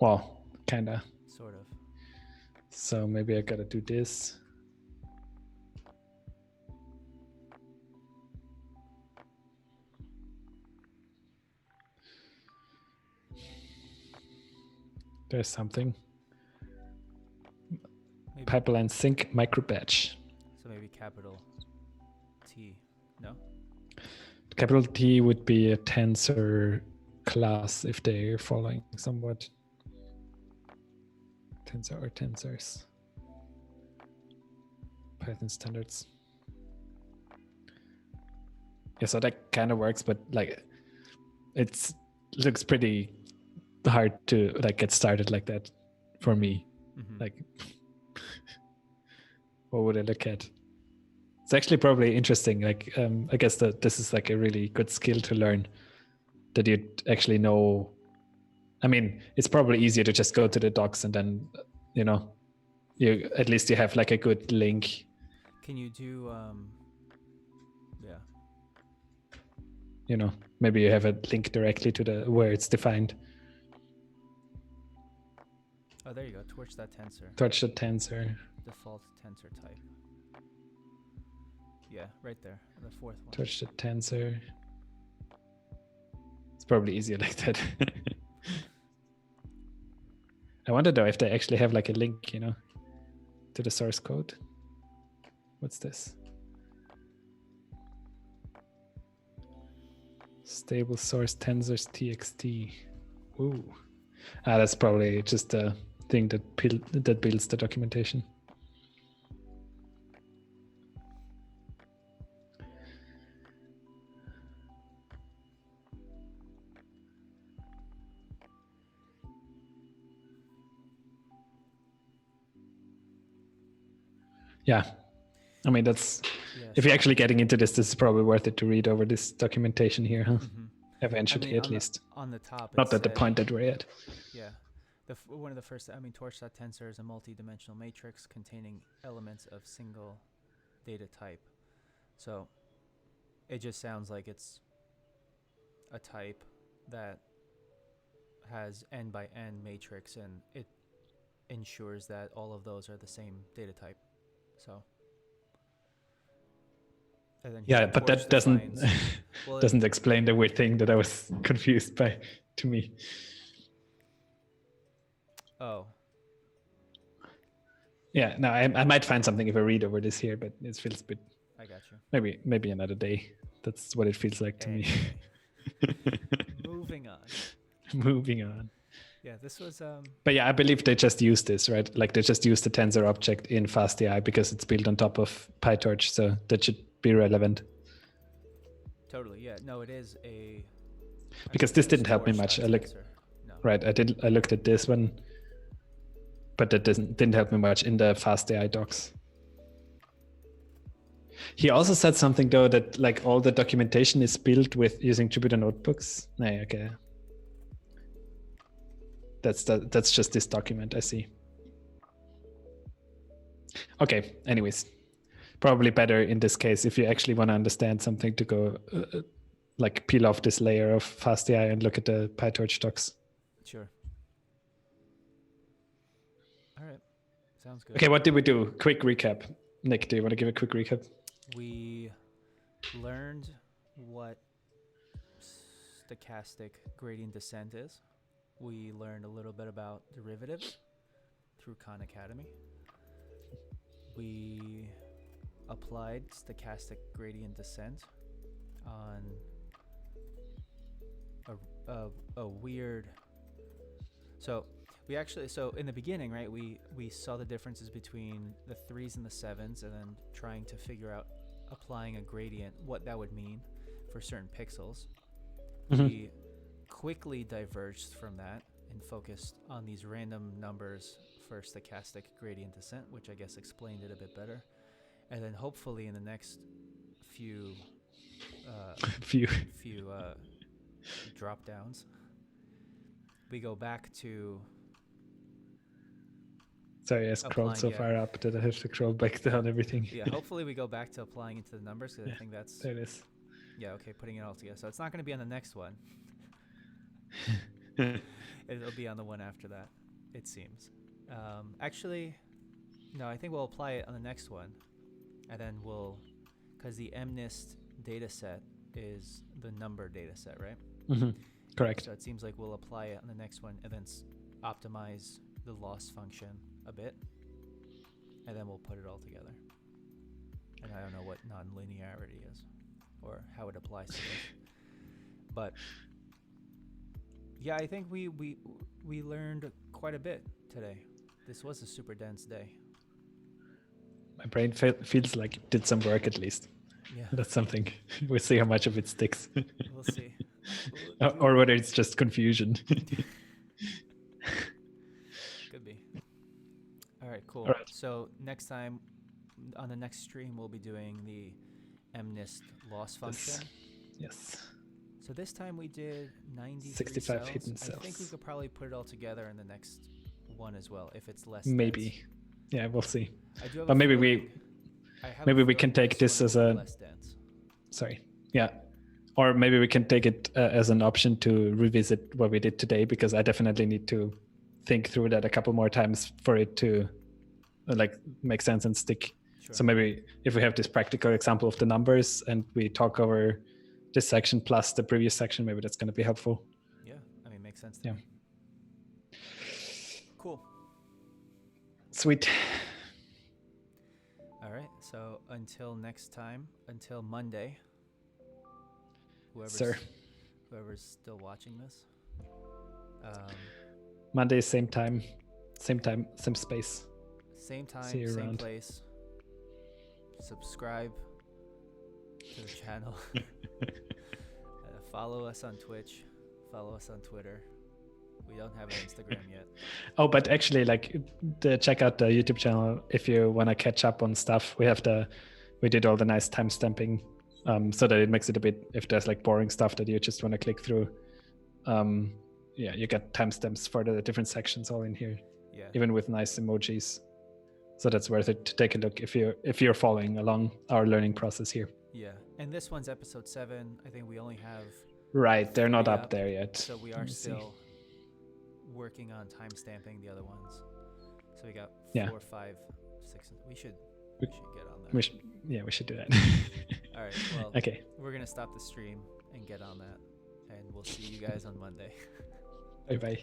Well, kinda. Sort of. So maybe I gotta do this. There's something. Maybe. Pipeline sync micro batch. So maybe capital T, no? Capital T would be a tensor class if they're following somewhat. Tensor or tensors. Python standards. Yeah, so that kind of works, but like it looks pretty hard to like get started like that for me. Mm-hmm. Like what would I look at? It's actually probably interesting. Like I guess that this is like a really good skill to learn, that you actually know. I mean, it's probably easier to just go to the docs and then you at least you have like a good link. Can you do maybe you have a link directly to where it's defined. Oh, there you go. Torch that tensor. Torch the tensor. Default tensor type. Yeah, right there. The fourth one. Torch the tensor. It's probably easier like that. I wonder though if they actually have like a link, to the source code. What's this? Stable source tensors txt. Ooh. That's probably just a thing that builds the documentation. Yeah, I mean if you're actually getting into this is probably worth it to read over this documentation here, huh? Mm-hmm. Eventually, at least. On the top. Not at the point that we're at. Yeah. One of the first, torch.tensor is a multi-dimensional matrix containing elements of single data type. So it just sounds like it's a type that has n by n matrix, and it ensures that all of those are the same data type. So. And then but that doesn't explain the weird thing that I was confused by to me. Oh. Yeah, no, I might find something if I read over this here, but it feels a bit. I got you. Maybe another day. That's what it feels like to me. Moving on. Moving on. Yeah, this was. But yeah, I believe they just used this, right? Like they just used the tensor object in FastAI because it's built on top of PyTorch, so that should be relevant. Totally, yeah. No, it is a. Because this didn't help me much. I looked at this one, but that didn't help me much in the FastAI docs. He also said something though that like all the documentation is built with using Jupyter notebooks. No, okay. That's just this document, I see. Okay, anyways. Probably better in this case if you actually want to understand something to go like peel off this layer of FastAI and look at the PyTorch docs. Sure. All right. Sounds good. Okay, what did we do? Quick recap. Nick, do you want to give a quick recap? We learned what stochastic gradient descent is. We learned a little bit about derivatives through Khan Academy. We applied stochastic gradient descent on a weird. So in the beginning, right, we saw the differences between the 3s and the 7s, and then trying to figure out applying a gradient, what that would mean for certain pixels. Mm-hmm. We quickly diverged from that and focused on these random numbers for stochastic gradient descent, which I guess explained it a bit better. And then hopefully in the next few drop downs, we go back to. Sorry, I scrolled so far up that I have to scroll back down everything. Yeah, hopefully we go back to applying into the numbers, because I think that's. There it is. Yeah, okay, putting it all together. So it's not going to be on the next one. It'll be on the one after that, it seems. Actually, no, I think we'll apply it on the next one. And then because the MNIST data set is the number data set, right? Mm-hmm. Correct. So it seems like we'll apply it on the next one and then optimize the loss function a bit. And then we'll put it all together. And I don't know what nonlinearity is or how it applies to this. But yeah, I think we learned quite a bit today. This was a super dense day. My brain feels like it did some work at least. Yeah. That's something. We'll see how much of it sticks. We'll see. Or whether it's just confusion. Could be. All right, cool. All right. So next time, on the next stream, we'll be doing the MNIST loss function. Yes. So this time we did 65 cells. hidden cells. I think we could probably put it all together in the next one as well, if it's less Maybe. dense. Yeah, we'll see. But maybe we can take this as a. Less dense. Sorry. Yeah. Or maybe we can take it as an option to revisit what we did today, because I definitely need to think through that a couple more times for it to make sense and stick. Sure. So maybe if we have this practical example of the numbers and we talk over this section plus the previous section, maybe that's going to be helpful. Yeah, I mean, makes sense to me. Cool. Sweet. All right. So until next time, until Monday, whoever's still watching this. Monday, same time, same space. Same time, See you same around. place. Subscribe to the channel. Follow us on Twitch. Follow us on Twitter. We don't have an Instagram yet. Oh, but actually, check out the YouTube channel if you want to catch up on stuff. We did all the nice timestamping so that it makes it a bit, if there's like boring stuff that you just want to click through, yeah, you get timestamps for the different sections all in here. Yeah. Even with nice emojis. So that's worth it to take a look if you're following along our learning process here. Yeah, and this one's episode 7. I think we only have. Right, they're not up there yet. So we are still working on timestamping the other ones. So we got 4, 5, 6. We should get on that. We should do that. All right. Well, okay. We're gonna stop the stream and get on that, and we'll see you guys on Monday. Bye bye.